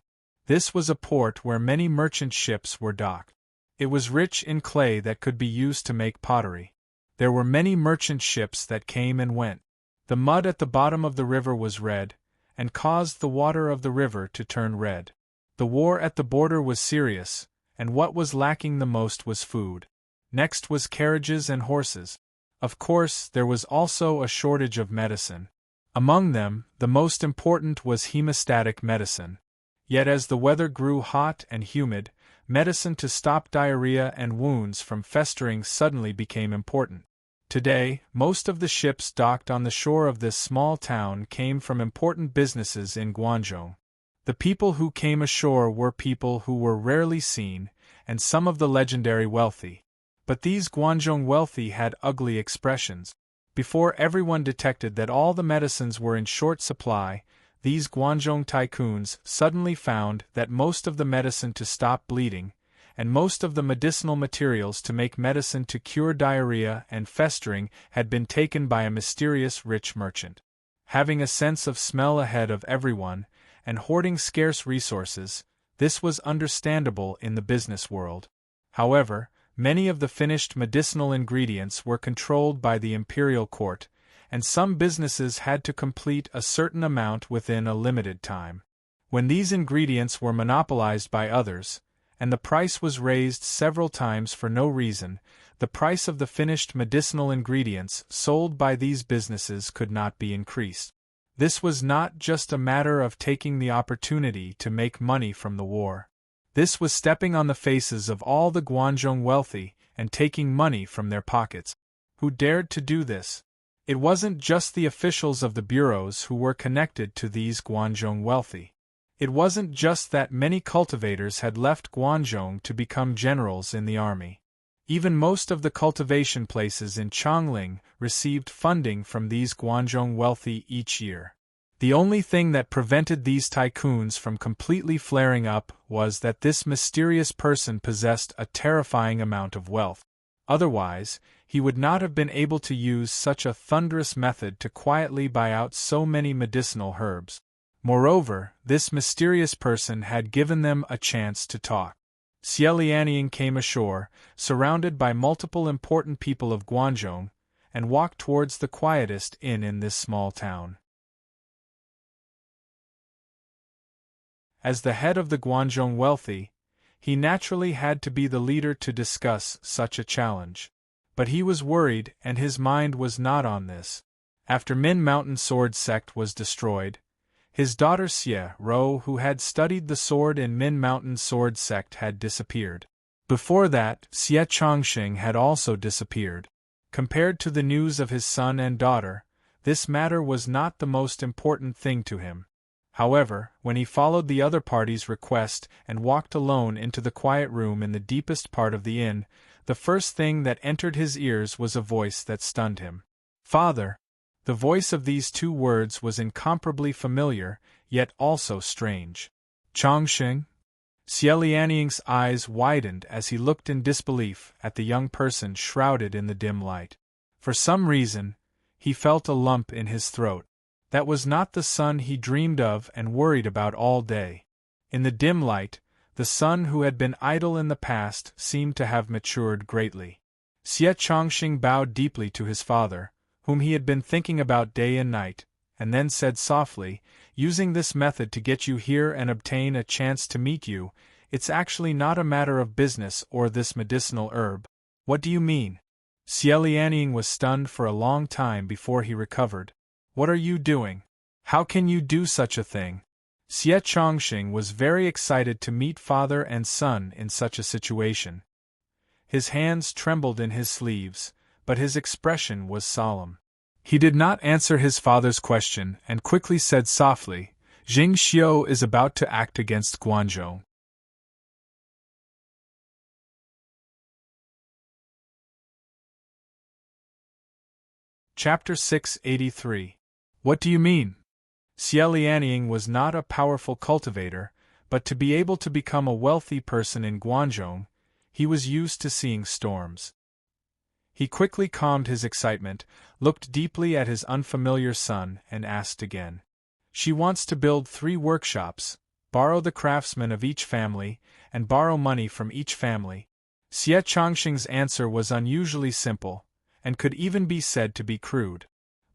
Speaker 1: This was a port where many merchant ships were docked. It was rich in clay that could be used to make pottery. There were many merchant ships that came and went. The mud at the bottom of the river was red, and caused the water of the river to turn red. The war at the border was serious, and what was lacking the most was food. Next was carriages and horses. Of course, there was also a shortage of medicine. Among them, the most important was hemostatic medicine. Yet as the weather grew hot and humid, medicine to stop diarrhea and wounds from festering suddenly became important. Today, most of the ships docked on the shore of this small town came from important businesses in Guangzhou. The people who came ashore were people who were rarely seen, and some of the legendary wealthy. But these Guangzhou wealthy had ugly expressions. Before everyone detected that all the medicines were in short supply, these Guangzhou tycoons suddenly found that most of the medicine to stop bleeding, and most of the medicinal materials to make medicine to cure diarrhea and festering had been taken by a mysterious rich merchant. Having a sense of smell ahead of everyone, and hoarding scarce resources, this was understandable in the business world. However, many of the finished medicinal ingredients were controlled by the imperial court, and some businesses had to complete a certain amount within a limited time. When these ingredients were monopolized by others, and the price was raised several times for no reason, the price of the finished medicinal ingredients sold by these businesses could not be increased. This was not just a matter of taking the opportunity to make money from the war. This was stepping on the faces of all the Guangzhou wealthy and taking money from their pockets. Who dared to do this? It wasn't just the officials of the bureaus who were connected to these Guangzhou wealthy. It wasn't just that many cultivators had left Guangzhou to become generals in the army. Even most of the cultivation places in Chongling received funding from these Guangzhou wealthy each year. The only thing that prevented these tycoons from completely flaring up was that this mysterious person possessed a terrifying amount of wealth. Otherwise, he would not have been able to use such a thunderous method to quietly buy out so many medicinal herbs. Moreover, this mysterious person had given them a chance to talk. Xie Lianying came ashore, surrounded by multiple important people of Guangzhou, and walked towards the quietest inn in this small town. As the head of the Guangzhou wealthy, he naturally had to be the leader to discuss such a challenge. But he was worried, and his mind was not on this. After Min Mountain Sword Sect was destroyed, his daughter Xie Ro, who had studied the sword in Min Mountain Sword Sect, had disappeared. Before that, Xie Chongqing had also disappeared. Compared to the news of his son and daughter, this matter was not the most important thing to him. However, when he followed the other party's request and walked alone into the quiet room in the deepest part of the inn, the first thing that entered his ears was a voice that stunned him. "Father!" The voice of these two words was incomparably familiar, yet also strange. "Chongqing?" Xie Lianying's eyes widened as he looked in disbelief at the young person shrouded in the dim light. For some reason, he felt a lump in his throat. That was not the son he dreamed of and worried about all day. In the dim light, the son who had been idle in the past seemed to have matured greatly. Xie Chongqing bowed deeply to his father, whom he had been thinking about day and night, and then said softly, "Using this method to get you here and obtain a chance to meet you, it's actually not a matter of business or this medicinal herb." "What do you mean?" Xie Lianying was stunned for a long time before he recovered. "What are you doing? How can you do such a thing?" Xie Chongqing was very excited to meet father and son in such a situation. His hands trembled in his sleeves, but his expression was solemn. He did not answer his father's question and quickly said softly, "Jing Xiu is about to act against Guangzhou." Chapter 683. What do you mean? Xie Lianying was not a powerful cultivator, but to be able to become a wealthy person in Guangzhou, he was used to seeing storms. He quickly calmed his excitement, looked deeply at his unfamiliar son, and asked again. "She wants to build 3 workshops, borrow the craftsmen of each family, and borrow money from each family." Xie Chongqing's answer was unusually simple, and could even be said to be crude.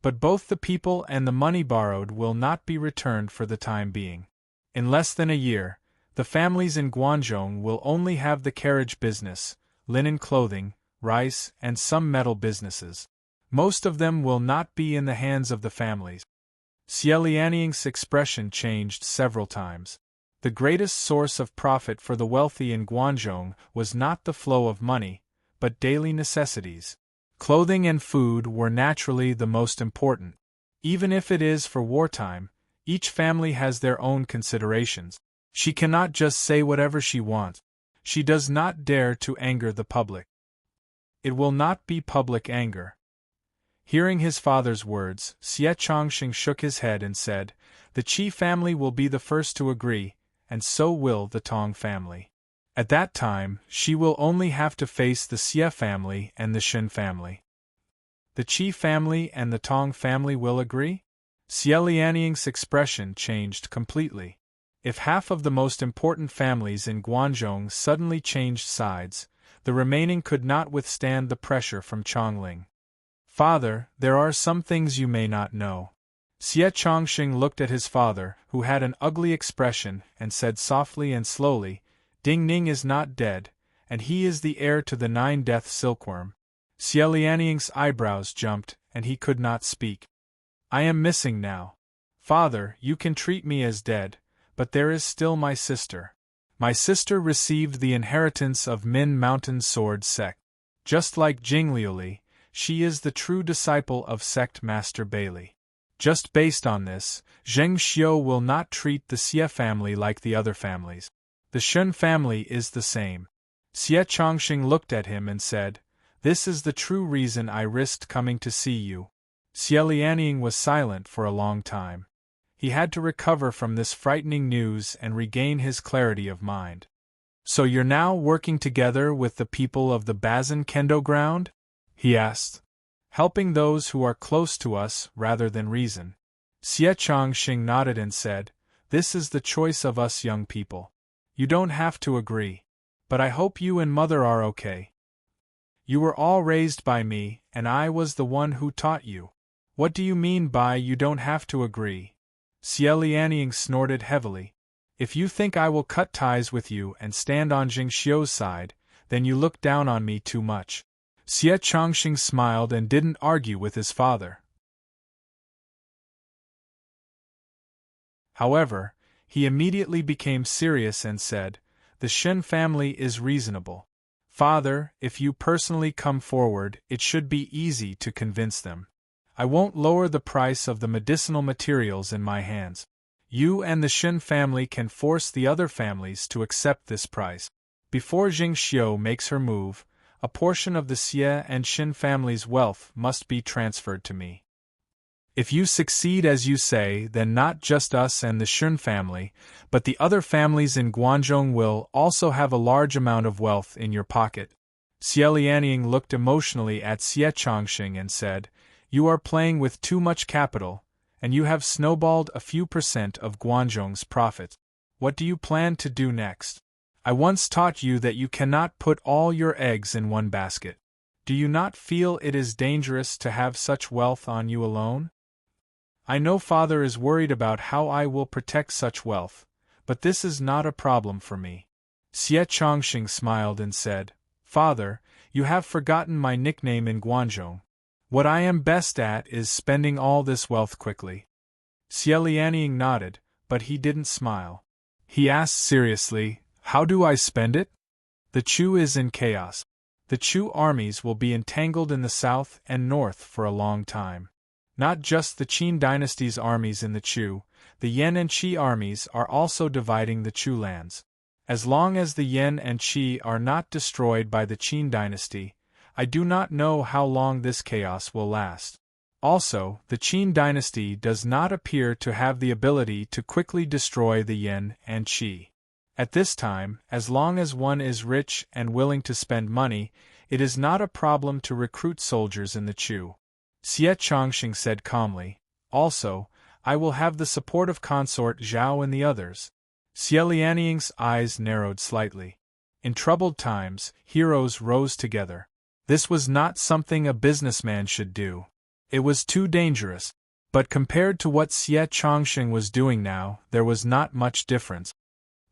Speaker 1: But both the people and the money borrowed will not be returned for the time being. In less than a year, the families in Guangzhou will only have the carriage business, linen clothing, rice, and some metal businesses. Most of them will not be in the hands of the families. Xie Lianying's expression changed several times. The greatest source of profit for the wealthy in Guangzhou was not the flow of money, but daily necessities. Clothing and food were naturally the most important. Even if it is for wartime, each family has their own considerations. She cannot just say whatever she wants. She does not dare to anger the public. It will not be public anger. Hearing his father's words, Xie Chongqing shook his head and said, "The Qi family will be the first to agree, and so will the Tong family. At that time, she will only have to face the Xie family and the Shen family." The Qi family and the Tong family will agree? Xie Lianying's expression changed completely. If half of the most important families in Guanzhong suddenly changed sides, the remaining could not withstand the pressure from Chongling. "Father, there are some things you may not know." Xie Chongqing looked at his father, who had an ugly expression, and said softly and slowly, "Ding Ning is not dead, and he is the heir to the 9-death silkworm." Xie Lianying's eyebrows jumped, and he could not speak. "I am missing now. Father, you can treat me as dead, but there is still my sister. My sister received the inheritance of Min Mountain Sword Sect. Just like Jingliuli, she is the true disciple of Sect Master Bailey. Just based on this, Zheng Xiu will not treat the Xie family like the other families. The Shen family is the same." Xie Chongqing looked at him and said, "This is the true reason I risked coming to see you." Xie Lianying was silent for a long time. He had to recover from this frightening news and regain his clarity of mind. "So you're now working together with the people of the Bazin Kendo ground?" he asked. "Helping those who are close to us rather than reason." Xie Chongqing nodded and said, "This is the choice of us young people. You don't have to agree. But I hope you and Mother are okay. You were all raised by me, and I was the one who taught you." "What do you mean by you don't have to agree?" Xie Lianying snorted heavily. "If you think I will cut ties with you and stand on Jing Xiu's side, then you look down on me too much." Xie Chongqing smiled and didn't argue with his father. However, he immediately became serious and said, "The Shen family is reasonable. Father, if you personally come forward, it should be easy to convince them. I won't lower the price of the medicinal materials in my hands. You and the Shen family can force the other families to accept this price. Before Jing Xiu makes her move, a portion of the Xie and Shen family's wealth must be transferred to me. If you succeed as you say, then not just us and the Shen family, but the other families in Guanzhong will also have a large amount of wealth in your pocket." Xie Lianying looked emotionally at Xie Chongqing and said, "You are playing with too much capital, and you have snowballed a few % of Guanzhong's profits. What do you plan to do next? I once taught you that you cannot put all your eggs in one basket. Do you not feel it is dangerous to have such wealth on you alone? I know Father is worried about how I will protect such wealth, but this is not a problem for me." Xie Chongqing smiled and said, "Father, you have forgotten my nickname in Guanzhong. What I am best at is spending all this wealth quickly." Xie Lianying nodded, but he didn't smile. He asked seriously, "How do I spend it?" "The Chu is in chaos. The Chu armies will be entangled in the south and north for a long time. Not just the Qin dynasty's armies in the Chu, the Yan and Qi armies are also dividing the Chu lands. As long as the Yan and Qi are not destroyed by the Qin dynasty, I do not know how long this chaos will last. Also, the Qin dynasty does not appear to have the ability to quickly destroy the Yan and Qi. At this time, as long as one is rich and willing to spend money, it is not a problem to recruit soldiers in the Chu." Xie Chongqing said calmly, "Also, I will have the support of Consort Zhao and the others." Xie Lianying's eyes narrowed slightly. In troubled times, heroes rose together. This was not something a businessman should do. It was too dangerous. But compared to what Xie Chongqing was doing now, there was not much difference.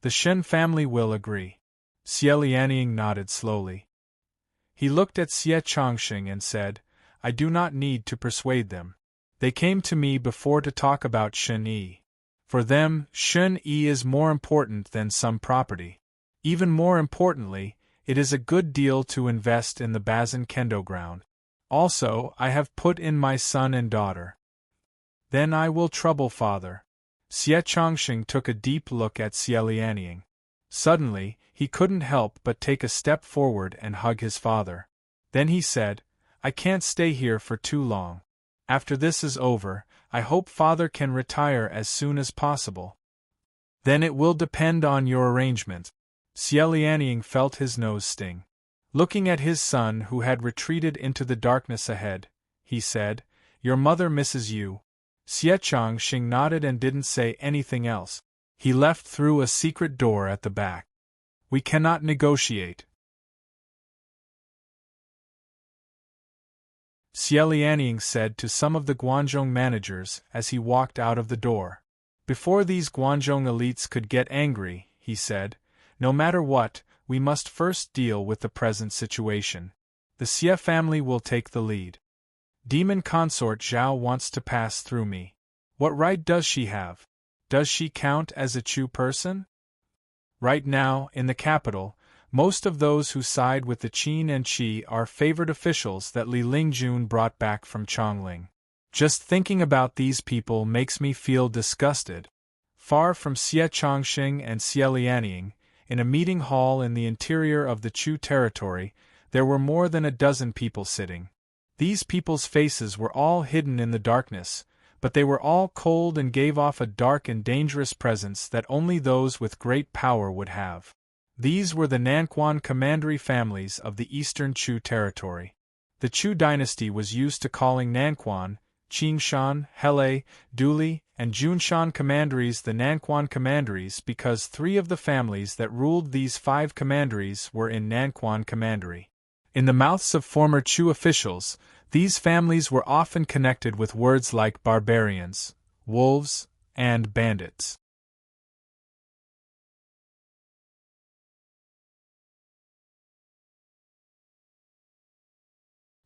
Speaker 1: "The Shen family will agree." Xie Lianying nodded slowly. He looked at Xie Chongqing and said, "I do not need to persuade them. They came to me before to talk about Shen Yi. For them, Shen Yi is more important than some property. Even more importantly, it is a good deal to invest in the Bazin Kendo ground. Also, I have put in my son and daughter. Then I will trouble father. Xie Chongxing took a deep look at Xie Lianying. Suddenly, he couldn't help but take a step forward and hug his father. Then he said, I can't stay here for too long. After this is over, I hope father can retire as soon as possible. Then it will depend on your arrangement. Xie Lianying felt his nose sting. Looking at his son who had retreated into the darkness ahead, he said, Your mother misses you. Xie Chongxing nodded and didn't say anything else. He left through a secret door at the back. We cannot negotiate. Xie Lianying said to some of the Guanzhong managers as he walked out of the door. Before these Guanzhong elites could get angry, he said, no matter what, we must first deal with the present situation. The Xie family will take the lead. Demon consort Zhao wants to pass through me. What right does she have? Does she count as a Chu person? Right now, in the capital, most of those who side with the Qin and Qi are favored officials that Li Lingjun brought back from Chongling. Just thinking about these people makes me feel disgusted. Far from Xie Chongxing and Xie Lianying, in a meeting hall in the interior of the Chu territory, there were more than a dozen people sitting. These people's faces were all hidden in the darkness, but they were all cold and gave off a dark and dangerous presence that only those with great power would have. These were the Nanquan commandery families of the eastern Chu territory. The Chu dynasty was used to calling Nanquan, Qingshan, Hele, Duli, and Junshan commanderies the Nanquan commanderies because 3 of the families that ruled these 5 commanderies were in Nanquan commandery. In the mouths of former Chu officials, these families were often connected with words like barbarians, wolves, and bandits.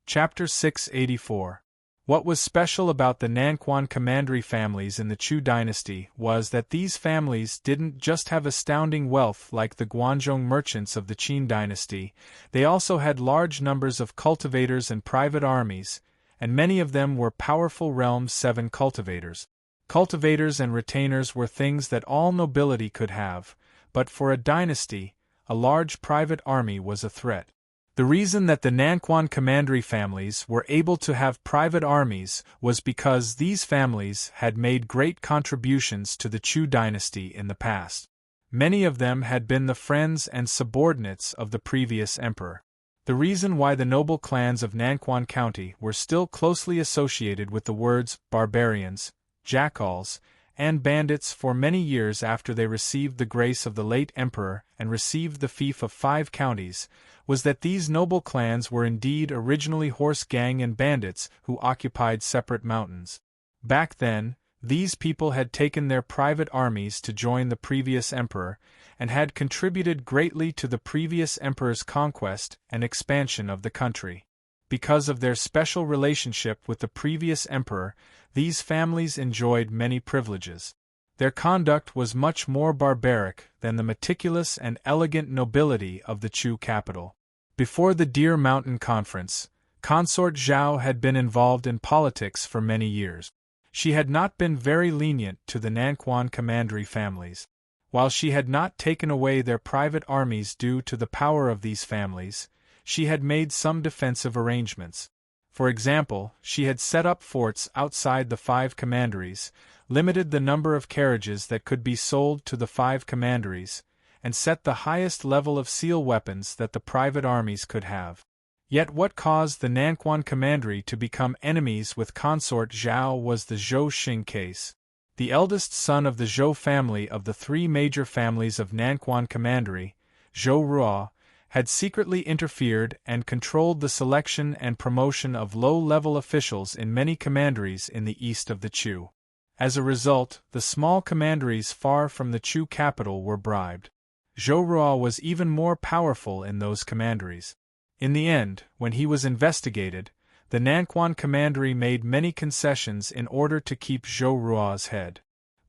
Speaker 1: Chapter 684. What was special about the Nanquan commandery families in the Chu dynasty was that these families didn't just have astounding wealth like the Guanzhong merchants of the Qin dynasty, they also had large numbers of cultivators and private armies, and many of them were powerful realm's 7 cultivators. Cultivators and retainers were things that all nobility could have, but for a dynasty, a large private army was a threat. The reason that the Nanquan commandery families were able to have private armies was because these families had made great contributions to the Chu dynasty in the past. Many of them had been the friends and subordinates of the previous emperor. The reason why the noble clans of Nanquan County were still closely associated with the words barbarians, jackals, and bandits for many years after they received the grace of the late emperor and received the fief of 5 counties, was that these noble clans were indeed originally horse gang and bandits who occupied separate mountains. Back then, these people had taken their private armies to join the previous emperor, and had contributed greatly to the previous emperor's conquest and expansion of the country. Because of their special relationship with the previous emperor, these families enjoyed many privileges. Their conduct was much more barbaric than the meticulous and elegant nobility of the Chu capital. Before the Deer Mountain Conference, Consort Zhao had been involved in politics for many years. She had not been very lenient to the Nanquan commandery families. While she had not taken away their private armies due to the power of these families, she had made some defensive arrangements. For example, she had set up forts outside the 5 commanderies, limited the number of carriages that could be sold to the 5 commanderies, and set the highest level of seal weapons that the private armies could have. Yet what caused the Nanquan commandery to become enemies with Consort Zhao was the Zhou Xing case. The eldest son of the Zhou family of the 3 major families of Nanquan commandery, Zhou Ruo, had secretly interfered and controlled the selection and promotion of low-level officials in many commanderies in the east of the Chu. As a result, the small commanderies far from the Chu capital were bribed. Zhou Ruo was even more powerful in those commanderies. In the end, when he was investigated, the Nanquan commandery made many concessions in order to keep Zhou Ruo's head.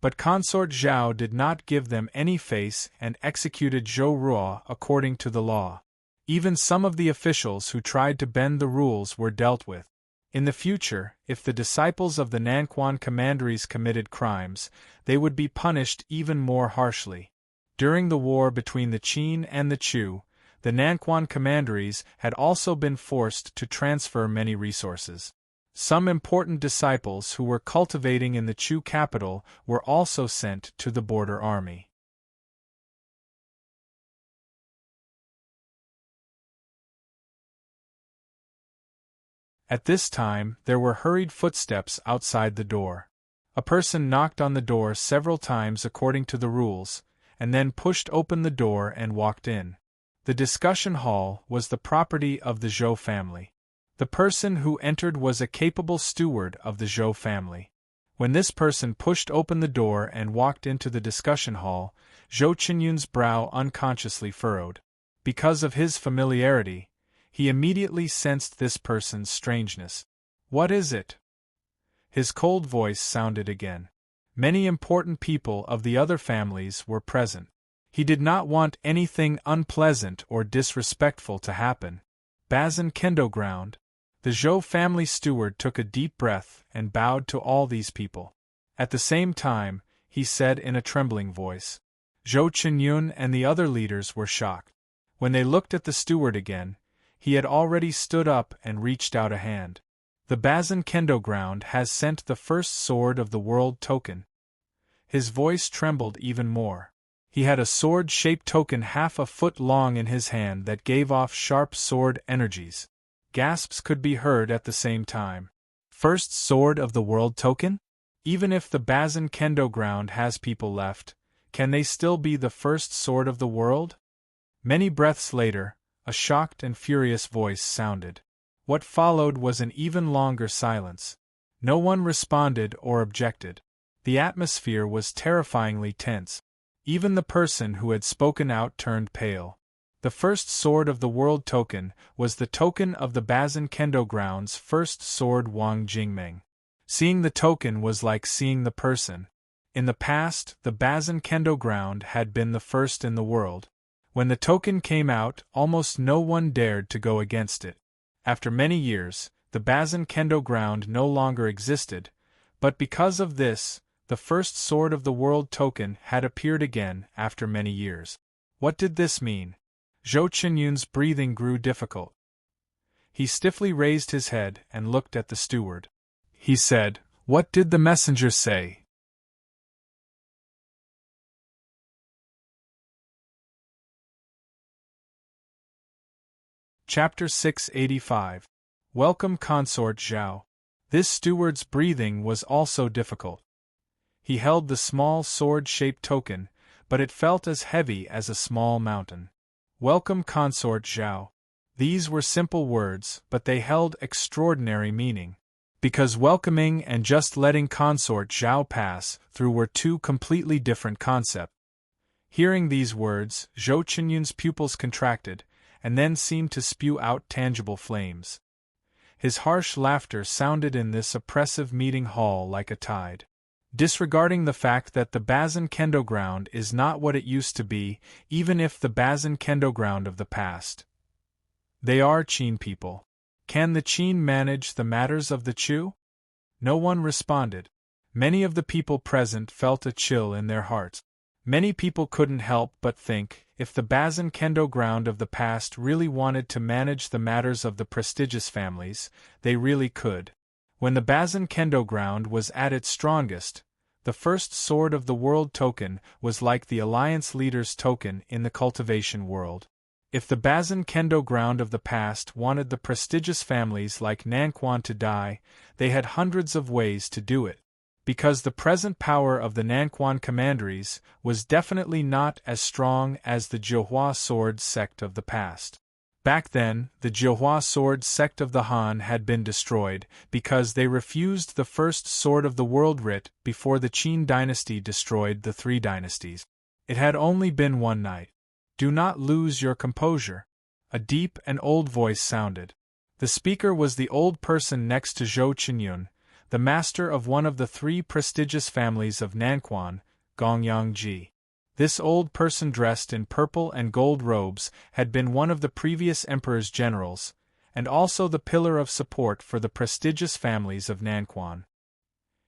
Speaker 1: But Consort Zhao did not give them any face and executed Zhou Ruo according to the law. Even some of the officials who tried to bend the rules were dealt with. In the future, if the disciples of the Nanquan commanderies committed crimes, they would be punished even more harshly. During the war between the Qin and the Chu, the Nanquan commanderies had also been forced to transfer many resources. Some important disciples who were cultivating in the Chu capital were also sent to the border army. At this time, there were hurried footsteps outside the door. A person knocked on the door several times according to the rules, and then pushed open the door and walked in. The discussion hall was the property of the Zhou family. The person who entered was a capable steward of the Zhou family. When this person pushed open the door and walked into the discussion hall, Zhou Qinyun's brow unconsciously furrowed. Because of his familiarity, he immediately sensed this person's strangeness. "What is it?" His cold voice sounded again. Many important people of the other families were present. He did not want anything unpleasant or disrespectful to happen. Bazin Kendo ground. The Zhou family steward took a deep breath and bowed to all these people. At the same time, he said in a trembling voice. Zhou Qinyun and the other leaders were shocked. When they looked at the steward again, he had already stood up and reached out a hand. "The Bazin Kendo ground has sent the first sword of the world token." His voice trembled even more. He had a sword-shaped token half a foot long in his hand that gave off sharp sword energies. Gasps could be heard at the same time. First sword of the world token? Even if the Bazin Kendo ground has people left, can they still be the first sword of the world? Many breaths later, a shocked and furious voice sounded. What followed was an even longer silence. No one responded or objected. The atmosphere was terrifyingly tense. Even the person who had spoken out turned pale. The first sword of the world token was the token of the Bazin Kendo ground's first sword Wang Jingmeng. Seeing the token was like seeing the person. In the past, the Bazin Kendo ground had been the first in the world. When the token came out, almost no one dared to go against it. After many years, the Bazin Kendo ground no longer existed, but because of this, the first sword of the world token had appeared again after many years. What did this mean? Zhou Qinyun's breathing grew difficult. He stiffly raised his head and looked at the steward. He said, "What did the messenger say?" Chapter 685. Welcome Consort Zhao. This steward's breathing was also difficult. He held the small sword-shaped token, but it felt as heavy as a small mountain. Welcome Consort Zhao. These were simple words, but they held extraordinary meaning. Because welcoming and just letting Consort Zhao pass through were two completely different concepts. Hearing these words, Zhou Qinyun's pupils contracted, and then seemed to spew out tangible flames. His harsh laughter sounded in this oppressive meeting hall like a tide. Disregarding the fact that the Bazin Kendo ground is not what it used to be, even if the Bazin Kendo ground of the past. They are Qin people. Can the Qin manage the matters of the Chu? No one responded. Many of the people present felt a chill in their hearts. Many people couldn't help but think, if the Bazin Kendo ground of the past really wanted to manage the matters of the prestigious families, they really could. When the Bazin Kendo ground was at its strongest, the first sword of the world token was like the alliance leader's token in the cultivation world. If the Bazin Kendo ground of the past wanted the prestigious families like Nanquan to die, they had hundreds of ways to do it. Because the present power of the Nanquan commanderies was definitely not as strong as the Jiuhua sword sect of the past. Back then, the Jiuhua sword sect of the Han had been destroyed because they refused the first sword of the world writ before the Qin dynasty destroyed the three dynasties. It had only been one night. Do not lose your composure. A deep and old voice sounded. The speaker was the old person next to Zhou Qinyun, the master of one of the three prestigious families of Nanquan, Gongyang Ji. This old person dressed in purple and gold robes had been one of the previous emperor's generals, and also the pillar of support for the prestigious families of Nanquan.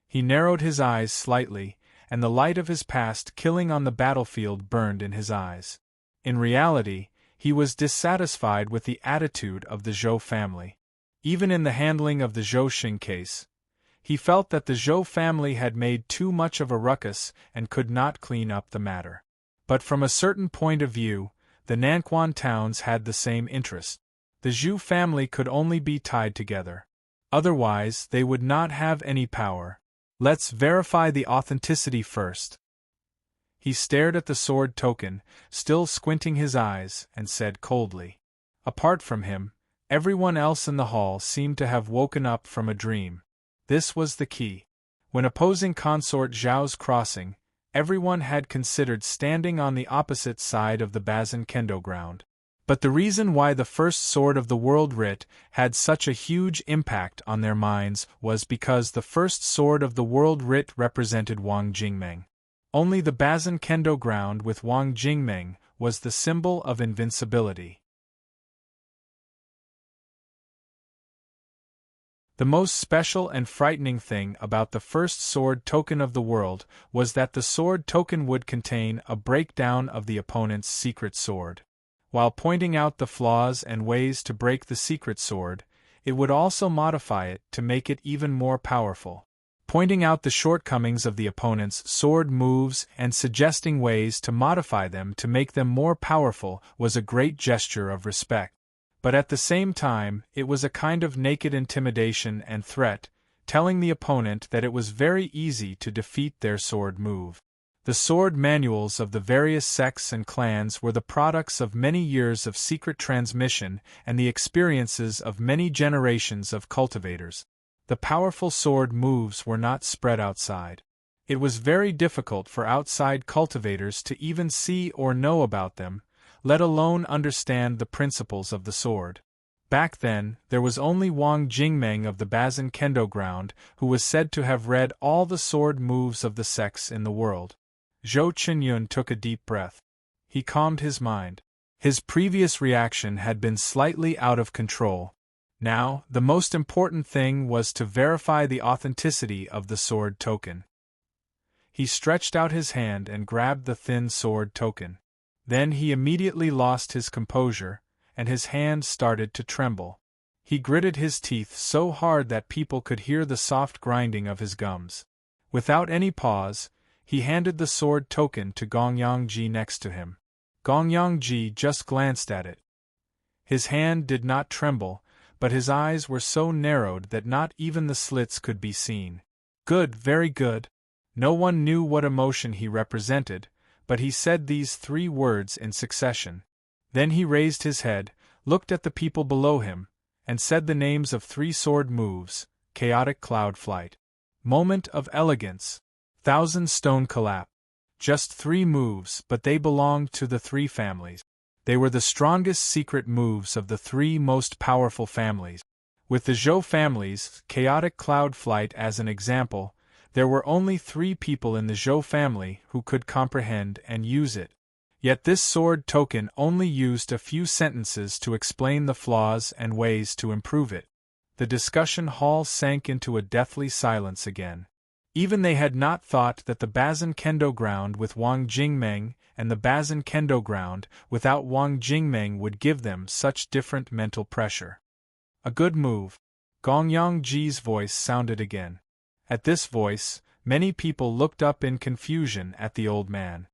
Speaker 1: He narrowed his eyes slightly, and the light of his past killing on the battlefield burned in his eyes. In reality, he was dissatisfied with the attitude of the Zhou family. Even in the handling of the Zhou Xing case, he felt that the Zhou family had made too much of a ruckus and could not clean up the matter. But from a certain point of view, the Nanquan towns had the same interest. The Zhou family could only be tied together. Otherwise, they would not have any power. Let's verify the authenticity first. He stared at the sword token, still squinting his eyes, and said coldly. Apart from him, everyone else in the hall seemed to have woken up from a dream. This was the key. When opposing consort Zhao's crossing, everyone had considered standing on the opposite side of the Bazin Kendo ground. But the reason why the first sword of the world writ had such a huge impact on their minds was because the first sword of the world writ represented Wang Jingmeng. Only the Bazin Kendo ground with Wang Jingmeng was the symbol of invincibility. The most special and frightening thing about the first sword token of the world was that the sword token would contain a breakdown of the opponent's secret sword. While pointing out the flaws and ways to break the secret sword, it would also modify it to make it even more powerful. Pointing out the shortcomings of the opponent's sword moves and suggesting ways to modify them to make them more powerful was a great gesture of respect. But at the same time, it was a kind of naked intimidation and threat, telling the opponent that it was very easy to defeat their sword move. The sword manuals of the various sects and clans were the products of many years of secret transmission and the experiences of many generations of cultivators. The powerful sword moves were not spread outside. It was very difficult for outside cultivators to even see or know about them, let alone understand the principles of the sword. Back then, there was only Wang Jingmeng of the Bazin Kendo ground who was said to have read all the sword moves of the sects in the world. Zhou Qinyun took a deep breath. He calmed his mind. His previous reaction had been slightly out of control. Now, the most important thing was to verify the authenticity of the sword token. He stretched out his hand and grabbed the thin sword token. Then he immediately lost his composure, and his hand started to tremble. He gritted his teeth so hard that people could hear the soft grinding of his gums. Without any pause, he handed the sword token to Gongyang Ji next to him. Gongyang Ji just glanced at it. His hand did not tremble, but his eyes were so narrowed that not even the slits could be seen. Good, very good. No one knew what emotion he represented, but he said these 3 words in succession. Then he raised his head, looked at the people below him, and said the names of 3 sword moves: Chaotic Cloud Flight, Moment of Elegance, Thousand Stone Collapse. Just 3 moves, but they belonged to the 3 families. They were the strongest secret moves of the 3 most powerful families. With the Zhou family's Chaotic Cloud Flight as an example, there were only 3 people in the Zhou family who could comprehend and use it. Yet this sword token only used a few sentences to explain the flaws and ways to improve it. The discussion hall sank into a deathly silence again. Even they had not thought that the Bazin Kendo ground with Wang Jingmeng and the Bazin Kendo ground without Wang Jingmeng would give them such different mental pressure. A good move. Gongyang Ji's voice sounded again. At this voice, many people looked up in confusion at the old man.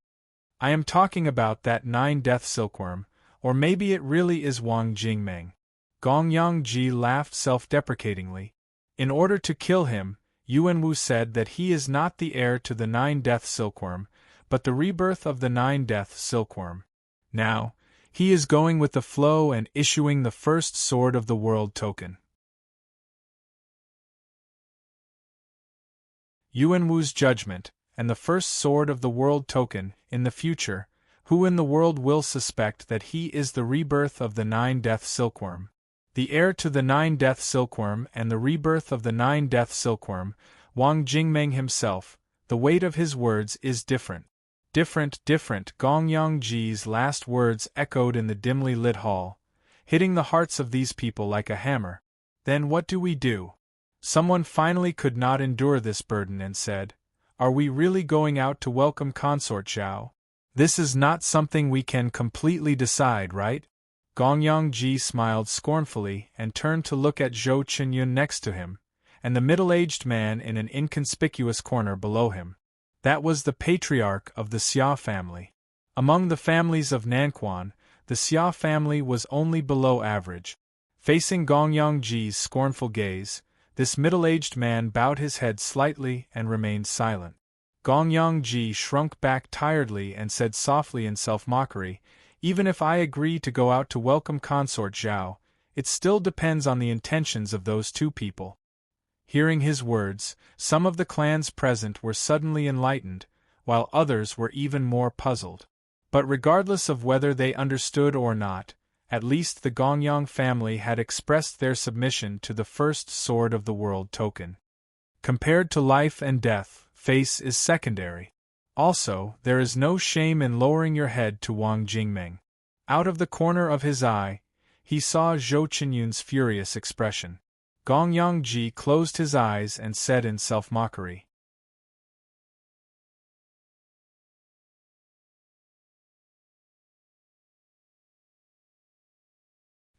Speaker 1: I am talking about that 9-death silkworm, or maybe it really is Wang Jingmeng. Gongyang Ji laughed self-deprecatingly. In order to kill him, Yuanwu said that he is not the heir to the 9-death silkworm, but the rebirth of the 9-death silkworm. Now, he is going with the flow and issuing the first sword of the world token. Yuanwu's judgment, and the first sword of the world token, in the future, who in the world will suspect that he is the rebirth of the 9-death silkworm? The heir to the 9-death silkworm and the rebirth of the 9-death silkworm, Wang Jingmeng himself. The weight of his words is different. Different, different. Gong Yongji's last words echoed in the dimly lit hall, hitting the hearts of these people like a hammer. Then what do we do? Someone finally could not endure this burden and said, "Are we really going out to welcome Consort Zhao? This is not something we can completely decide, right?" Gong Yongji smiled scornfully and turned to look at Zhou Qinyun next to him, and the middle-aged man in an inconspicuous corner below him. That was the patriarch of the Xia family. Among the families of Nanquan, the Xia family was only below average. Facing Gong Yongji's scornful gaze, this middle-aged man bowed his head slightly and remained silent. Gong Yongji shrunk back tiredly and said softly in self-mockery, "Even if I agree to go out to welcome Consort Zhao, it still depends on the intentions of those two people." Hearing his words, some of the clans present were suddenly enlightened, while others were even more puzzled. But regardless of whether they understood or not, at least the Gongyang family had expressed their submission to the first Sword of the World token. Compared to life and death, face is secondary. Also, there is no shame in lowering your head to Wang Jingmeng. Out of the corner of his eye, he saw Zhou Qinyun's furious expression. Gong Yongji closed his eyes and said in self-mockery,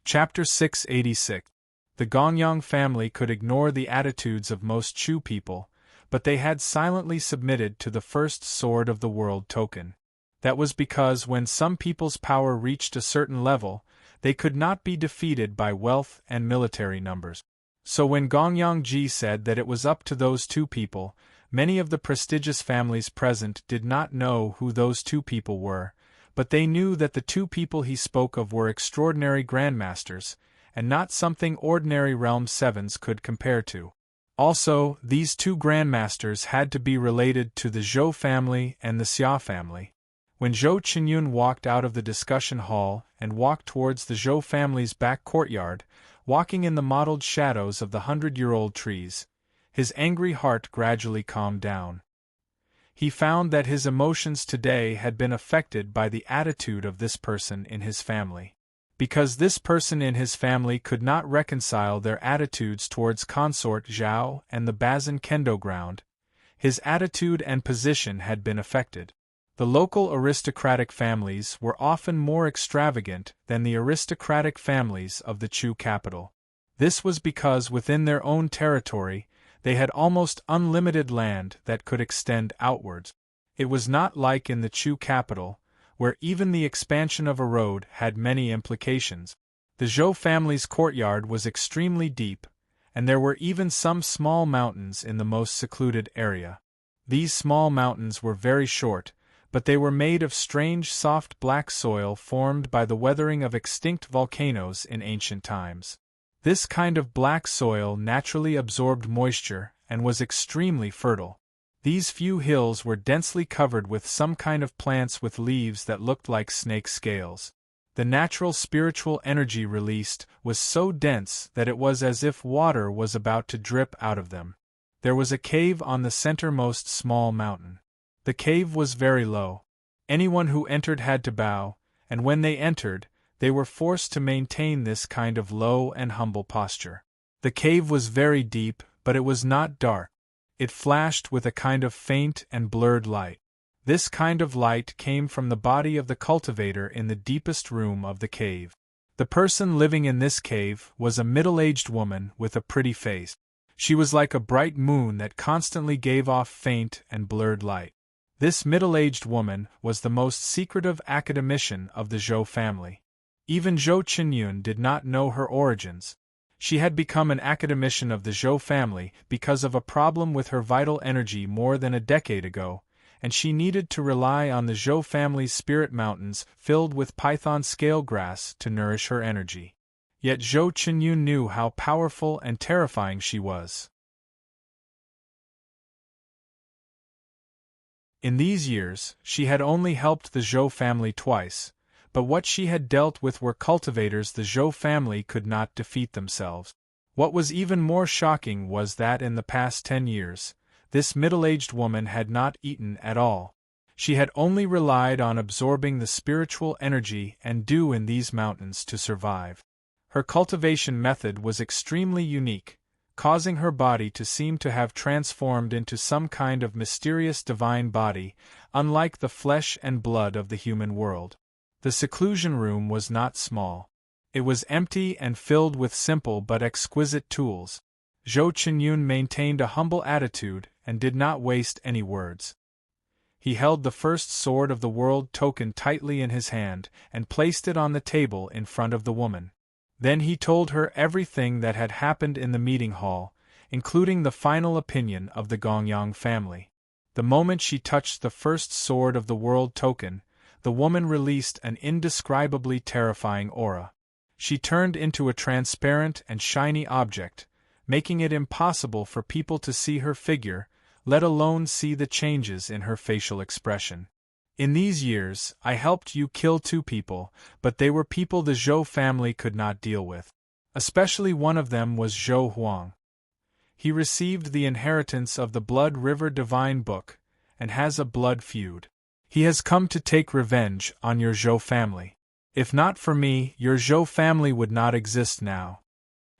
Speaker 1: Chapter 686. The Gongyang family could ignore the attitudes of most Chu people, but they had silently submitted to the first Sword of the World token. That was because when some people's power reached a certain level, they could not be defeated by wealth and military numbers. So when Gong Yongji said that it was up to those two people, many of the prestigious families present did not know who those two people were, but they knew that the two people he spoke of were extraordinary grandmasters, and not something ordinary Realm 7s could compare to. Also, these two grandmasters had to be related to the Zhou family and the Xia family. When Zhou Qinyun walked out of the discussion hall and walked towards the Zhou family's back courtyard, walking in the mottled shadows of the 100-year-old trees, his angry heart gradually calmed down. He found that his emotions today had been affected by the attitude of this person in his family. Because this person in his family could not reconcile their attitudes towards Consort Zhao and the Bazin Kendo ground, his attitude and position had been affected. The local aristocratic families were often more extravagant than the aristocratic families of the Chu capital. This was because within their own territory, they had almost unlimited land that could extend outwards. It was not like in the Chu capital, where even the expansion of a road had many implications. The Zhou family's courtyard was extremely deep, and there were even some small mountains in the most secluded area. These small mountains were very short, but they were made of strange soft black soil formed by the weathering of extinct volcanoes in ancient times. This kind of black soil naturally absorbed moisture and was extremely fertile. These few hills were densely covered with some kind of plants with leaves that looked like snake scales. The natural spiritual energy released was so dense that it was as if water was about to drip out of them. There was a cave on the centermost small mountain. The cave was very low. Anyone who entered had to bow, and when they entered, they were forced to maintain this kind of low and humble posture. The cave was very deep, but it was not dark. It flashed with a kind of faint and blurred light. This kind of light came from the body of the cultivator in the deepest room of the cave. The person living in this cave was a middle-aged woman with a pretty face. She was like a bright moon that constantly gave off faint and blurred light. This middle-aged woman was the most secretive academician of the Zhou family. Even Zhou Qinyun did not know her origins. She had become an academician of the Zhou family because of a problem with her vital energy more than a decade ago, and she needed to rely on the Zhou family's spirit mountains filled with python scale grass to nourish her energy. Yet Zhou Qinyun knew how powerful and terrifying she was. In these years, she had only helped the Zhou family twice, but what she had dealt with were cultivators the Zhou family could not defeat themselves. What was even more shocking was that in the past 10 years, this middle-aged woman had not eaten at all. She had only relied on absorbing the spiritual energy and dew in these mountains to survive. Her cultivation method was extremely unique, causing her body to seem to have transformed into some kind of mysterious divine body, unlike the flesh and blood of the human world. The seclusion room was not small. It was empty and filled with simple but exquisite tools. Zhou Qinyun maintained a humble attitude and did not waste any words. He held the first sword of the world token tightly in his hand and placed it on the table in front of the woman. Then he told her everything that had happened in the meeting hall, including the final opinion of the Gongyang family. The moment she touched the first sword of the world token, the woman released an indescribably terrifying aura. She turned into a transparent and shiny object, making it impossible for people to see her figure, let alone see the changes in her facial expression. In these years, I helped you kill 2 people, but they were people the Zhou family could not deal with. Especially one of them was Zhou Huang. He received the inheritance of the Blood River Divine Book, and has a blood feud. He has come to take revenge on your Zhou family. If not for me, your Zhou family would not exist now.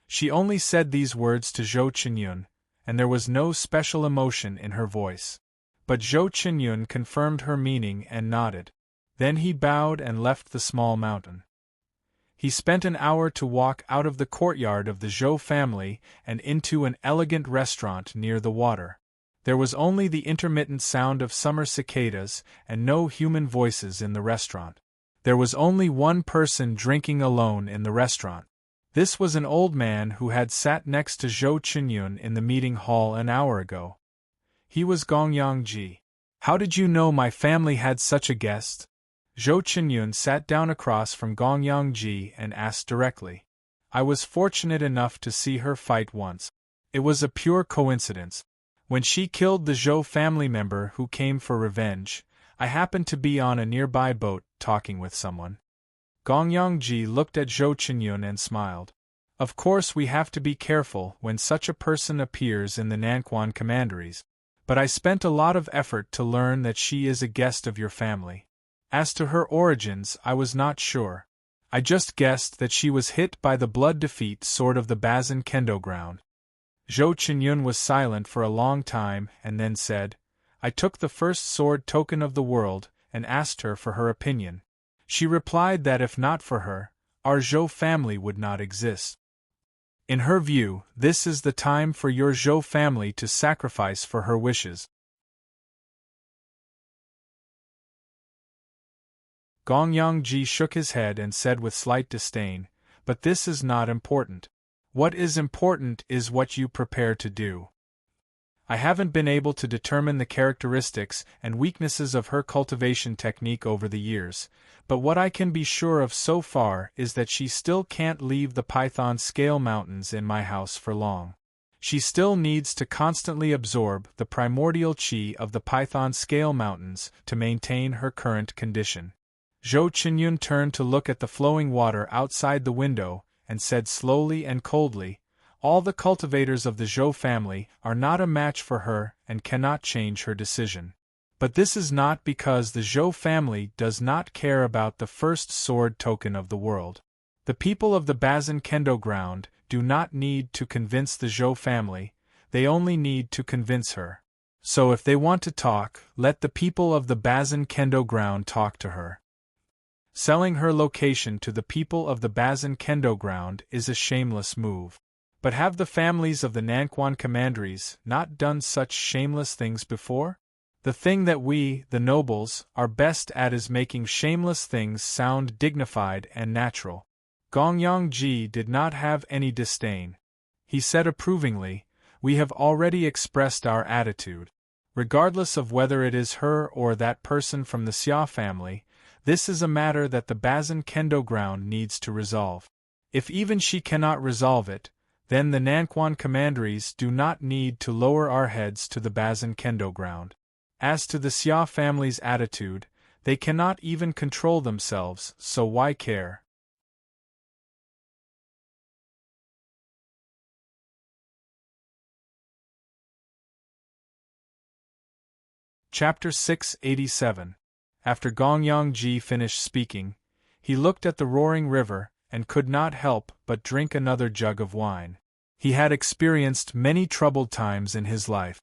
Speaker 1: She only said these words to Zhou Qinyun, and there was no special emotion in her voice. But Zhou Qinyun confirmed her meaning and nodded. Then he bowed and left the small mountain. He spent an hour to walk out of the courtyard of the Zhou family and into an elegant restaurant near the water. There was only the intermittent sound of summer cicadas and no human voices in the restaurant. There was only one person drinking alone in the restaurant. This was an old man who had sat next to Zhou Qinyun in the meeting hall an hour ago. He was Gongyang Ji. How did you know my family had such a guest? Zhou Qinyun sat down across from Gongyang Ji and asked directly. I was fortunate enough to see her fight once. It was a pure coincidence. When she killed the Zhou family member who came for revenge, I happened to be on a nearby boat talking with someone. Gongyang Ji looked at Zhou Qinyun and smiled. Of course we have to be careful when such a person appears in the Nanquan commanderies, but I spent a lot of effort to learn that she is a guest of your family. As to her origins, I was not sure. I just guessed that she was hit by the blood defeat sword of the Bazin Kendo ground. Zhou Qinyun was silent for a long time and then said, I took the first sword token of the world and asked her for her opinion. She replied that if not for her, our Zhou family would not exist. In her view, this is the time for your Zhou family to sacrifice for her wishes. Gongyang Ji shook his head and said with slight disdain, but this is not important. What is important is what you prepare to do. I haven't been able to determine the characteristics and weaknesses of her cultivation technique over the years, but what I can be sure of so far is that she still can't leave the Python Scale Mountains in my house for long. She still needs to constantly absorb the primordial qi of the Python Scale Mountains to maintain her current condition. Zhou Qinyun turned to look at the flowing water outside the window and said slowly and coldly, all the cultivators of the Zhou family are not a match for her and cannot change her decision. But this is not because the Zhou family does not care about the first sword token of the world. The people of the Bazin Kendo ground do not need to convince the Zhou family, they only need to convince her. So if they want to talk, let the people of the Bazin Kendo ground talk to her. Selling her location to the people of the Bazin Kendo ground is a shameless move. But have the families of the Nanquan commanderies not done such shameless things before? The thing that we, the nobles, are best at is making shameless things sound dignified and natural. Gongyang Ji did not have any disdain. He said approvingly, we have already expressed our attitude. Regardless of whether it is her or that person from the Xia family, this is a matter that the Bazin Kendo ground needs to resolve. If even she cannot resolve it, then the Nanquan commanderies do not need to lower our heads to the Bazin Kendo ground. As to the Xia family's attitude, they cannot even control themselves, so why care? Chapter 687. After Gong Yongji finished speaking, he looked at the roaring river and could not help but drink another jug of wine. He had experienced many troubled times in his life.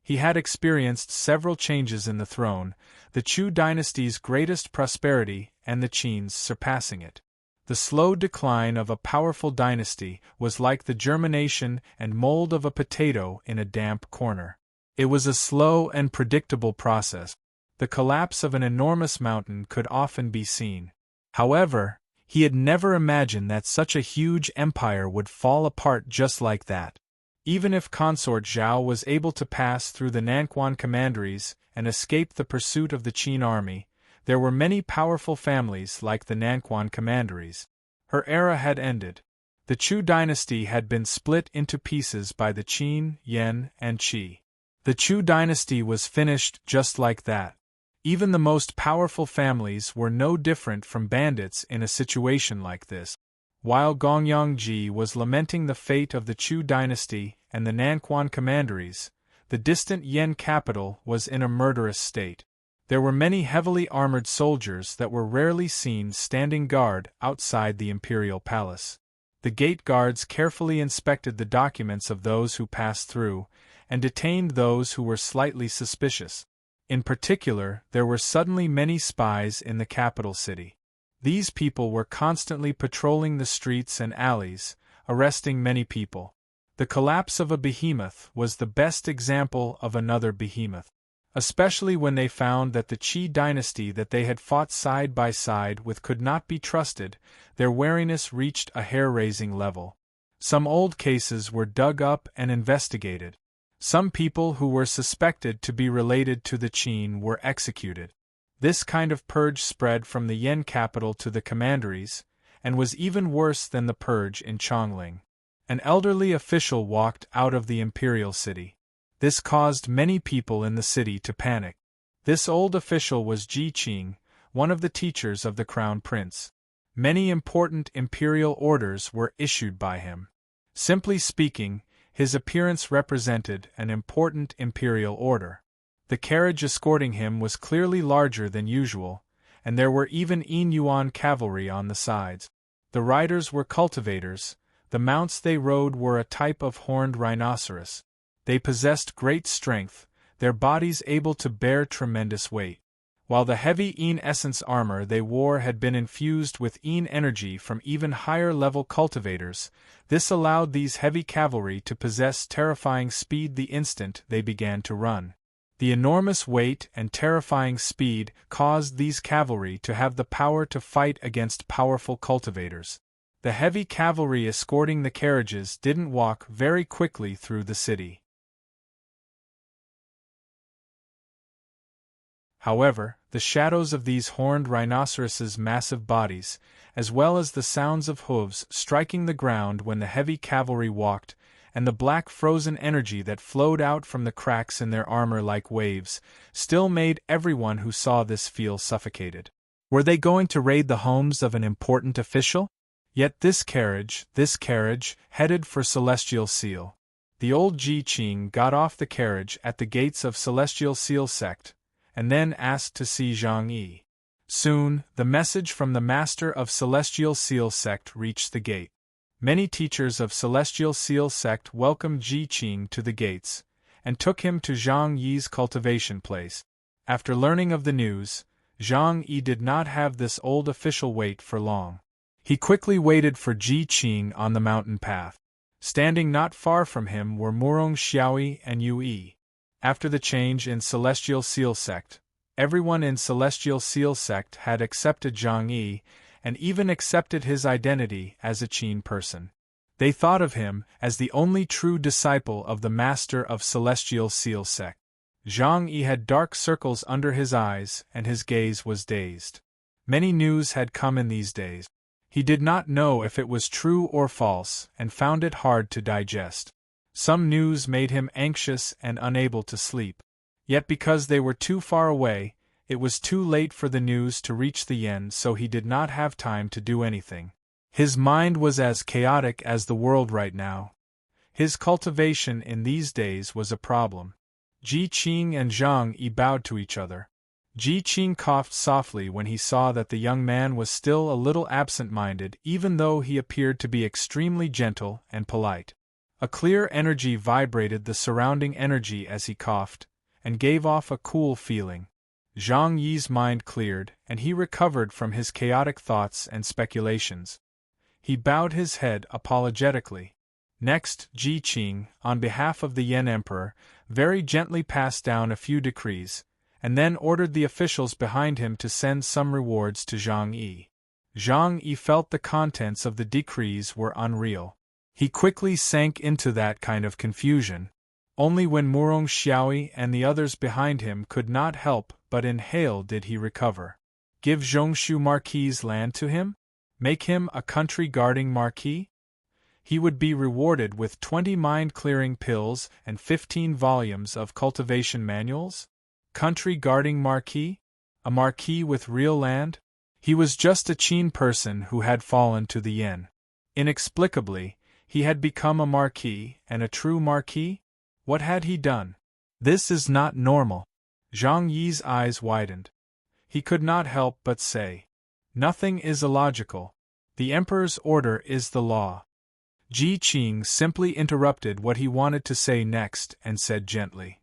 Speaker 1: He had experienced several changes in the throne, the Chu dynasty's greatest prosperity and the Qin's surpassing it. The slow decline of a powerful dynasty was like the germination and mold of a potato in a damp corner. It was a slow and predictable process. The collapse of an enormous mountain could often be seen. However, he had never imagined that such a huge empire would fall apart just like that. Even if Consort Zhao was able to pass through the Nanquan commanderies and escape the pursuit of the Qin army, there were many powerful families like the Nanquan commanderies. Her era had ended. The Chu dynasty had been split into pieces by the Qin, Yan, and Qi. The Chu dynasty was finished just like that. Even the most powerful families were no different from bandits in a situation like this. While Gong Yongji was lamenting the fate of the Chu dynasty and the Nanquan commanderies, the distant Yan capital was in a murderous state. There were many heavily armored soldiers that were rarely seen standing guard outside the imperial palace. The gate guards carefully inspected the documents of those who passed through, and detained those who were slightly suspicious. In particular, there were suddenly many spies in the capital city. These people were constantly patrolling the streets and alleys, arresting many people. The collapse of a behemoth was the best example of another behemoth. Especially when they found that the Qi dynasty that they had fought side by side with could not be trusted, their wariness reached a hair-raising level. Some old cases were dug up and investigated. Some people who were suspected to be related to the Qin were executed. This kind of purge spread from the Yan capital to the commanderies, and was even worse than the purge in Chongling. An elderly official walked out of the imperial city. This caused many people in the city to panic. This old official was Ji Qing, one of the teachers of the crown prince. Many important imperial orders were issued by him. Simply speaking, his appearance represented an important imperial order. The carriage escorting him was clearly larger than usual, and there were even Yuan cavalry on the sides. The riders were cultivators. The mounts they rode were a type of horned rhinoceros. They possessed great strength, their bodies able to bear tremendous weight. While the heavy essence armor they wore had been infused with energy from even higher-level cultivators, this allowed these heavy cavalry to possess terrifying speed the instant they began to run. The enormous weight and terrifying speed caused these cavalry to have the power to fight against powerful cultivators. The heavy cavalry escorting the carriages didn't walk very quickly through the city. However, the shadows of these horned rhinoceroses' massive bodies, as well as the sounds of hooves striking the ground when the heavy cavalry walked, and the black frozen energy that flowed out from the cracks in their armor like waves, still made everyone who saw this feel suffocated. Were they going to raid the homes of an important official? Yet this carriage, headed for Celestial Seal. The old Ji Qing got off the carriage at the gates of Celestial Seal sect, and then asked to see Zhang Yi. Soon, the message from the master of Celestial Seal sect reached the gate. Many teachers of Celestial Seal sect welcomed Ji Qing to the gates, and took him to Zhang Yi's cultivation place. After learning of the news, Zhang Yi did not have this old official wait for long. He quickly waited for Ji Qing on the mountain path. Standing not far from him were Murong Xiaoyi and Yu Yi. After the change in Celestial Seal sect, everyone in Celestial Seal sect had accepted Zhang Yi, and even accepted his identity as a Qin person. They thought of him as the only true disciple of the master of Celestial Seal sect. Zhang Yi had dark circles under his eyes, and his gaze was dazed. Many news had come in these days. He did not know if it was true or false, and found it hard to digest. Some news made him anxious and unable to sleep. Yet because they were too far away, it was too late for the news to reach the Yen, so he did not have time to do anything. His mind was as chaotic as the world right now. His cultivation in these days was a problem. Ji Qing and Zhang Yi bowed to each other. Ji Qing coughed softly when he saw that the young man was still a little absent-minded, even though he appeared to be extremely gentle and polite. A clear energy vibrated the surrounding energy as he coughed, and gave off a cool feeling. Zhang Yi's mind cleared, and he recovered from his chaotic thoughts and speculations. He bowed his head apologetically. Next, Ji Qing, on behalf of the Yan Emperor, very gently passed down a few decrees, and then ordered the officials behind him to send some rewards to Zhang Yi. Zhang Yi felt the contents of the decrees were unreal. He quickly sank into that kind of confusion. Only when Murong Xiaoyi and the others behind him could not help but inhale did he recover. Give Zhongshu Marquis land to him? Make him a country-guarding marquis? He would be rewarded with 20 mind-clearing pills and 15 volumes of cultivation manuals? Country-guarding marquis? A marquis with real land? He was just a Qin person who had fallen to the yen. Inexplicably, he had become a marquis, and a true marquis? What had he done? This is not normal. Zhang Yi's eyes widened. He could not help but say, "Nothing is illogical. The emperor's order is the law." Ji Qing simply interrupted what he wanted to say next and said gently,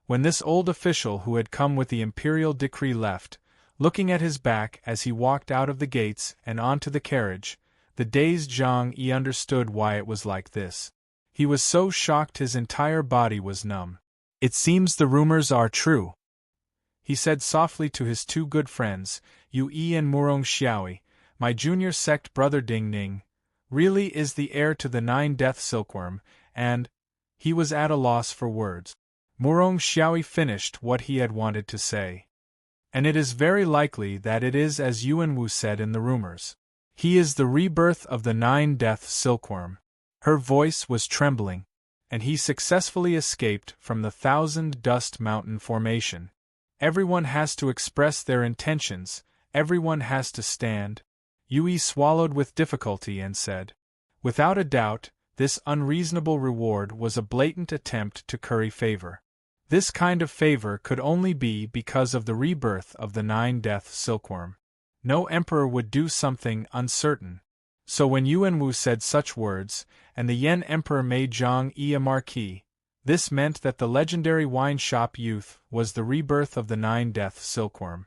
Speaker 1: When this old official who had come with the imperial decree left, looking at his back as he walked out of the gates and onto the carriage, the dazed Zhang Yi understood why it was like this. He was so shocked his entire body was numb. "It seems the rumors are true," he said softly to his two good friends, Yu Yi and Murong Xiaoyi. "My junior sect brother Ding Ning really is the heir to the 9-death silkworm, and—" He was at a loss for words. Murong Xiaoyi finished what he had wanted to say. "And it is very likely that it is as Yuan Wu said in the rumors. He is the rebirth of the 9-death silkworm." Her voice was trembling. "And he successfully escaped from the 1,000-dust mountain formation. Everyone has to express their intentions, everyone has to stand." Yui swallowed with difficulty and said, "Without a doubt, this unreasonable reward was a blatant attempt to curry favor. This kind of favor could only be because of the rebirth of the 9-death silkworm. No emperor would do something uncertain. So when Yuan Wu said such words, and the Yen emperor made Zhang Yi a marquis, this meant that the legendary wine shop youth was the rebirth of the 9-death silkworm."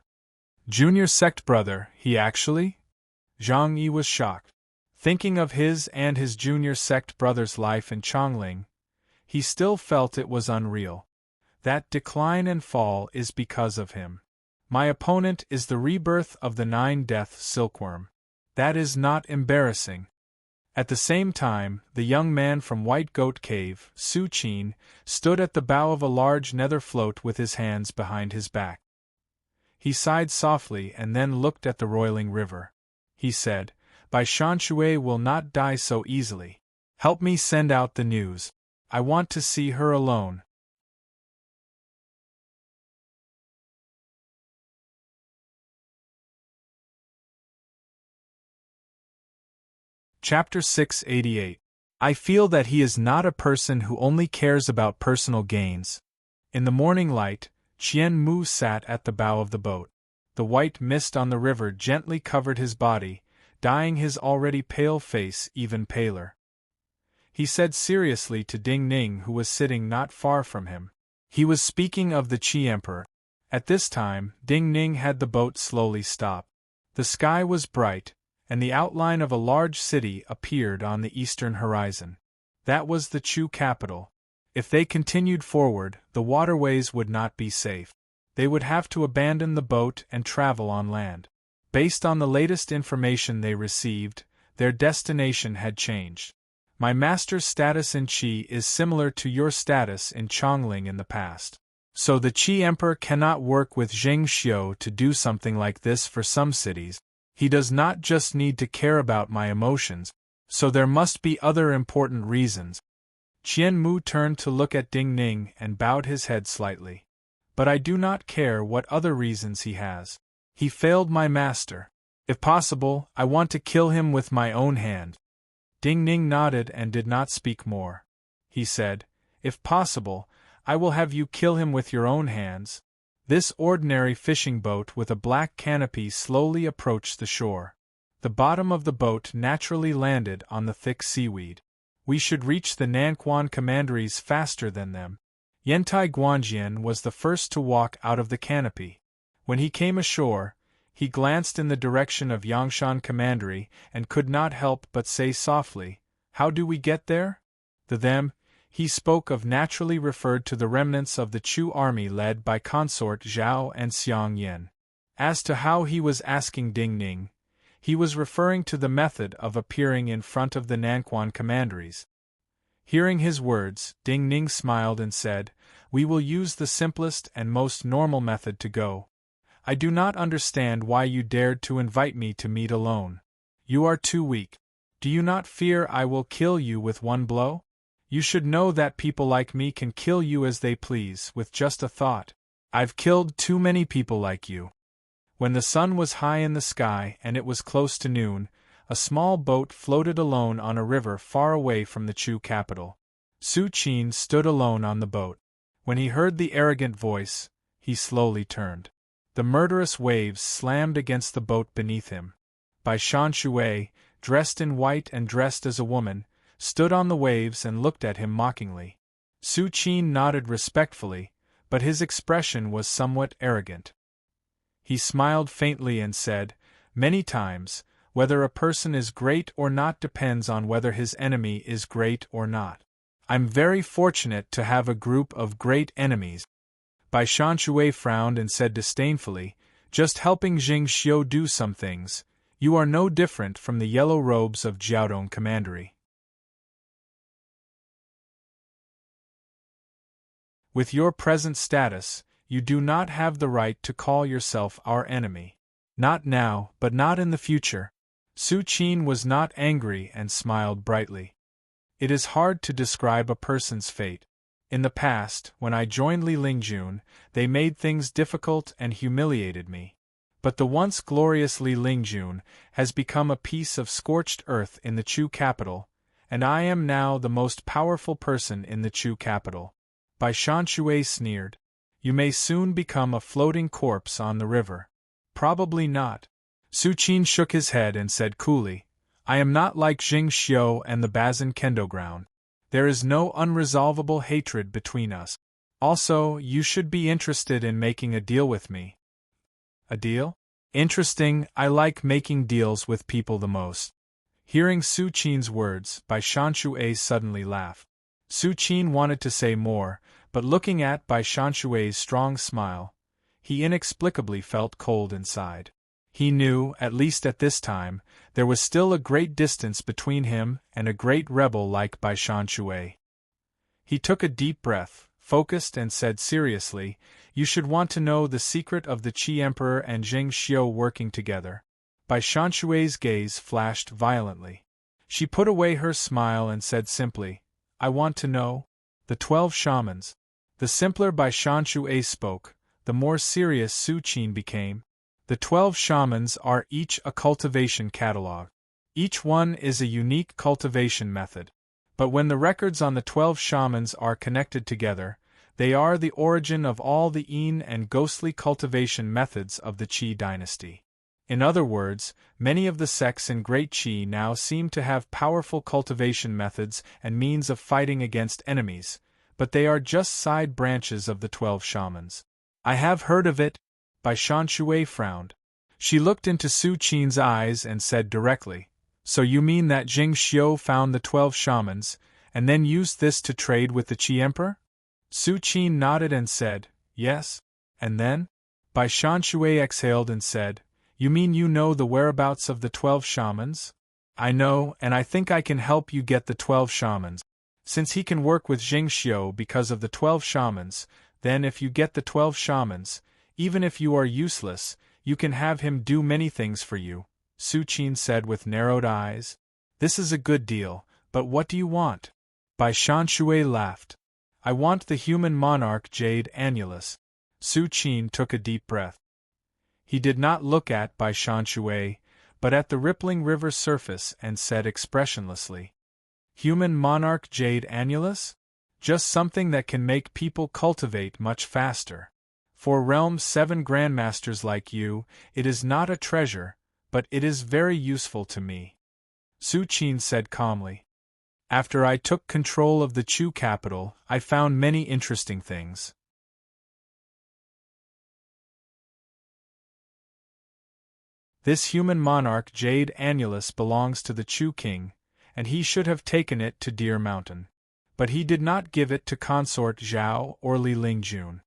Speaker 1: Junior sect brother, he actually? Zhang Yi was shocked. Thinking of his and his junior sect brother's life in Chongling, he still felt it was unreal. That decline and fall is because of him. My opponent is the rebirth of the 9-death silkworm. That is not embarrassing. At the same time, the young man from White Goat Cave, Su Qin, stood at the bow of a large nether float with his hands behind his back. He sighed softly and then looked at the roiling river. He said, "Bai Shanshui will not die so easily. Help me send out the news. I want to see her alone." Chapter 688. I feel that he is not a person who only cares about personal gains. In the morning light, Qian Mu sat at the bow of the boat. The white mist on the river gently covered his body, dyeing his already pale face even paler. He said seriously to Ding Ning, who was sitting not far from him. He was speaking of the Qi Emperor. At this time, Ding Ning had the boat slowly stop. The sky was bright, and the outline of a large city appeared on the eastern horizon. That was the Chu capital. If they continued forward, the waterways would not be safe. They would have to abandon the boat and travel on land. Based on the latest information they received, their destination had changed. My master's status in Qi is similar to your status in Chongling in the past. So the Qi Emperor cannot work with Zheng Xiu to do something like this for some cities. He does not just need to care about my emotions, so there must be other important reasons. Qian Mu turned to look at Ding Ning and bowed his head slightly. But I do not care what other reasons he has. He failed my master. If possible, I want to kill him with my own hand. Ding Ning nodded and did not speak more. He said, "If possible, I will have you kill him with your own hands." This ordinary fishing boat with a black canopy slowly approached the shore. The bottom of the boat naturally landed on the thick seaweed. "We should reach the Nanquan commanderies faster than them." Yantai Guanjian was the first to walk out of the canopy. When he came ashore, he glanced in the direction of Yangshan commandery and could not help but say softly, "How do we get there?" The them he spoke of naturally referred to the remnants of the Chu army led by consort Zhao and Xiang Yin. As to how he was asking Ding Ning, he was referring to the method of appearing in front of the Nanquan commanderies. Hearing his words, Ding Ning smiled and said, "We will use the simplest and most normal method to go. I do not understand why you dared to invite me to meet alone. You are too weak. Do you not fear I will kill you with one blow? You should know that people like me can kill you as they please with just a thought. I've killed too many people like you." When the sun was high in the sky and it was close to noon, a small boat floated alone on a river far away from the Chu capital. Su Qin stood alone on the boat. When he heard the arrogant voice, he slowly turned. The murderous waves slammed against the boat beneath him. Bai Shan Shui, dressed in white and dressed as a woman, stood on the waves and looked at him mockingly. Su Qin nodded respectfully, but his expression was somewhat arrogant. He smiled faintly and said, "Many times, whether a person is great or not depends on whether his enemy is great or not. I'm very fortunate to have a group of great enemies." Bai Shan Shui frowned and said disdainfully, "Just helping Jing Xiu do some things, you are no different from the yellow robes of Jiaodong commandery. With your present status, you do not have the right to call yourself our enemy. Not now, but not in the future." Su Qin was not angry and smiled brightly. "It is hard to describe a person's fate. In the past, when I joined Li Lingjun, they made things difficult and humiliated me. But the once glorious Li Lingjun has become a piece of scorched earth in the Chu capital, and I am now the most powerful person in the Chu capital." Bai Shan Shui sneered. "You may soon become a floating corpse on the river." "Probably not." Su Qin shook his head and said coolly, "I am not like Jing Xiu and the Bazin Kendo ground. There is no unresolvable hatred between us. Also, you should be interested in making a deal with me." "A deal? Interesting, I like making deals with people the most." Hearing Su Qin's words, Bai Shan Shui suddenly laughed. Su Qin wanted to say more, but looking at Bai Shan Shui's strong smile, he inexplicably felt cold inside. He knew, at least at this time, there was still a great distance between him and a great rebel like Bai Shan Shui. He took a deep breath, focused and said seriously, "You should want to know the secret of the Qi Emperor and Jing Xiu working together." Bai Shan Shui's gaze flashed violently. She put away her smile and said simply, "I want to know." "The 12 shamans." The simpler Bai Shan Shui spoke, the more serious Su Qin became. "The 12 shamans are each a cultivation catalog. Each one is a unique cultivation method. But when the records on the 12 shamans are connected together, they are the origin of all the Yin and ghostly cultivation methods of the Qi dynasty. In other words, many of the sects in Great Qi now seem to have powerful cultivation methods and means of fighting against enemies, but they are just side branches of the 12 shamans." "I have heard of it." Bai Shan Shui frowned. She looked into Su Qin's eyes and said directly, "So you mean that Jing Xiu found the 12 shamans, and then used this to trade with the Qi Emperor?" Su Qin nodded and said, "Yes." "And then?" Bai Shan Shui exhaled and said, "You mean you know the whereabouts of the 12 shamans?" "I know, and I think I can help you get the 12 shamans. Since he can work with Jing Xiu because of the 12 shamans, then if you get the 12 shamans, even if you are useless, you can have him do many things for you," Su Qin said with narrowed eyes. "This is a good deal, but what do you want?" Bai Shan Shui laughed. "I want the human monarch jade annulus." Su Qin took a deep breath. He did not look at Bai Shan Shui, but at the rippling river surface and said expressionlessly, "Human monarch jade annulus? Just something that can make people cultivate much faster. For realm's 7 grandmasters like you, it is not a treasure, but it is very useful to me," Su Qin said calmly. "After I took control of the Chu capital, I found many interesting things. This human monarch jade annulus belongs to the Chu king, and he should have taken it to Deer Mountain. But he did not give it to consort Zhao or Li Lingjun.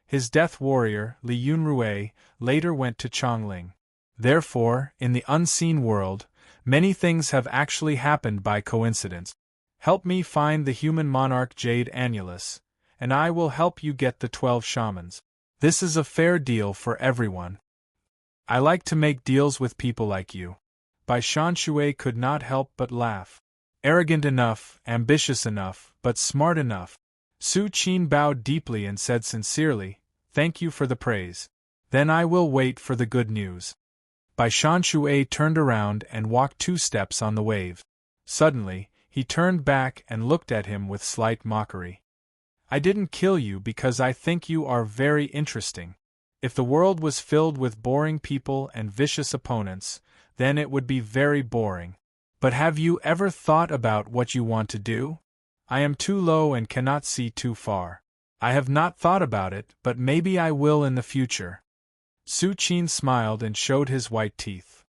Speaker 1: His death warrior, Li Yunrui, later went to Chongling. Therefore, in the unseen world, many things have actually happened by coincidence. Help me find the human monarch jade annulus, and I will help you get the 12 shamans. This is a fair deal for everyone. I like to make deals with people like you." Bai Shanshui could not help but laugh. Arrogant enough, ambitious enough, but smart enough. Su Qin bowed deeply and said sincerely, "Thank you for the praise. Then I will wait for the good news." Bai Shanshui turned around and walked 2 steps on the wave. Suddenly, he turned back and looked at him with slight mockery. "I didn't kill you because I think you are very interesting. If the world was filled with boring people and vicious opponents, then it would be very boring. But have you ever thought about what you want to do? I am too low and cannot see too far. I have not thought about it, but maybe I will in the future." Su Qin smiled and showed his white teeth.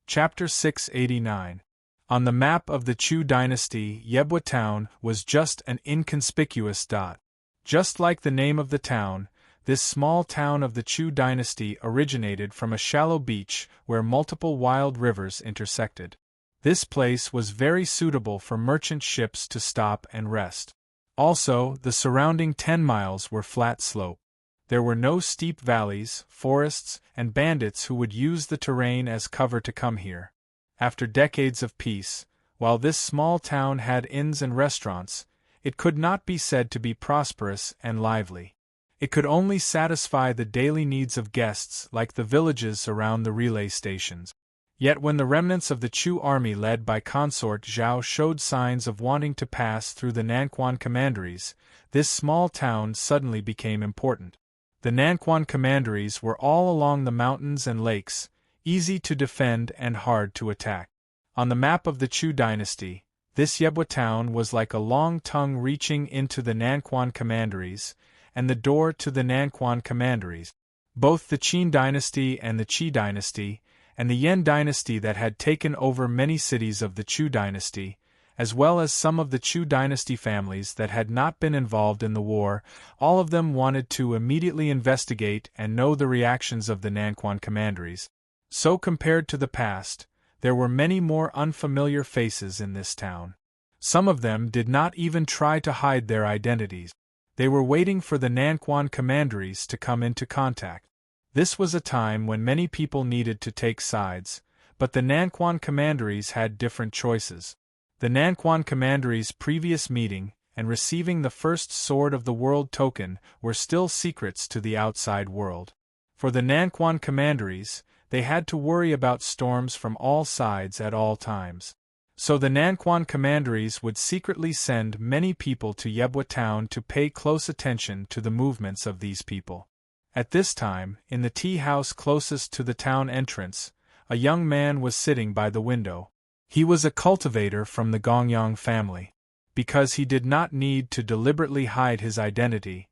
Speaker 1: Chapter 689. On the map of the Chu dynasty, Yebwa town was just an inconspicuous dot. Just like the name of the town, this small town of the Chu dynasty originated from a shallow beach where multiple wild rivers intersected. This place was very suitable for merchant ships to stop and rest. Also, the surrounding 10 miles were flat slope. There were no steep valleys, forests, and bandits who would use the terrain as cover to come here. After decades of peace, while this small town had inns and restaurants, it could not be said to be prosperous and lively. It could only satisfy the daily needs of guests like the villages around the relay stations. Yet when the remnants of the Chu army led by consort Zhao showed signs of wanting to pass through the Nanquan commanderies, this small town suddenly became important. The Nanquan commanderies were all along the mountains and lakes, easy to defend and hard to attack. On the map of the Chu dynasty, this Yebwa town was like a long tongue reaching into the Nanquan commanderies, and the door to the Nanquan commanderies. Both the Qin dynasty and the Qi dynasty, and the Yan dynasty that had taken over many cities of the Chu dynasty, as well as some of the Chu dynasty families that had not been involved in the war, all of them wanted to immediately investigate and know the reactions of the Nanquan commanderies. So compared to the past, there were many more unfamiliar faces in this town. Some of them did not even try to hide their identities. They were waiting for the Nanquan commanderies to come into contact. This was a time when many people needed to take sides, but the Nanquan commanderies had different choices. The Nanquan commanderies' previous meeting and receiving the first Sword of the World token were still secrets to the outside world. For the Nanquan commanderies, they had to worry about storms from all sides at all times. So the Nanquan commanderies would secretly send many people to Yebwa town to pay close attention to the movements of these people. At this time, in the tea house closest to the town entrance, a young man was sitting by the window. He was a cultivator from the Gongyang family. Because he did not need to deliberately hide his identity,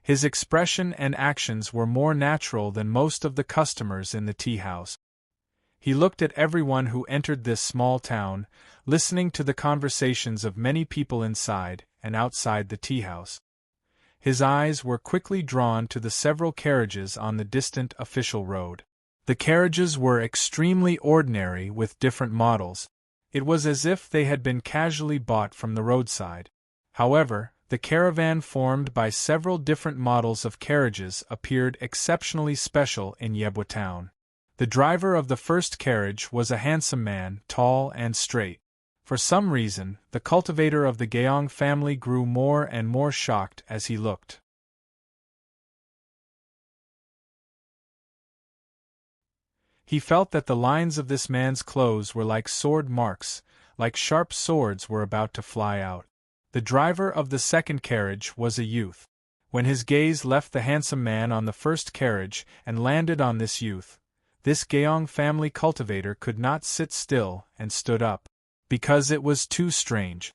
Speaker 1: his expression and actions were more natural than most of the customers in the tea house. He looked at everyone who entered this small town, listening to the conversations of many people inside and outside the tea house. His eyes were quickly drawn to the several carriages on the distant official road. The carriages were extremely ordinary with different models. It was as if they had been casually bought from the roadside. However, the caravan formed by several different models of carriages appeared exceptionally special in Yebwa town. The driver of the first carriage was a handsome man, tall and straight. For some reason, the cultivator of the Geong family grew more and more shocked as he looked. He felt that the lines of this man's clothes were like sword marks, like sharp swords were about to fly out. The driver of the second carriage was a youth. When his gaze left the handsome man on the first carriage and landed on this youth, this Geong family cultivator could not sit still and stood up, because it was too strange.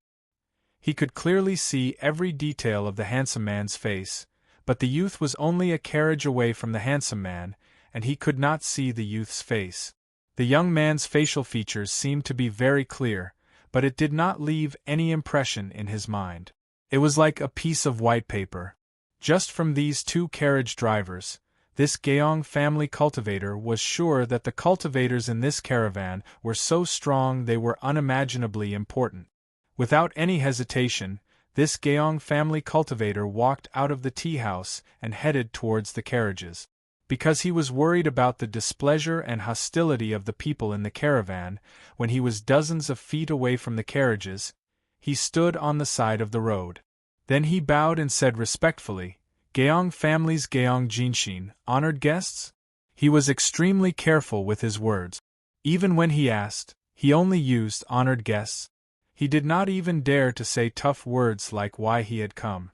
Speaker 1: He could clearly see every detail of the handsome man's face, but the youth was only a carriage away from the handsome man, and he could not see the youth's face. The young man's facial features seemed to be very clear, but it did not leave any impression in his mind. It was like a piece of white paper. Just from these two carriage drivers, this Geong family cultivator was sure that the cultivators in this caravan were so strong they were unimaginably important. Without any hesitation, this Geong family cultivator walked out of the tea house and headed towards the carriages. Because he was worried about the displeasure and hostility of the people in the caravan, when he was dozens of feet away from the carriages, he stood on the side of the road. Then he bowed and said respectfully, "Geong family's Geong Jinshin, honored guests?" He was extremely careful with his words. Even when he asked, he only used honored guests. He did not even dare to say tough words like why he had come.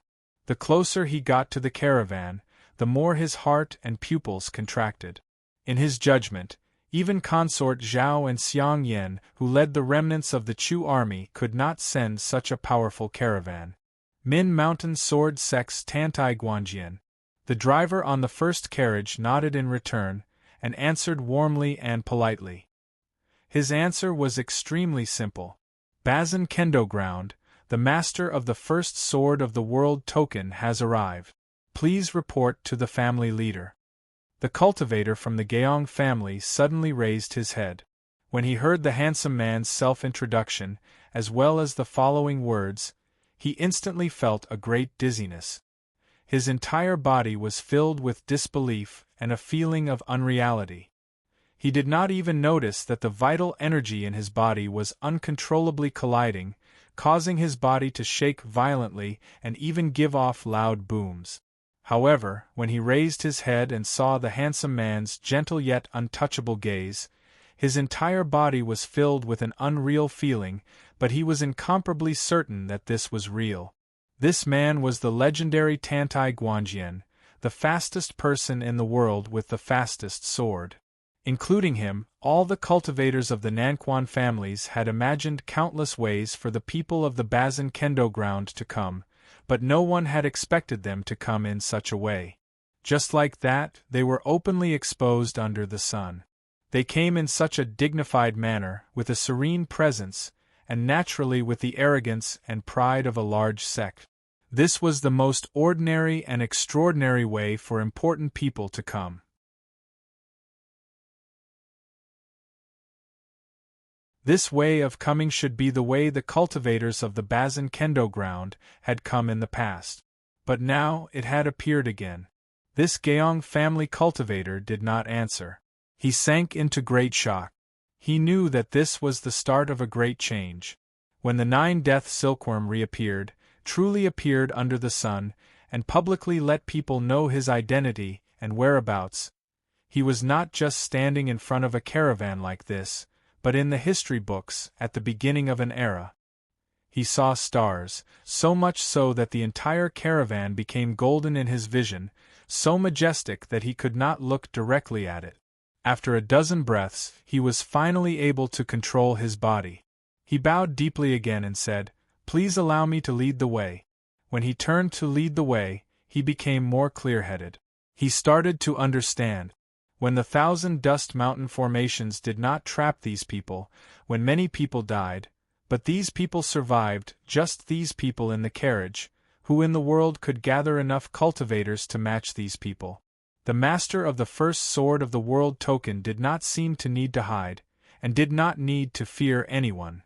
Speaker 1: The closer he got to the caravan, the more his heart and pupils contracted. In his judgment, even consort Zhao and Xiang Yen, who led the remnants of the Chu army, could not send such a powerful caravan. Min Mountain Sword Sex Tantai Guanjian. The driver on the first carriage nodded in return, and answered warmly and politely. His answer was extremely simple. Bazin Kendo Ground, the master of the first sword of the world token has arrived. Please report to the family leader. The cultivator from the Geong family suddenly raised his head. When he heard the handsome man's self-introduction, as well as the following words, he instantly felt a great dizziness. His entire body was filled with disbelief and a feeling of unreality. He did not even notice that the vital energy in his body was uncontrollably colliding, causing his body to shake violently and even give off loud booms. However, when he raised his head and saw the handsome man's gentle yet untouchable gaze, his entire body was filled with an unreal feeling, but he was incomparably certain that this was real. This man was the legendary Tantai Guanjian, the fastest person in the world with the fastest sword. Including him, all the cultivators of the Nanquan families had imagined countless ways for the people of the Bazin Kendo Ground to come, but no one had expected them to come in such a way. Just like that, they were openly exposed under the sun. They came in such a dignified manner, with a serene presence, and naturally with the arrogance and pride of a large sect. This was the most ordinary and extraordinary way for important people to come. This way of coming should be the way the cultivators of the Bazin Kendo Ground had come in the past. But now it had appeared again. This Geong family cultivator did not answer. He sank into great shock. He knew that this was the start of a great change. When the 9-death silkworm reappeared, truly appeared under the sun, and publicly let people know his identity and whereabouts, he was not just standing in front of a caravan like this, but in the history books, at the beginning of an era. He saw stars, so much so that the entire caravan became golden in his vision, so majestic that he could not look directly at it. After a dozen breaths, he was finally able to control his body. He bowed deeply again and said, "Please allow me to lead the way." When he turned to lead the way, he became more clear-headed. He started to understand. When the 1,000 dust mountain formations did not trap these people, when many people died, but these people survived, just these people in the carriage, who in the world could gather enough cultivators to match these people? The master of the first sword of the world token did not seem to need to hide, and did not need to fear anyone.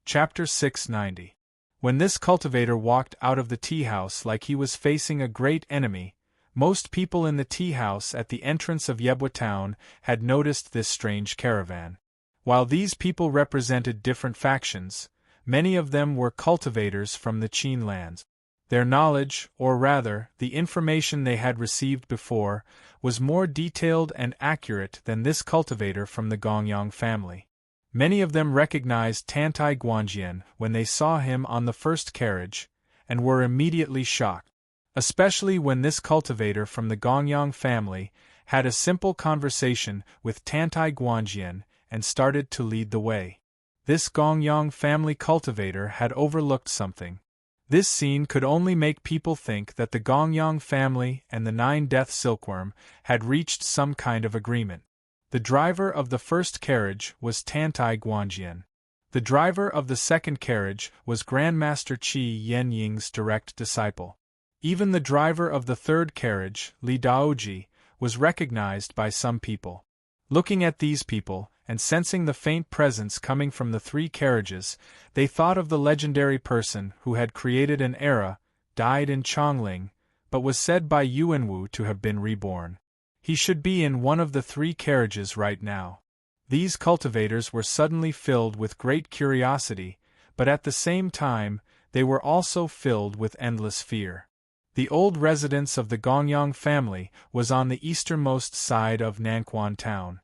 Speaker 1: Chapter 690. When this cultivator walked out of the tea-house like he was facing a great enemy, most people in the tea-house at the entrance of Yebwa town had noticed this strange caravan. While these people represented different factions, many of them were cultivators from the Qin lands. Their knowledge, or rather, the information they had received before, was more detailed and accurate than this cultivator from the Gongyang family. Many of them recognized Tantai Guanjian when they saw him on the first carriage, and were immediately shocked, especially when this cultivator from the Gongyang family had a simple conversation with Tantai Guanjian and started to lead the way. This Gongyang family cultivator had overlooked something. This scene could only make people think that the Gongyang family and the Nine-Death Silkworm had reached some kind of agreement. The driver of the first carriage was Tantai Guanjian. The driver of the second carriage was Grandmaster Qi Yenying's direct disciple. Even the driver of the third carriage, Li Daoji, was recognized by some people. Looking at these people, and sensing the faint presence coming from the three carriages, they thought of the legendary person who had created an era, died in Chongling, but was said by Yuanwu to have been reborn. He should be in one of the three carriages right now. These cultivators were suddenly filled with great curiosity, but at the same time, they were also filled with endless fear. The old residence of the Gongyang family was on the easternmost side of Nanquan town.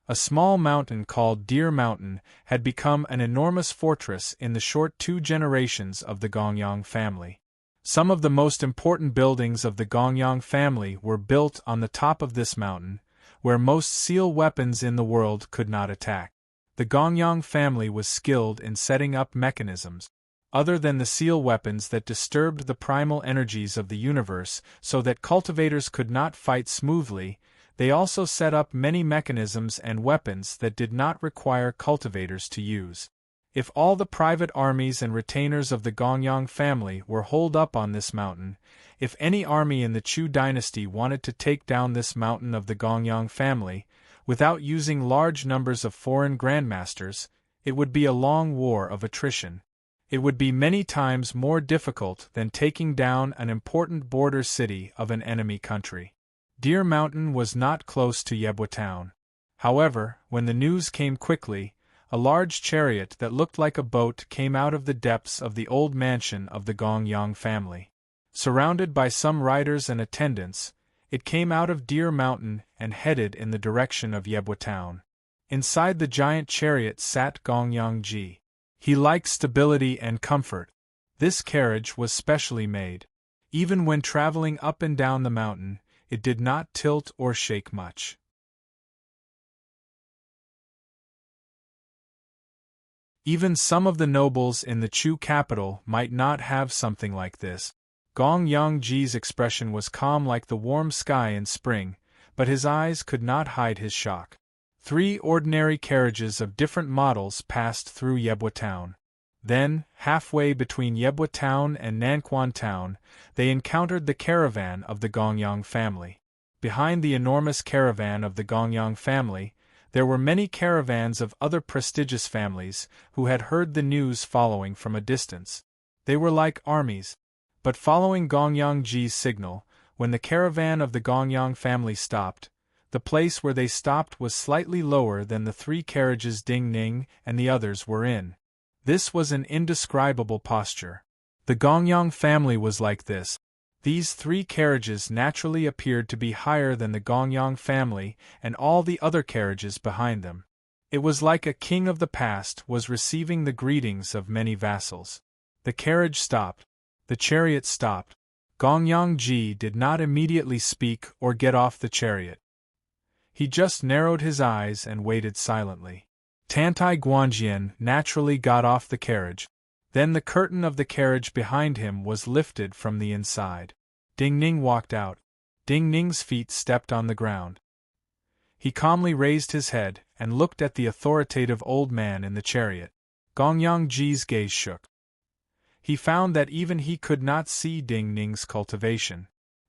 Speaker 1: A small mountain called Deer Mountain had become an enormous fortress in the short 2 generations of the Gongyang family. Some of the most important buildings of the Gongyang family were built on the top of this mountain, where most seal weapons in the world could not attack. The Gongyang family was skilled in setting up mechanisms, other than the seal weapons that disturbed the primal energies of the universe so that cultivators could not fight smoothly. They also set up many mechanisms and weapons that did not require cultivators to use. If all the private armies and retainers of the Gongyang family were holed up on this mountain, if any army in the Chu dynasty wanted to take down this mountain of the Gongyang family, without using large numbers of foreign grandmasters, it would be a long war of attrition. It would be many times more difficult than taking down an important border city of an enemy country. Deer Mountain was not close to Yebwa town. However, when the news came quickly, a large chariot that looked like a boat came out of the depths of the old mansion of the Gongyang family. Surrounded by some riders and attendants, it came out of Deer Mountain and headed in the direction of Yebwa town. Inside the giant chariot sat Gongyang Ji. He liked stability and comfort. This carriage was specially made. Even when traveling up and down the mountain, it did not tilt or shake much. Even some of the nobles in the Chu capital might not have something like this. Gongyang Ji's expression was calm like the warm sky in spring, but his eyes could not hide his shock. 3 ordinary carriages of different models passed through Yebwa town. Then, halfway between Yebwa town and Nanquan town, they encountered the caravan of the Gongyang family. Behind the enormous caravan of the Gongyang family, there were many caravans of other prestigious families who had heard the news following from a distance. They were like armies. But following Gongyang Ji's signal, when the caravan of the Gongyang family stopped, the place where they stopped was slightly lower than the 3 carriages Ding Ning and the others were in. This was an indescribable posture. The Gongyang family was like this. These 3 carriages naturally appeared to be higher than the Gongyang family and all the other carriages behind them. It was like a king of the past was receiving the greetings of many vassals. The carriage stopped. The chariot stopped. Gongyang Ji did not immediately speak or get off the chariot. He just narrowed his eyes and waited silently. Tantai Guanjian naturally got off the carriage. Then the curtain of the carriage behind him was lifted from the inside. Ding Ning walked out. Ding Ning's feet stepped on the ground. He calmly raised his head and looked at the authoritative old man in the chariot. Gongyang Ji's gaze shook. He found that even he could not see Ding Ning's cultivation.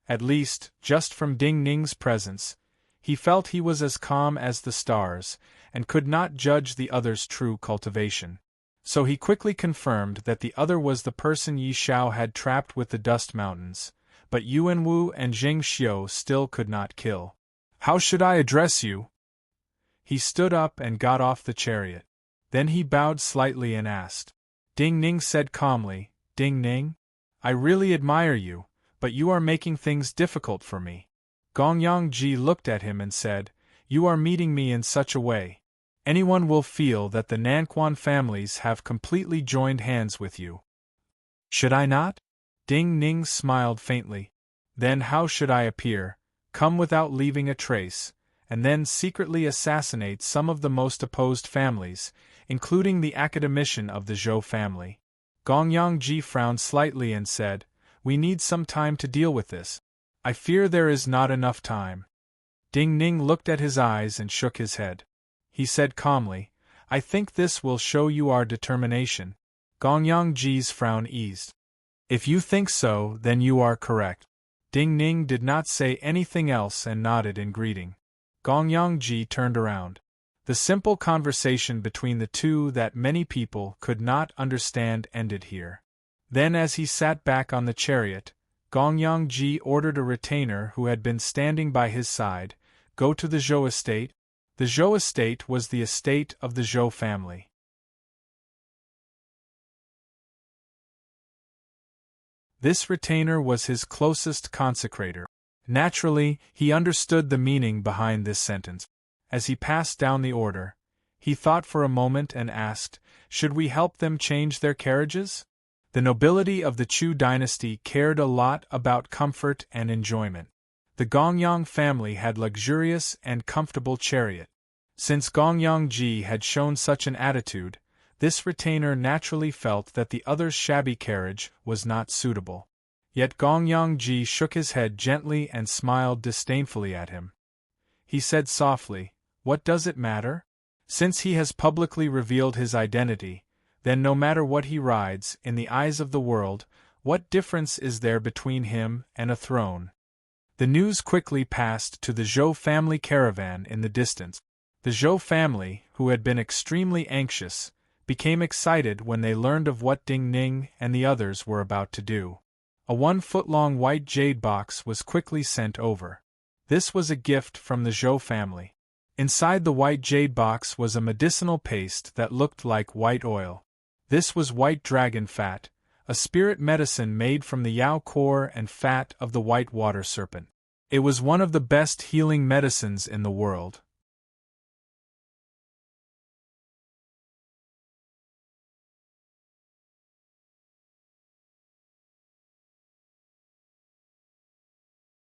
Speaker 1: At least, just from Ding Ning's presence, he felt he was as calm as the stars, and could not judge the other's true cultivation. So he quickly confirmed that the other was the person Yi Xiao had trapped with the dust mountains, but Yuan Wu and Jing Xiu still could not kill. How should I address you? He stood up and got off the chariot. Then he bowed slightly and asked. Ding Ning said calmly, Ding Ning? I really admire you, but you are making things difficult for me. Gongyang Ji looked at him and said, You are meeting me in such a way. Anyone will feel that the Nanquan families have completely joined hands with you. Should I not? Ding Ning smiled faintly. Then how should I appear, come without leaving a trace, and then secretly assassinate some of the most opposed families, including the academician of the Zhou family? Gongyang Ji frowned slightly and said, We need some time to deal with this. I fear there is not enough time. Ding Ning looked at his eyes and shook his head. He said calmly, I think this will show you our determination. Gongyang Ji's frown eased. If you think so, then you are correct. Ding Ning did not say anything else and nodded in greeting. Gongyang Ji turned around. The simple conversation between the two that many people could not understand ended here. Then as he sat back on the chariot, Gongyang Ji ordered a retainer who had been standing by his side, Go to the Zhou estate. The Zhou estate was the estate of the Zhou family. This retainer was his closest consecrator. Naturally, he understood the meaning behind this sentence. As he passed down the order, he thought for a moment and asked, Should we help them change their carriages? The nobility of the Chu dynasty cared a lot about comfort and enjoyment. The Gongyang family had luxurious and comfortable chariot. Since Gongyang Ji had shown such an attitude, this retainer naturally felt that the other's shabby carriage was not suitable. Yet Gongyang Ji shook his head gently and smiled disdainfully at him. He said softly, What does it matter? Since he has publicly revealed his identity, then no matter what he rides, in the eyes of the world, what difference is there between him and a throne? The news quickly passed to the Zhou family caravan in the distance. The Zhou family, who had been extremely anxious, became excited when they learned of what Ding Ning and the others were about to do. A 1-foot-long white jade box was quickly sent over. This was a gift from the Zhou family. Inside the white jade box was a medicinal paste that looked like white oil. This was white dragon fat, a spirit medicine made from the yao core and fat of the white water serpent. It was one of the best healing medicines in the world.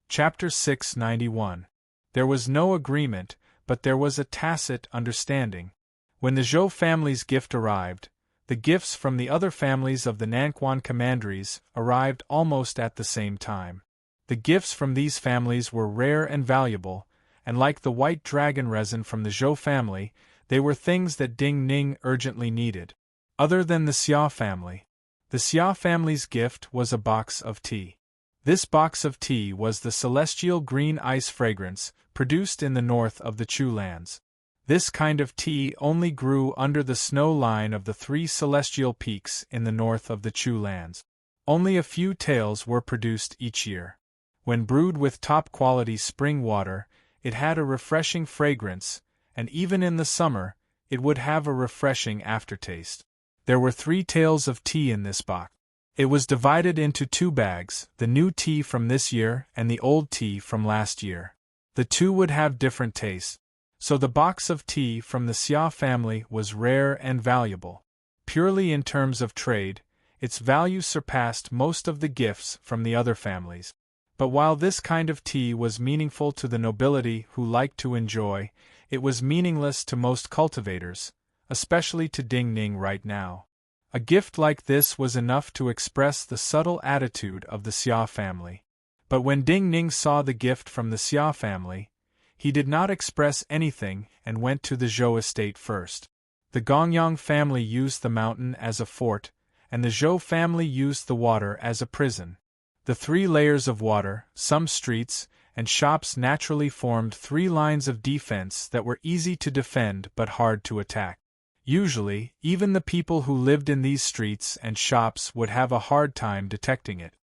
Speaker 1: Chapter 691. There was no agreement, but there was a tacit understanding. When the Zhou family's gift arrived, the gifts from the other families of the Nanquan commanderies arrived almost at the same time. The gifts from these families were rare and valuable, and like the white dragon resin from the Zhou family, they were things that Ding Ning urgently needed. Other than the Xia family, the Xia family's gift was a box of tea. This box of tea was the celestial green ice fragrance, produced in the north of the Chu lands. This kind of tea only grew under the snow line of the 3 celestial peaks in the north of the Chu lands. Only a few taels were produced each year. When brewed with top-quality spring water, it had a refreshing fragrance, and even in the summer, it would have a refreshing aftertaste. There were 3 taels of tea in this box. It was divided into 2 bags, the new tea from this year and the old tea from last year. The 2 would have different tastes. So the box of tea from the Xia family was rare and valuable. Purely in terms of trade, its value surpassed most of the gifts from the other families. But while this kind of tea was meaningful to the nobility who liked to enjoy, it was meaningless to most cultivators, especially to Ding Ning right now. A gift like this was enough to express the subtle attitude of the Xia family. But when Ding Ning saw the gift from the Xia family, he did not express anything and went to the Zhou estate first. The Gongyang family used the mountain as a fort, and the Zhou family used the water as a prison. The 3 layers of water, some streets, and shops naturally formed 3 lines of defense that were easy to defend but hard to attack. Usually, even the people who lived in these streets and shops would have a hard time detecting it.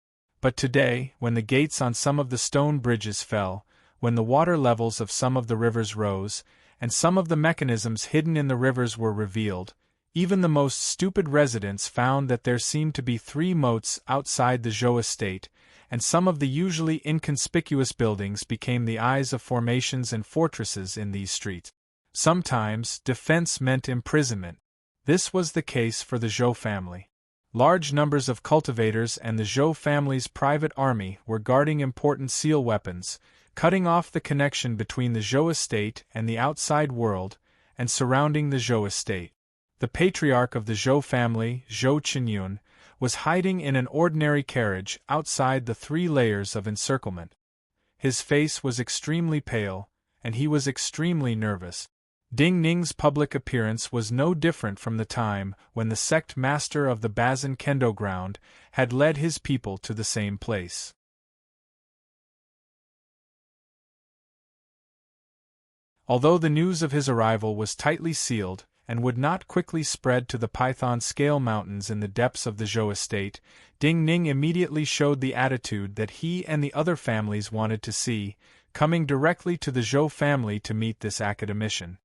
Speaker 1: But today, when the gates on some of the stone bridges fell, when the water levels of some of the rivers rose, and some of the mechanisms hidden in the rivers were revealed, even the most stupid residents found that there seemed to be 3 moats outside the Zhou estate, and some of the usually inconspicuous buildings became the eyes of formations and fortresses in these streets. Sometimes, defense meant imprisonment. This was the case for the Zhou family. Large numbers of cultivators and the Zhou family's private army were guarding important seal weapons, cutting off the connection between the Zhou estate and the outside world, and surrounding the Zhou estate. The patriarch of the Zhou family, Zhou Qinyun, was hiding in an ordinary carriage outside the 3 layers of encirclement. His face was extremely pale, and he was extremely nervous. Ding Ning's public appearance was no different from the time when the sect master of the Bazin Kendo ground had led his people to the same place. Although the news of his arrival was tightly sealed, and would not quickly spread to the Python Scale Mountains in the depths of the Zhou estate, Ding Ning immediately showed the attitude that he and the other families wanted to see, coming directly to the Zhou family to meet this academician.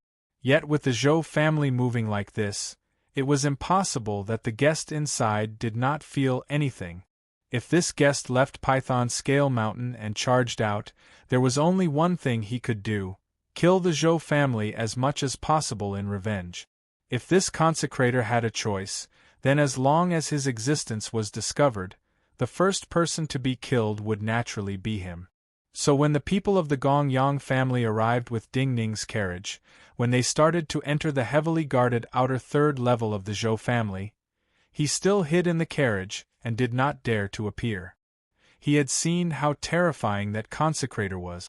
Speaker 1: Yet with the Zhou family moving like this, it was impossible that the guest inside did not feel anything. If this guest left Python Scale Mountain and charged out, there was only one thing he could do: kill the Zhou family as much as possible in revenge. If this consecrator had a choice, then as long as his existence was discovered, the first person to be killed would naturally be him. So when the people of the Gongyang family arrived with Ding Ning's carriage, when they started to enter the heavily guarded outer 3rd level of the Zhou family, he still hid in the carriage and did not dare to appear. He had seen how terrifying that consecrator was.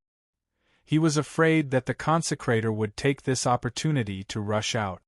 Speaker 1: He was afraid that the consecrator would take this opportunity to rush out.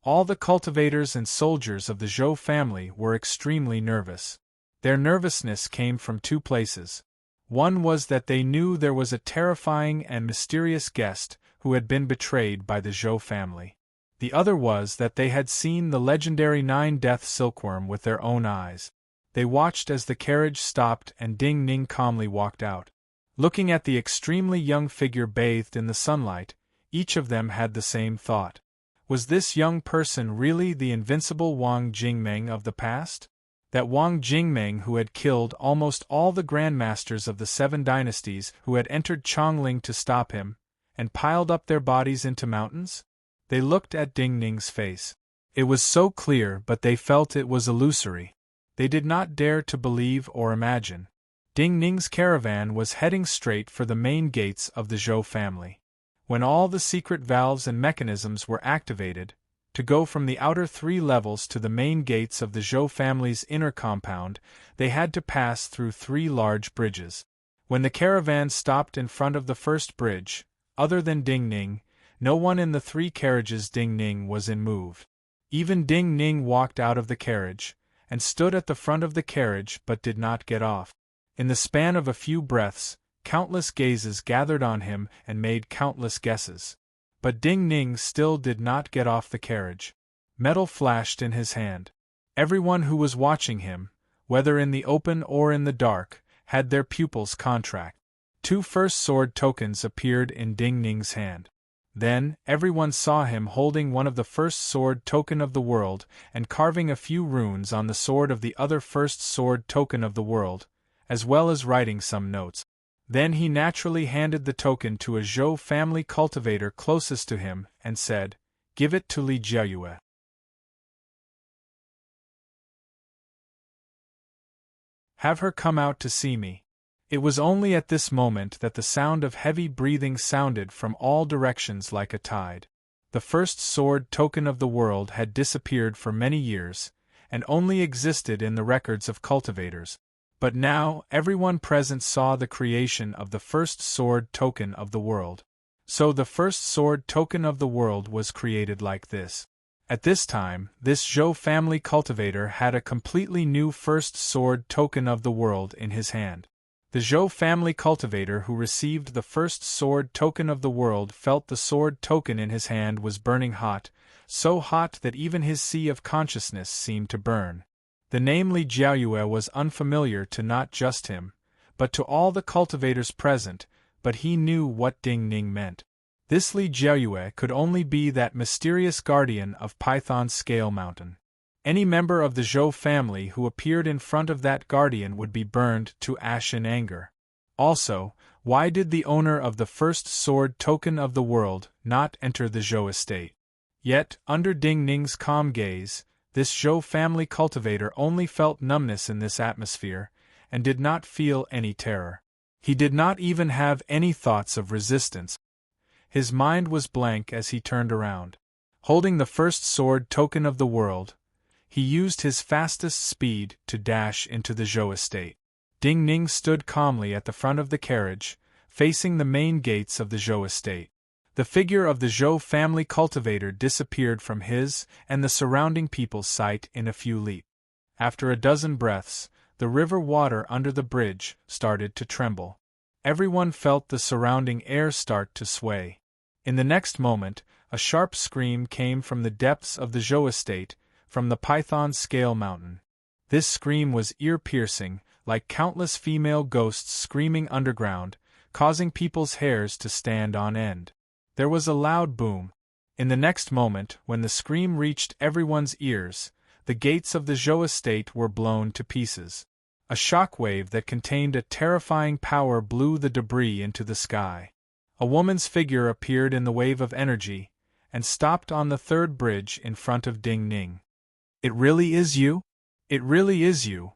Speaker 1: All the cultivators and soldiers of the Zhou family were extremely nervous. Their nervousness came from 2 places. One was that they knew there was a terrifying and mysterious guest who had been betrayed by the Zhou family. The other was that they had seen the legendary 9-death silkworm with their own eyes. They watched as the carriage stopped and Ding Ning calmly walked out. Looking at the extremely young figure bathed in the sunlight, each of them had the same thought. Was this young person really the invincible Wang Jingmeng of the past? That Wang Jingmeng who had killed almost all the grandmasters of the 7 dynasties who had entered Chongling to stop him, and piled up their bodies into mountains? They looked at Ding Ning's face. It was so clear, but they felt it was illusory. They did not dare to believe or imagine. Ding Ning's caravan was heading straight for the main gates of the Zhou family. When all the secret valves and mechanisms were activated, to go from the outer 3 levels to the main gates of the Zhou family's inner compound, they had to pass through 3 large bridges. When the caravan stopped in front of the first bridge, other than Ding Ning, no one in the 3 carriages Ding Ning was in moved. Even Ding Ning walked out of the carriage, and stood at the front of the carriage but did not get off. In the span of a few breaths, countless gazes gathered on him and made countless guesses. But Ding Ning still did not get off the carriage. Metal flashed in his hand. Everyone who was watching him, whether in the open or in the dark, had their pupils contract. 2 first sword tokens appeared in Ding Ning's hand. Then, everyone saw him holding one of the first sword token of the world and carving a few runes on the sword of the other first sword token of the world, as well as writing some notes. Then he naturally handed the token to a Zhou family cultivator closest to him and said, "Give it to Li Jiayue. Have her come out to see me." It was only at this moment that the sound of heavy breathing sounded from all directions like a tide. The first sword token of the world had disappeared for many years, and only existed in the records of cultivators. But now, everyone present saw the creation of the first sword token of the world. So the first sword token of the world was created like this. At this time, this Zhou family cultivator had a completely new first sword token of the world in his hand. The Zhou family cultivator who received the first sword token of the world felt the sword token in his hand was burning hot, so hot that even his sea of consciousness seemed to burn. The name Li Jiaoyue was unfamiliar to not just him, but to all the cultivators present, but he knew what Ding Ning meant. This Li Jiaoyue could only be that mysterious guardian of Python's Scale Mountain. Any member of the Zhou family who appeared in front of that guardian would be burned to ash in anger. Also, why did the owner of the first sword token of the world not enter the Zhou estate? Yet, under Ding Ning's calm gaze, this Zhou family cultivator only felt numbness in this atmosphere, and did not feel any terror. He did not even have any thoughts of resistance. His mind was blank as he turned around. Holding the first sword token of the world, he used his fastest speed to dash into the Zhou estate. Ding Ning stood calmly at the front of the carriage, facing the main gates of the Zhou estate. The figure of the Zhou family cultivator disappeared from his and the surrounding people's sight in a few leaps. After a dozen breaths, the river water under the bridge started to tremble. Everyone felt the surrounding air start to sway. In the next moment, a sharp scream came from the depths of the Zhou estate, from the Python Scale Mountain. This scream was ear-piercing, like countless female ghosts screaming underground, causing people's hairs to stand on end. There was a loud boom. In the next moment, when the scream reached everyone's ears, the gates of the Zhou estate were blown to pieces. A shockwave that contained a terrifying power blew the debris into the sky. A woman's figure appeared in the wave of energy, and stopped on the third bridge in front of Ding Ning. "It really is you? It really is you.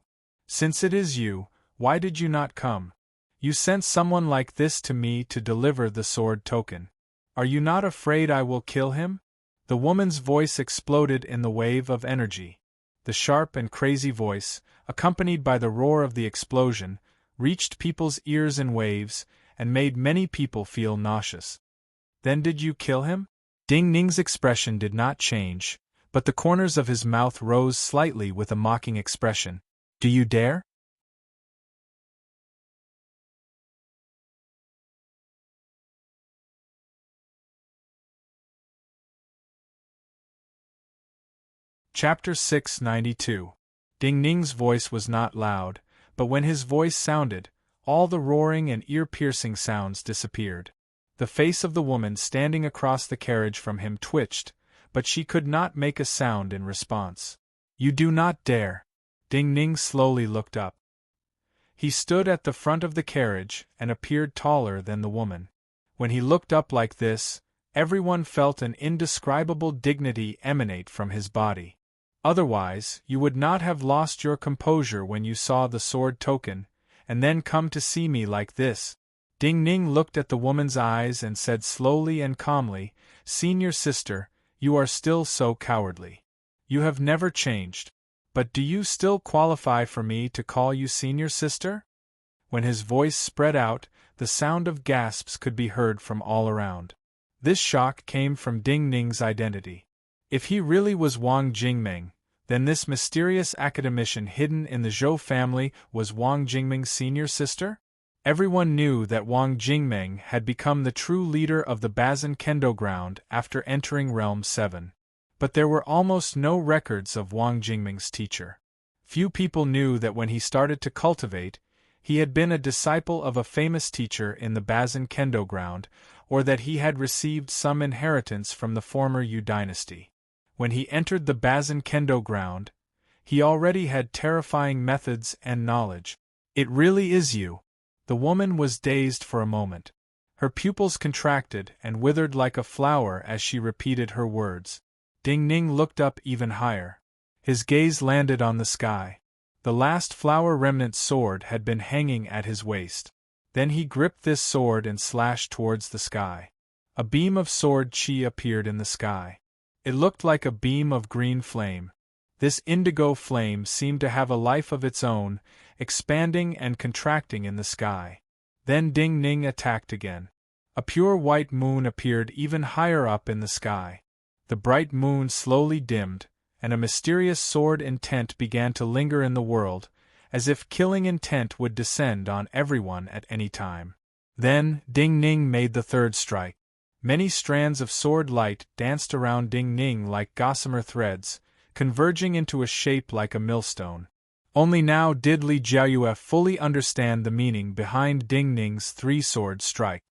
Speaker 1: Since it is you, why did you not come? You sent someone like this to me to deliver the sword token. Are you not afraid I will kill him?" The woman's voice exploded in the wave of energy. The sharp and crazy voice, accompanied by the roar of the explosion, reached people's ears in waves, and made many people feel nauseous. "Then did you kill him?" Ding Ning's expression did not change, but the corners of his mouth rose slightly with a mocking expression. "Do you dare?" Chapter 692. Ding Ning's voice was not loud, but when his voice sounded, all the roaring and ear-piercing sounds disappeared. The face of the woman standing across the carriage from him twitched, but she could not make a sound in response. "You do not dare." Ding Ning slowly looked up. He stood at the front of the carriage and appeared taller than the woman. When he looked up like this, everyone felt an indescribable dignity emanate from his body. Otherwise, you would not have lost your composure when you saw the sword token, and then come to see me like this. Ding Ning looked at the woman's eyes and said slowly and calmly, "Senior sister, you are still so cowardly. You have never changed. But do you still qualify for me to call you senior sister?" When his voice spread out, the sound of gasps could be heard from all around. This shock came from Ding Ning's identity. If he really was Wang Jingming, then this mysterious academician hidden in the Zhou family was Wang Jingming's senior sister? Everyone knew that Wang Jingming had become the true leader of the Bazin Kendo ground after entering Realm 7. But there were almost no records of Wang Jingming's teacher. Few people knew that when he started to cultivate, he had been a disciple of a famous teacher in the Bazin Kendo ground, or that he had received some inheritance from the former Yu dynasty. When he entered the Bazin Kendo ground, he already had terrifying methods and knowledge. "It really is you." The woman was dazed for a moment. Her pupils contracted and withered like a flower as she repeated her words. Ding Ning looked up even higher. His gaze landed on the sky. The last flower remnant sword had been hanging at his waist. Then he gripped this sword and slashed towards the sky. A beam of sword chi appeared in the sky. It looked like a beam of green flame. This indigo flame seemed to have a life of its own, expanding and contracting in the sky. Then Ding Ning attacked again. A pure white moon appeared even higher up in the sky. The bright moon slowly dimmed, and a mysterious sword intent began to linger in the world, as if killing intent would descend on everyone at any time. Then, Ding Ning made the third strike. Many strands of sword light danced around Ding Ning like gossamer threads, converging into a shape like a millstone. Only now did Li Jiayue fully understand the meaning behind Ding Ning's three-sword strike.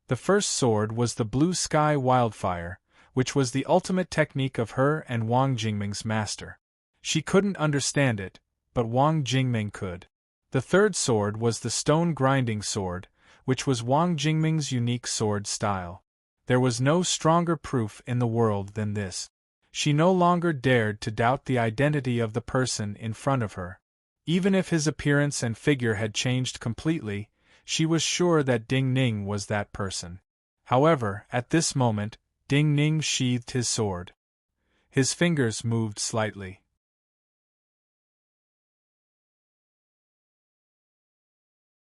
Speaker 1: The first sword was the blue sky wildfire, which was the ultimate technique of her and Wang Jingming's master. She couldn't understand it, but Wang Jingming could. The third sword was the stone grinding sword, which was Wang Jingming's unique sword style. There was no stronger proof in the world than this. She no longer dared to doubt the identity of the person in front of her. Even if his appearance and figure had changed completely, she was sure that Ding Ning was that person. However, at this moment, Ding Ning sheathed his sword. His fingers moved slightly.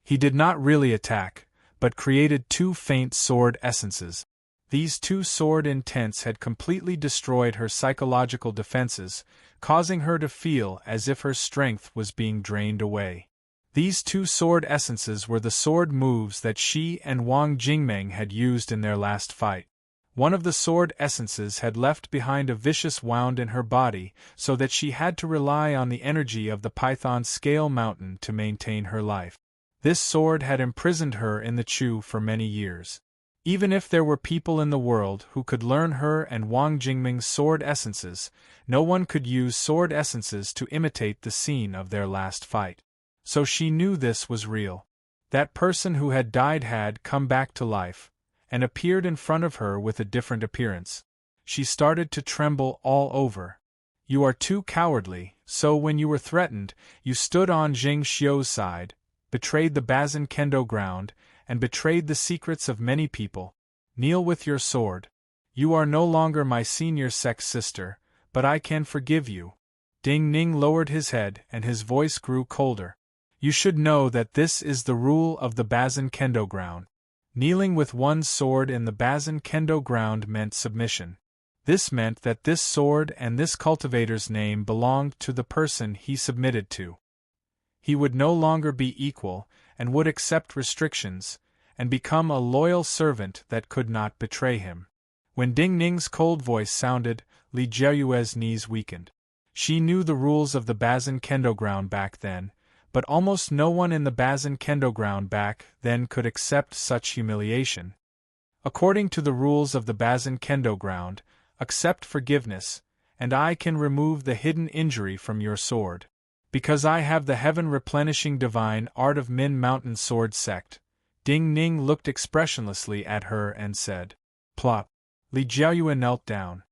Speaker 1: He did not really attack, but created two faint sword essences. These two sword intents had completely destroyed her psychological defenses, causing her to feel as if her strength was being drained away. These two sword essences were the sword moves that she and Wang Jingming had used in their last fight. One of the sword essences had left behind a vicious wound in her body, so that she had to rely on the energy of the Python Scale Mountain to maintain her life. This sword had imprisoned her in the Chu for many years. Even if there were people in the world who could learn her and Wang Jingming's sword essences, no one could use sword essences to imitate the scene of their last fight. So she knew this was real. That person who had died had come back to life, and appeared in front of her with a different appearance. She started to tremble all over. You are too cowardly, so when you were threatened, you stood on Jing Xiu's side, betrayed the Bazin Kendo ground, and betrayed the secrets of many people. Kneel with your sword. You are no longer my senior sex sister, but I can forgive you. Ding Ning lowered his head and his voice grew colder. You should know that this is the rule of the Bazin Kendo ground. Kneeling with one's sword in the Bazin Kendo ground meant submission. This meant that this sword and this cultivator's name belonged to the person he submitted to. He would no longer be equal, and would accept restrictions, and become a loyal servant that could not betray him. When Ding Ning's cold voice sounded, Li Jiayue's knees weakened. She knew the rules of the Bazin Kendo ground back then, but almost no one in the Bazin Kendo ground back then could accept such humiliation. According to the rules of the Bazin Kendo ground, accept forgiveness, and I can remove the hidden injury from your sword. Because I have the heaven-replenishing divine art of Min Mountain Sword Sect. Ding Ning looked expressionlessly at her and said, Plop. Li Jiayue knelt down.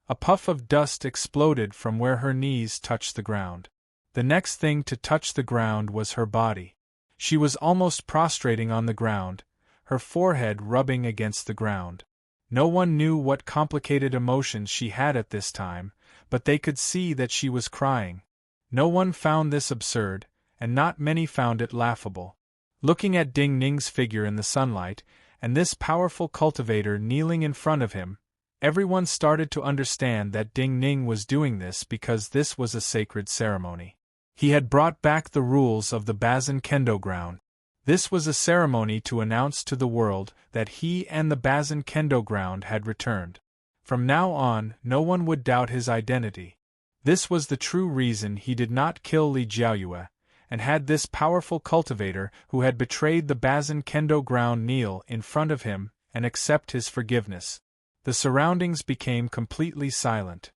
Speaker 1: A puff of dust exploded from where her knees touched the ground. The next thing to touch the ground was her body. She was almost prostrating on the ground, her forehead rubbing against the ground. No one knew what complicated emotions she had at this time, but they could see that she was crying. No one found this absurd, and not many found it laughable. Looking at Ding Ning's figure in the sunlight, and this powerful cultivator kneeling in front of him, everyone started to understand that Ding Ning was doing this because this was a sacred ceremony. He had brought back the rules of the Bazin Kendo ground. This was a ceremony to announce to the world that he and the Bazin Kendo ground had returned. From now on, no one would doubt his identity. This was the true reason he did not kill Li Jiayue, and had this powerful cultivator who had betrayed the Bazin Kendo ground kneel in front of him and accept his forgiveness. The surroundings became completely silent.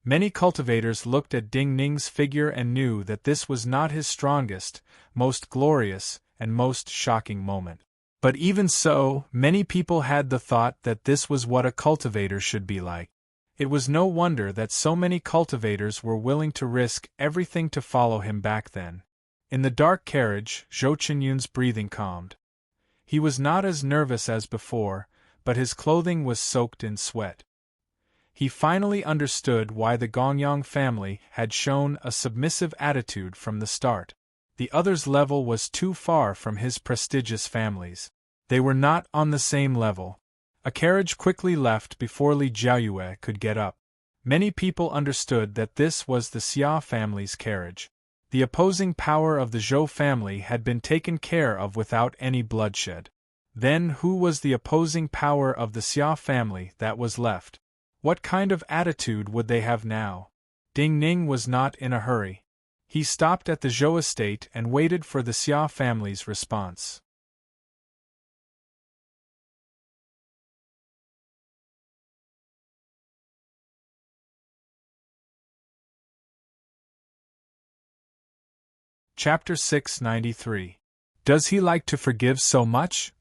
Speaker 1: Many cultivators looked at Ding Ning's figure and knew that this was not his strongest, most glorious, and most shocking moment. But even so, many people had the thought that this was what a cultivator should be like. It was no wonder that so many cultivators were willing to risk everything to follow him back then. In the dark carriage, Zhou Qinyun's breathing calmed. He was not as nervous as before, but his clothing was soaked in sweat. He finally understood why the Gongyang family had shown a submissive attitude from the start. The other's level was too far from his prestigious family's. They were not on the same level. A carriage quickly left before Li Jiayue could get up. Many people understood that this was the Xia family's carriage. The opposing power of the Zhou family had been taken care of without any bloodshed. Then who was the opposing power of the Xia family that was left? What kind of attitude would they have now? Ding Ning was not in a hurry. He stopped at the Zhou estate and waited for the Xia family's response. Chapter 693. Does he like to forgive so much?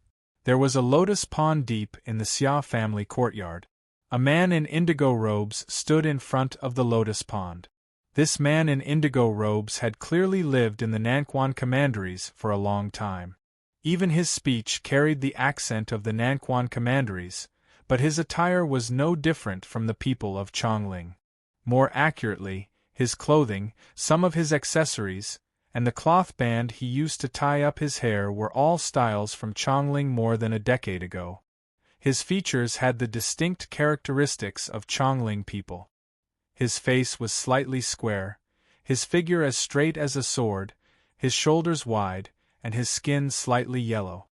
Speaker 1: There was a lotus pond deep in the Xia family courtyard. A man in indigo robes stood in front of the lotus pond. This man in indigo robes had clearly lived in the Nanquan commanderies for a long time. Even his speech carried the accent of the Nanquan commanderies, but his attire was no different from the people of Chongling. More accurately, his clothing, some of his accessories, and the cloth band he used to tie up his hair were all styles from Chongling more than a decade ago. His features had the distinct characteristics of Chongling people. His face was slightly square, his figure as straight as a sword, his shoulders wide, and his skin slightly yellow.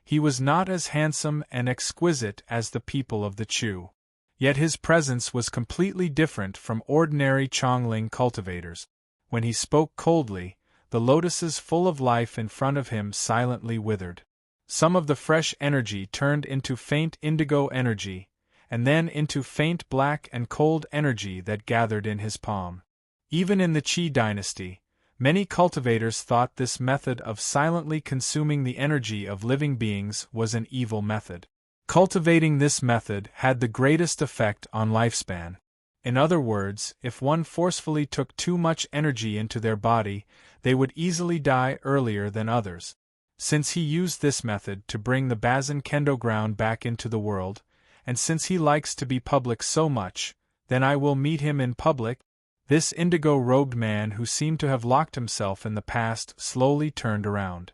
Speaker 1: He was not as handsome and exquisite as the people of the Chu. Yet his presence was completely different from ordinary Chongling cultivators. When he spoke coldly, the lotuses full of life in front of him silently withered. Some of the fresh energy turned into faint indigo energy, and then into faint black and cold energy that gathered in his palm. Even in the Qi dynasty, many cultivators thought this method of silently consuming the energy of living beings was an evil method. Cultivating this method had the greatest effect on lifespan. In other words, if one forcefully took too much energy into their body, they would easily die earlier than others. Since he used this method to bring the Bazin Kendo ground back into the world, and since he likes to be public so much, then I will meet him in public. This indigo-robed man who seemed to have locked himself in the past slowly turned around.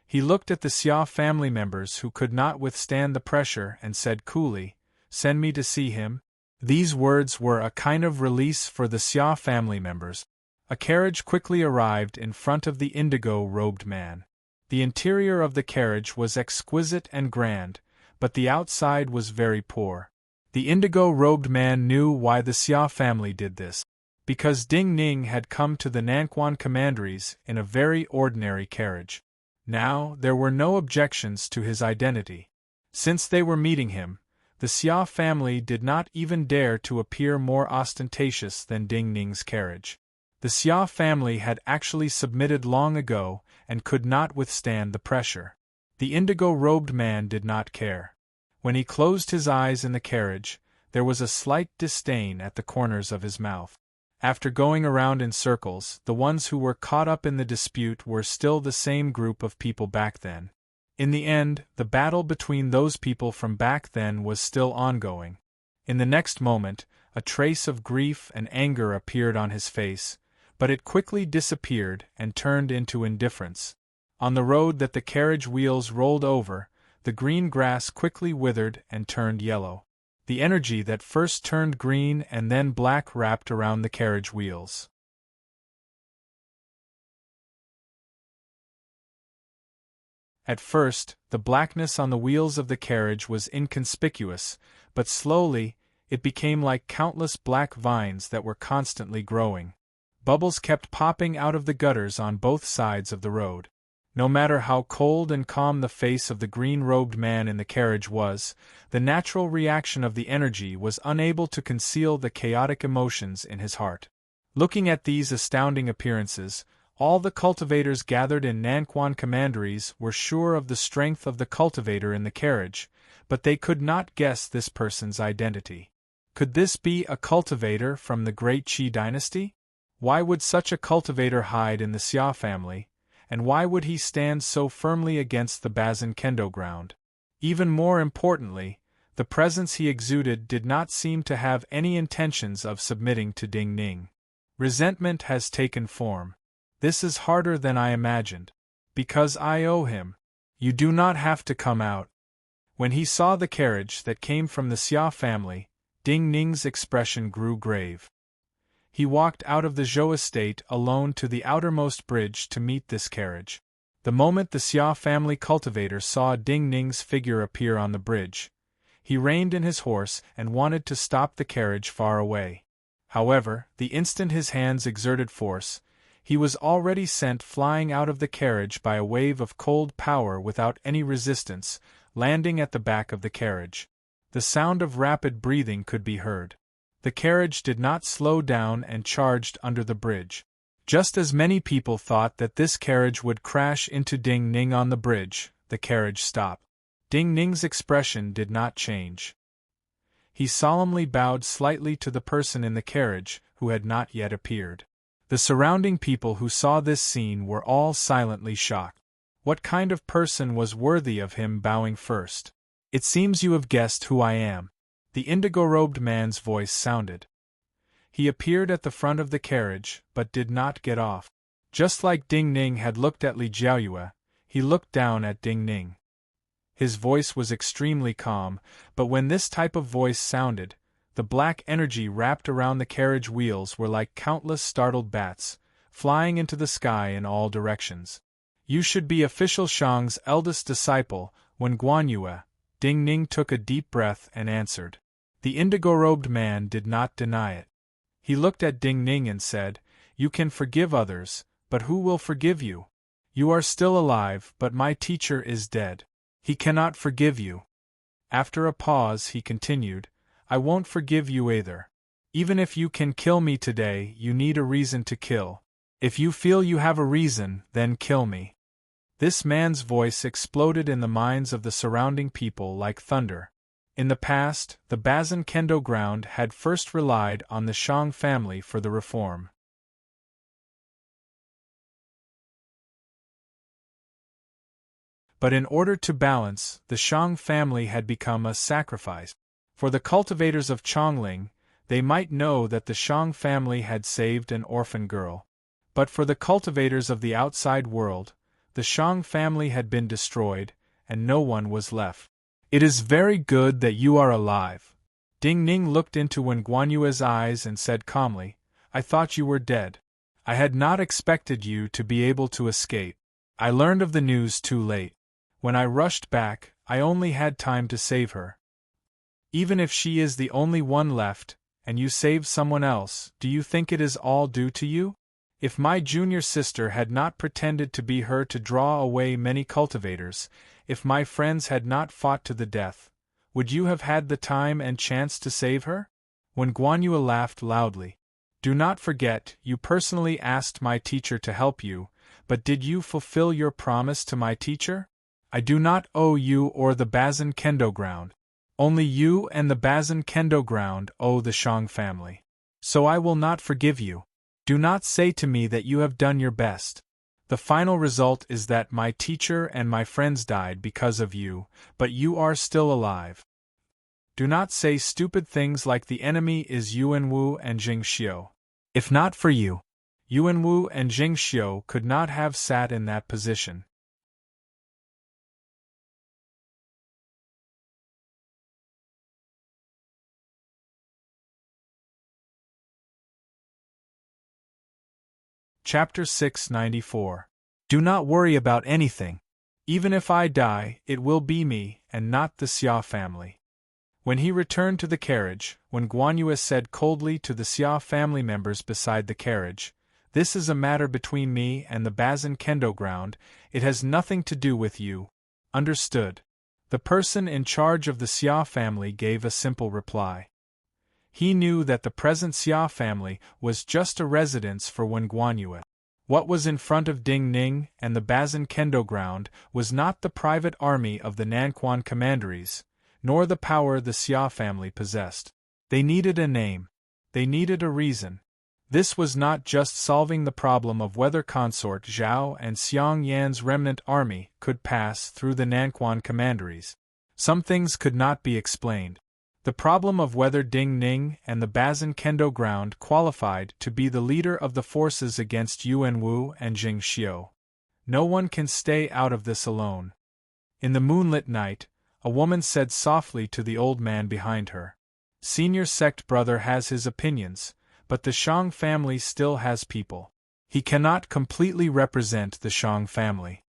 Speaker 1: He looked at the Xia family members who could not withstand the pressure and said coolly, "Send me to see him." These words were a kind of release for the Xia family members. A carriage quickly arrived in front of the indigo-robed man. The interior of the carriage was exquisite and grand, but the outside was very poor. The indigo-robed man knew why the Xia family did this. Because Ding Ning had come to the Nanquan commanderies in a very ordinary carriage. Now, there were no objections to his identity. Since they were meeting him, the Xia family did not even dare to appear more ostentatious than Ding Ning's carriage. The Xia family had actually submitted long ago and could not withstand the pressure. The indigo-robed man did not care. When he closed his eyes in the carriage, there was a slight disdain at the corners of his mouth. After going around in circles, the ones who were caught up in the dispute were still the same group of people back then. In the end, the battle between those people from back then was still ongoing. In the next moment, a trace of grief and anger appeared on his face, but it quickly disappeared and turned into indifference. On the road that the carriage wheels rolled over, the green grass quickly withered and turned yellow. The energy that first turned green and then black wrapped around the carriage wheels. At first, the blackness on the wheels of the carriage was inconspicuous, but slowly, it became like countless black vines that were constantly growing. Bubbles kept popping out of the gutters on both sides of the road. No matter how cold and calm the face of the green-robed man in the carriage was, the natural reaction of the energy was unable to conceal the chaotic emotions in his heart. Looking at these astounding appearances, all the cultivators gathered in Nanquan commanderies were sure of the strength of the cultivator in the carriage, but they could not guess this person's identity. Could this be a cultivator from the great Qi dynasty? Why would such a cultivator hide in the Xia family, and why would he stand so firmly against the Bazin Kendo ground? Even more importantly, the presence he exuded did not seem to have any intentions of submitting to Ding Ning. Resentment has taken form. This is harder than I imagined. Because I owe him. You do not have to come out. When he saw the carriage that came from the Xia family, Ding Ning's expression grew grave. He walked out of the Zhou estate alone to the outermost bridge to meet this carriage. The moment the Xia family cultivator saw Ding Ning's figure appear on the bridge, he reined in his horse and wanted to stop the carriage far away. However, the instant his hands exerted force, he was already sent flying out of the carriage by a wave of cold power without any resistance, landing at the back of the carriage. The sound of rapid breathing could be heard. The carriage did not slow down and charged under the bridge. Just as many people thought that this carriage would crash into Ding Ning on the bridge, the carriage stopped. Ding Ning's expression did not change. He solemnly bowed slightly to the person in the carriage, who had not yet appeared. The surrounding people who saw this scene were all silently shocked. What kind of person was worthy of him bowing first? "It seems you have guessed who I am," the indigo-robed man's voice sounded. He appeared at the front of the carriage, but did not get off. Just like Ding Ning had looked at Li Jiaoyue, he looked down at Ding Ning. His voice was extremely calm, but when this type of voice sounded, the black energy wrapped around the carriage wheels were like countless startled bats, flying into the sky in all directions. "You should be official Shang's eldest disciple, Wen Guanyue," Ding Ning took a deep breath and answered. The indigo-robed man did not deny it. He looked at Ding Ning and said, "You can forgive others, but who will forgive you? You are still alive, but my teacher is dead. He cannot forgive you." After a pause he continued, "I won't forgive you either. Even if you can kill me today, you need a reason to kill. If you feel you have a reason, then kill me." This man's voice exploded in the minds of the surrounding people like thunder. In the past, the Bazin Kendo ground had first relied on the Shang family for the reform. But in order to balance, the Shang family had become a sacrifice. For the cultivators of Chongling, they might know that the Shang family had saved an orphan girl. But for the cultivators of the outside world, the Shang family had been destroyed, and no one was left. "It is very good that you are alive." Ding Ning looked into Wen Guanyue's eyes and said calmly, "I thought you were dead. I had not expected you to be able to escape. I learned of the news too late. When I rushed back, I only had time to save her. Even if she is the only one left, and you saved someone else, do you think it is all due to you? If my junior sister had not pretended to be her to draw away many cultivators, if my friends had not fought to the death, would you have had the time and chance to save her?" When Guanyue laughed loudly. "Do not forget, you personally asked my teacher to help you, but did you fulfill your promise to my teacher? I do not owe you or the Bazin Kendo ground. Only you and the Bazin Kendo ground owe the Shang family. So I will not forgive you. Do not say to me that you have done your best. The final result is that my teacher and my friends died because of you, but you are still alive. Do not say stupid things like the enemy is Yuanwu and Jing Xiu. If not for you, Yuanwu and Jing Xiu could not have sat in that position." Chapter 694. Do not worry about anything. Even if I die, it will be me, and not the Xia family. When he returned to the carriage, Wen Guanyue said coldly to the Xia family members beside the carriage, "This is a matter between me and the Bazin Kendo ground, it has nothing to do with you. Understood?" The person in charge of the Xia family gave a simple reply. He knew that the present Xia family was just a residence for Wen Guanyue. What was in front of Ding Ning and the Bazin Kendo ground was not the private army of the Nanquan commanderies, nor the power the Xia family possessed. They needed a name. They needed a reason. This was not just solving the problem of whether Consort Zhao and Xiang Yan's remnant army could pass through the Nanquan commanderies. Some things could not be explained. The problem of whether Ding Ning and the Bazin Kendo ground qualified to be the leader of the forces against Yuanwu and Jing Xiu. No one can stay out of this alone. In the moonlit night, a woman said softly to the old man behind her, "Senior sect brother has his opinions, but the Shang family still has people. He cannot completely represent the Shang family.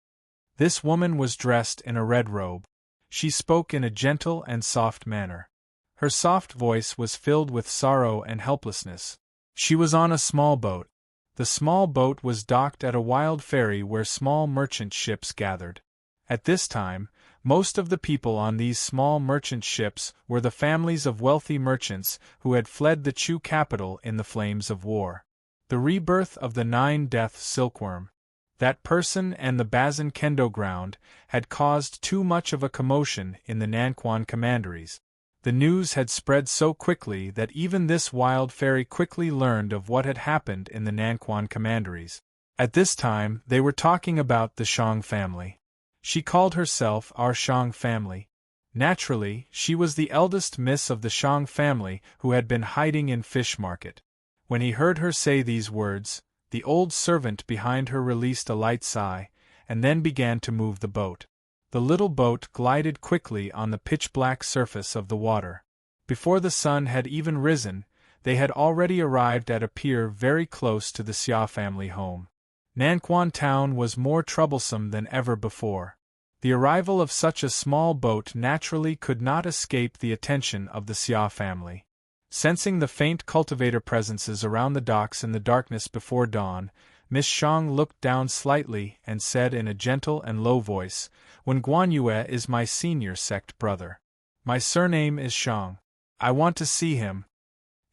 Speaker 1: This woman was dressed in a red robe. She spoke in a gentle and soft manner. Her soft voice was filled with sorrow and helplessness. She was on a small boat. The small boat was docked at a wild ferry where small merchant ships gathered. At this time, most of the people on these small merchant ships were the families of wealthy merchants who had fled the Chu capital in the flames of war. The rebirth of the nine-death silkworm, that person and the Bazin Kendo ground, had caused too much of a commotion in the Nanquan commanderies. The news had spread so quickly that even this wild fairy quickly learned of what had happened in the Nanquan commanderies. At this time, they were talking about the Shang family. She called herself our Shang family. Naturally, she was the eldest miss of the Shang family who had been hiding in Fish Market. When he heard her say these words, the old servant behind her released a light sigh, and then began to move the boat. The little boat glided quickly on the pitch-black surface of the water. Before the sun had even risen, they had already arrived at a pier very close to the Xia family home. Nanquan town was more troublesome than ever before. The arrival of such a small boat naturally could not escape the attention of the Xia family. Sensing the faint cultivator presences around the docks in the darkness before dawn, Miss Shang looked down slightly and said in a gentle and low voice, "Wen Guanyue is my senior sect brother. My surname is Shang. I want to see him."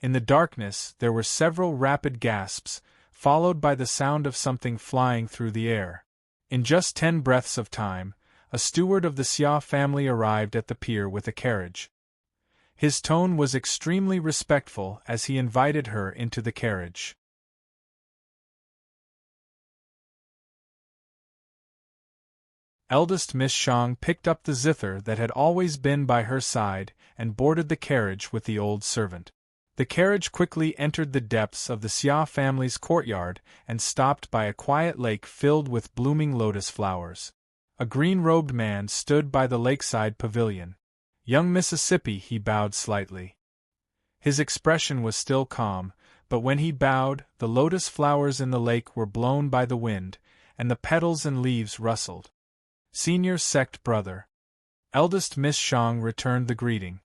Speaker 1: In the darkness there were several rapid gasps, followed by the sound of something flying through the air. In just 10 breaths of time, a steward of the Xia family arrived at the pier with a carriage. His tone was extremely respectful as he invited her into the carriage. Eldest Miss Shang picked up the zither that had always been by her side and boarded the carriage with the old servant. The carriage quickly entered the depths of the Xia family's courtyard and stopped by a quiet lake filled with blooming lotus flowers. A green-robed man stood by the lakeside pavilion. "Young Mississippi," he bowed slightly. His expression was still calm, but when he bowed, the lotus flowers in the lake were blown by the wind, and the petals and leaves rustled. "Senior sect brother." Eldest Miss Shang returned the greeting.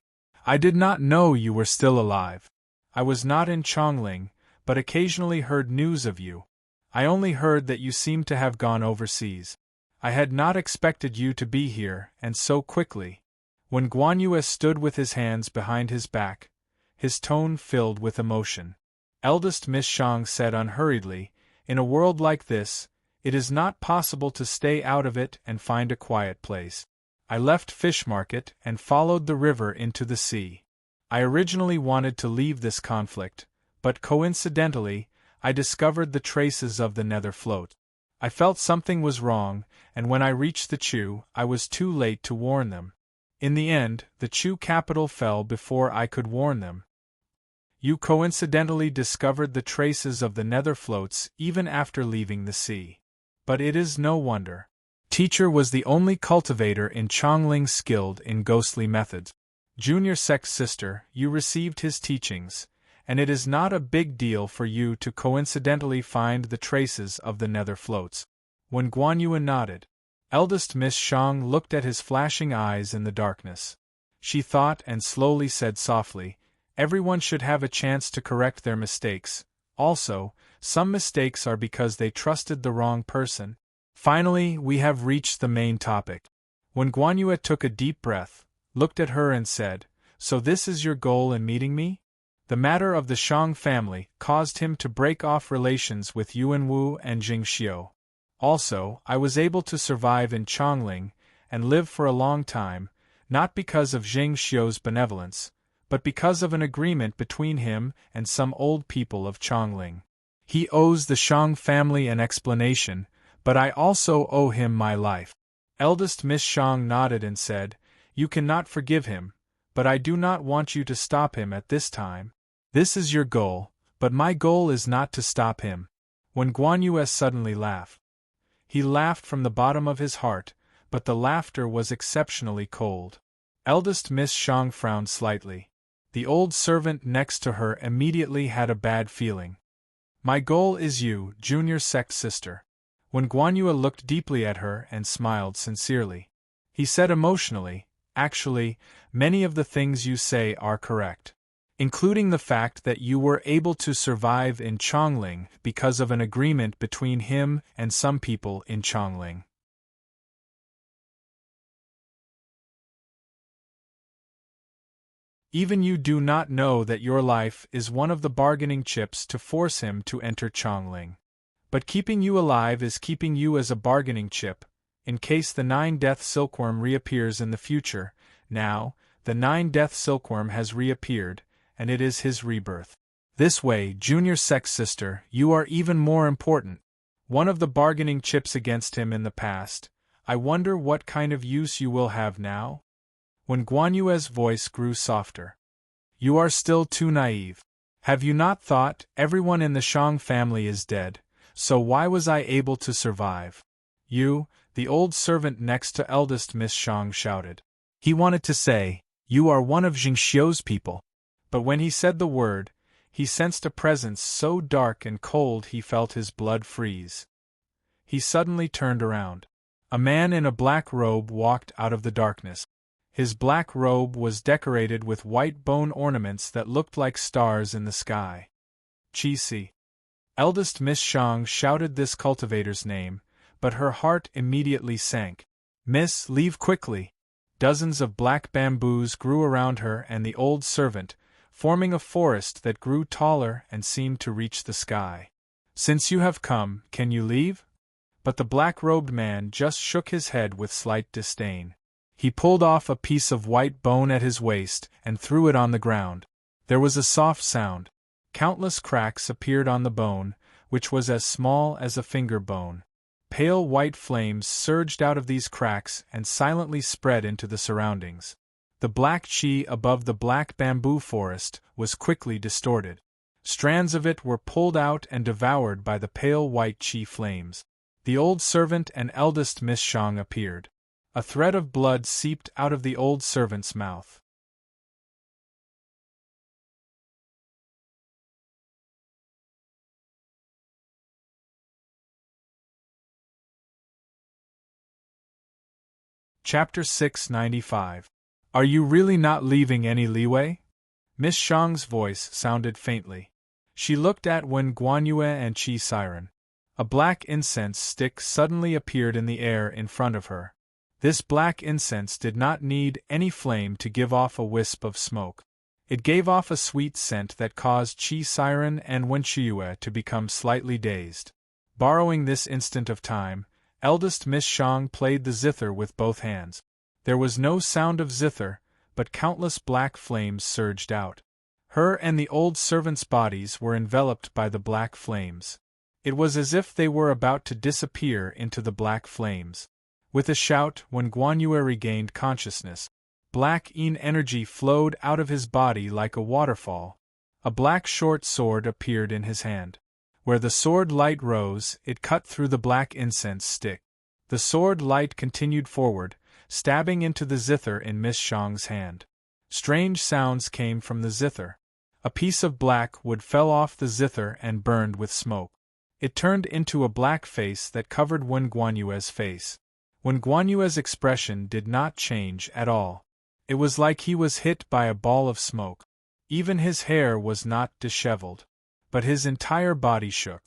Speaker 1: "I did not know you were still alive. I was not in Chongling, but occasionally heard news of you. I only heard that you seemed to have gone overseas. I had not expected you to be here, and so quickly." When Guanyue stood with his hands behind his back, his tone filled with emotion. Eldest Miss Shang said unhurriedly, "In a world like this, it is not possible to stay out of it and find a quiet place. I left Fish Market and followed the river into the sea. I originally wanted to leave this conflict, but coincidentally, I discovered the traces of the nether float. I felt something was wrong, and when I reached the Chu, I was too late to warn them. In the end, the Chu capital fell before I could warn them." "You coincidentally discovered the traces of the nether floats even after leaving the sea. But it is no wonder. Teacher was the only cultivator in Chongling skilled in ghostly methods. Junior sect sister, you received his teachings, and it is not a big deal for you to coincidentally find the traces of the nether floats." When Guanyue nodded, eldest Miss Shang looked at his flashing eyes in the darkness. She thought and slowly said softly, "Everyone should have a chance to correct their mistakes. Also, some mistakes are because they trusted the wrong person." Finally, we have reached the main topic. When Guanyue took a deep breath, looked at her and said, "So this is your goal in meeting me?" The matter of the Shang family caused him to break off relations with Yuanwu and Jingxiu. Also, I was able to survive in Chongling and live for a long time, not because of Jingxiu's benevolence, but because of an agreement between him and some old people of Chongling. He owes the Shang family an explanation, but I also owe him my life." Eldest Miss Shang nodded and said, "You cannot forgive him, but I do not want you to stop him at this time. This is your goal, but my goal is not to stop him." When Guanyue suddenly laughed. He laughed from the bottom of his heart, but the laughter was exceptionally cold. Eldest Miss Shang frowned slightly. The old servant next to her immediately had a bad feeling. My goal is you, junior sect sister. When Guanyue looked deeply at her and smiled sincerely, he said emotionally, actually, many of the things you say are correct. Including the fact that you were able to survive in Chongling because of an agreement between him and some people in Chongling. Even you do not know that your life is one of the bargaining chips to force him to enter Chongling. But keeping you alive is keeping you as a bargaining chip, in case the 9-death silkworm reappears in the future. Now, the 9-death silkworm has reappeared, and it is his rebirth. This way, junior sex sister, you are even more important. One of the bargaining chips against him in the past. I wonder what kind of use you will have now? When Guanyue's voice grew softer. You are still too naive. Have you not thought everyone in the Shang family is dead, so why was I able to survive? You, the old servant next to eldest Miss Shang shouted. He wanted to say, you are one of Jingxiu's people. But when he said the word, he sensed a presence so dark and cold he felt his blood freeze. He suddenly turned around. A man in a black robe walked out of the darkness. His black robe was decorated with white bone ornaments that looked like stars in the sky. Chi-Si. Eldest Miss Shang shouted this cultivator's name, but her heart immediately sank. Miss, leave quickly. Dozens of black bamboos grew around her and the old servant, forming a forest that grew taller and seemed to reach the sky. Since you have come, can you leave? But the black-robed man just shook his head with slight disdain. He pulled off a piece of white bone at his waist and threw it on the ground. There was a soft sound. Countless cracks appeared on the bone, which was as small as a finger bone. Pale white flames surged out of these cracks and silently spread into the surroundings. The black chi above the black bamboo forest was quickly distorted. Strands of it were pulled out and devoured by the pale white chi flames. The old servant and eldest Miss Shang appeared. A thread of blood seeped out of the old servant's mouth. Chapter 695. Are you really not leaving any leeway? Miss Shang's voice sounded faintly. She looked at Wen Guanyue and Chi Siren. A black incense stick suddenly appeared in the air in front of her. This black incense did not need any flame to give off a wisp of smoke. It gave off a sweet scent that caused Chi Siren and Wen Qiuyue to become slightly dazed. Borrowing this instant of time, eldest Miss Shang played the zither with both hands. There was no sound of zither, but countless black flames surged out. Her and the old servant's bodies were enveloped by the black flames. It was as if they were about to disappear into the black flames. With a shout, when Guanyue regained consciousness, black yin energy flowed out of his body like a waterfall. A black short sword appeared in his hand. Where the sword light rose, it cut through the black incense stick. The sword light continued forward, stabbing into the zither in Miss Shang's hand. Strange sounds came from the zither. A piece of black wood fell off the zither and burned with smoke. It turned into a black face that covered Wen Guanyue's face. Wen Guanyue's expression did not change at all. It was like he was hit by a ball of smoke. Even his hair was not disheveled. But his entire body shook.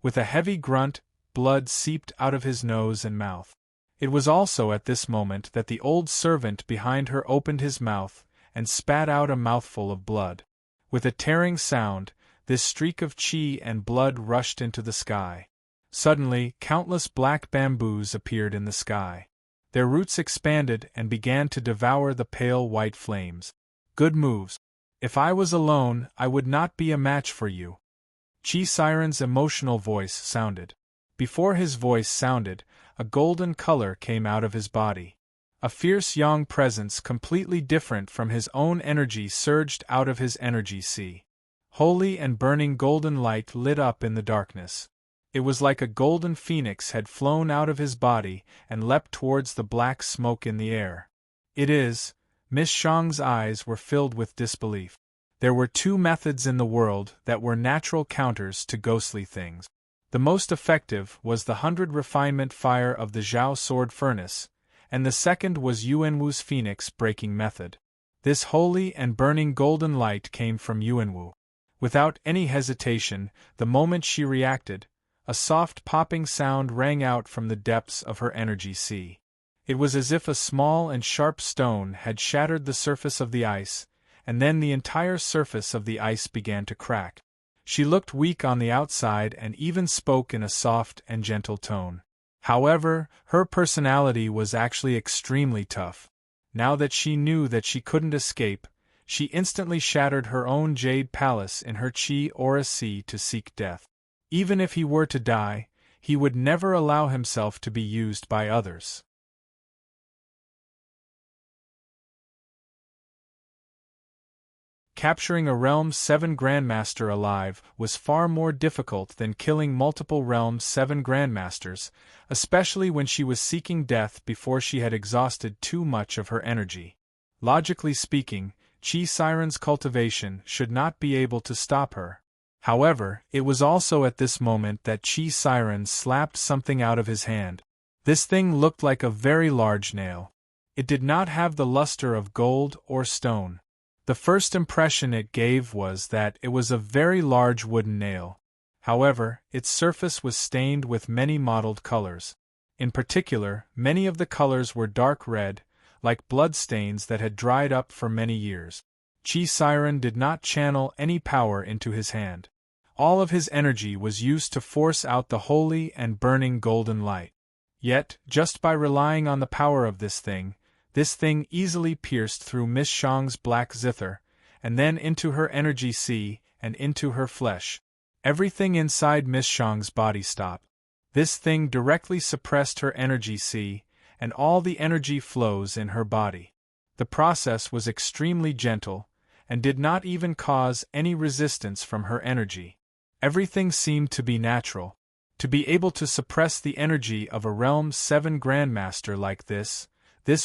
Speaker 1: With a heavy grunt, blood seeped out of his nose and mouth. It was also at this moment that the old servant behind her opened his mouth and spat out a mouthful of blood. With a tearing sound, this streak of chi and blood rushed into the sky. Suddenly, countless black bamboos appeared in the sky. Their roots expanded and began to devour the pale white flames. Good moves. If I was alone, I would not be a match for you. Chi Siren's emotional voice sounded. Before his voice sounded, a golden color came out of his body. A fierce yang presence completely different from his own energy surged out of his energy sea. Holy and burning golden light lit up in the darkness. It was like a golden phoenix had flown out of his body and leapt towards the black smoke in the air. It is. Miss Shang's eyes were filled with disbelief. There were two methods in the world that were natural counters to ghostly things. The most effective was the 100 refinement fire of the Zhao sword furnace, and the second was Yuanwu's phoenix breaking method. This holy and burning golden light came from Yuanwu. Without any hesitation, the moment she reacted, a soft popping sound rang out from the depths of her energy sea. It was as if a small and sharp stone had shattered the surface of the ice, and then the entire surface of the ice began to crack. She looked weak on the outside and even spoke in a soft and gentle tone. However, her personality was actually extremely tough. Now that she knew that she couldn't escape, she instantly shattered her own jade palace in her chi aura sea to seek death. Even if he were to die, he would never allow himself to be used by others. Capturing a Realm 7 Grandmaster alive was far more difficult than killing multiple Realm 7 Grandmasters, especially when she was seeking death before she had exhausted too much of her energy. Logically speaking, Chi Siren's cultivation should not be able to stop her. However, it was also at this moment that Chi Siren slapped something out of his hand. This thing looked like a very large nail. It did not have the luster of gold or stone. The first impression it gave was that it was a very large wooden nail. However, its surface was stained with many mottled colors. In particular, many of the colors were dark red, like blood stains that had dried up for many years. Chi Siren did not channel any power into his hand. All of his energy was used to force out the holy and burning golden light. Yet, just by relying on the power of this thing easily pierced through Miss Shang's black zither, and then into her energy sea and into her flesh. Everything inside Miss Shang's body stopped. This thing directly suppressed her energy sea, and all the energy flows in her body. The process was extremely gentle, and did not even cause any resistance from her energy. Everything seemed to be natural. To be able to suppress the energy of a Realm 7 Grandmaster like this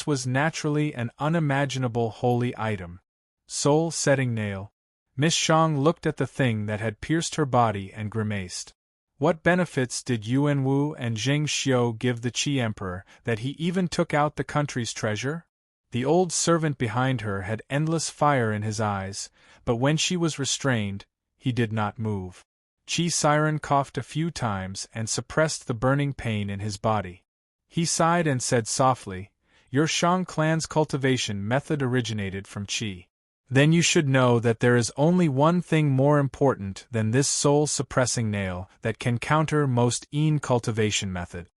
Speaker 1: was naturally an unimaginable holy item. Soul-setting nail. Miss Shang looked at the thing that had pierced her body and grimaced. What benefits did Yuanwu and Jing Xiu give the Qi Emperor that he even took out the country's treasure? The old servant behind her had endless fire in his eyes, but when she was restrained, he did not move. Chi Siren coughed a few times and suppressed the burning pain in his body. He sighed and said softly, "Your Shang clan's cultivation method originated from Qi. Then you should know that there is only one thing more important than this soul-suppressing nail that can counter most Yin cultivation method."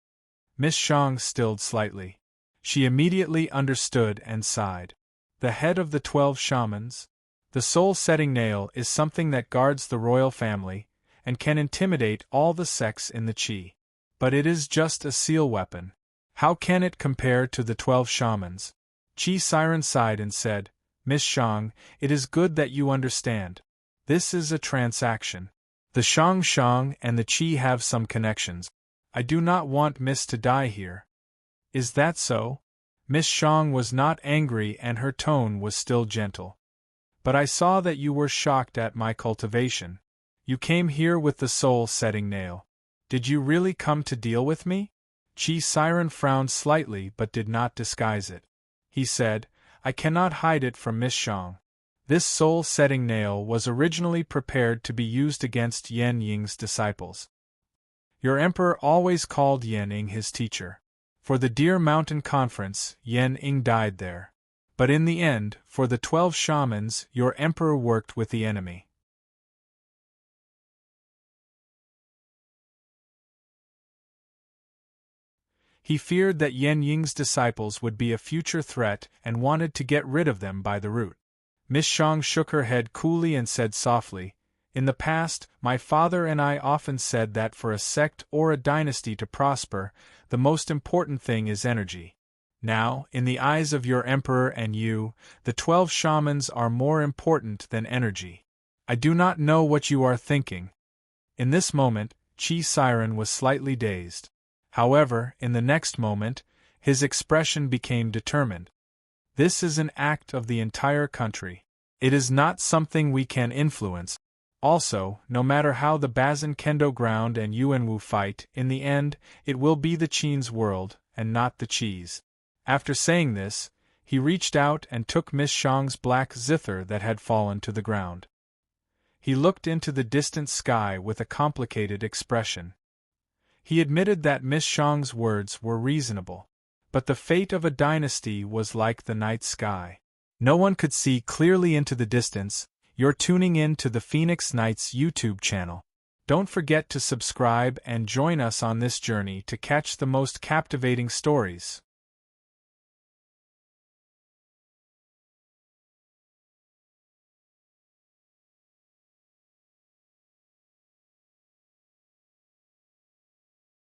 Speaker 1: Miss Shang stilled slightly. She immediately understood and sighed. The head of the 12 shamans? The soul-setting nail is something that guards the royal family, and can intimidate all the sects in the Qi. But it is just a seal weapon. How can it compare to the 12 shamans? Chi Siren sighed and said, "Miss Shang, it is good that you understand. This is a transaction. The Shang and the Qi have some connections. I do not want Miss to die here." "Is that so?" Miss Shang was not angry and her tone was still gentle. "But I saw that you were shocked at my cultivation. You came here with the soul-setting nail. Did you really come to deal with me?" Chi Siren frowned slightly but did not disguise it. He said, "I cannot hide it from Miss Shang. This soul-setting nail was originally prepared to be used against Yan Ying's disciples. Your emperor always called Yan Ying his teacher. For the Deer Mountain Conference, Yan Ying died there. But in the end, for the 12 shamans, your emperor worked with the enemy. He feared that Yan Ying's disciples would be a future threat and wanted to get rid of them by the root." Miss Shang shook her head coolly and said softly, "In the past, my father and I often said that for a sect or a dynasty to prosper, the most important thing is energy. Now, in the eyes of your emperor and you, the 12 shamans are more important than energy. I do not know what you are thinking." In this moment, Chi Siren was slightly dazed. However, in the next moment, his expression became determined. "This is an act of the entire country. It is not something we can influence. Also, no matter how the Bazin Kendo ground and Yuanwu fight, in the end, it will be the Qin's world, and not the Qi's. After saying this, he reached out and took Miss Shang's black zither that had fallen to the ground. He looked into the distant sky with a complicated expression. He admitted that Miss Shang's words were reasonable. But the fate of a dynasty was like the night sky. No one could see clearly into the distance. You're tuning in to the Phoenix Nights YouTube channel. Don't forget to subscribe and join us on this journey to catch the most captivating stories.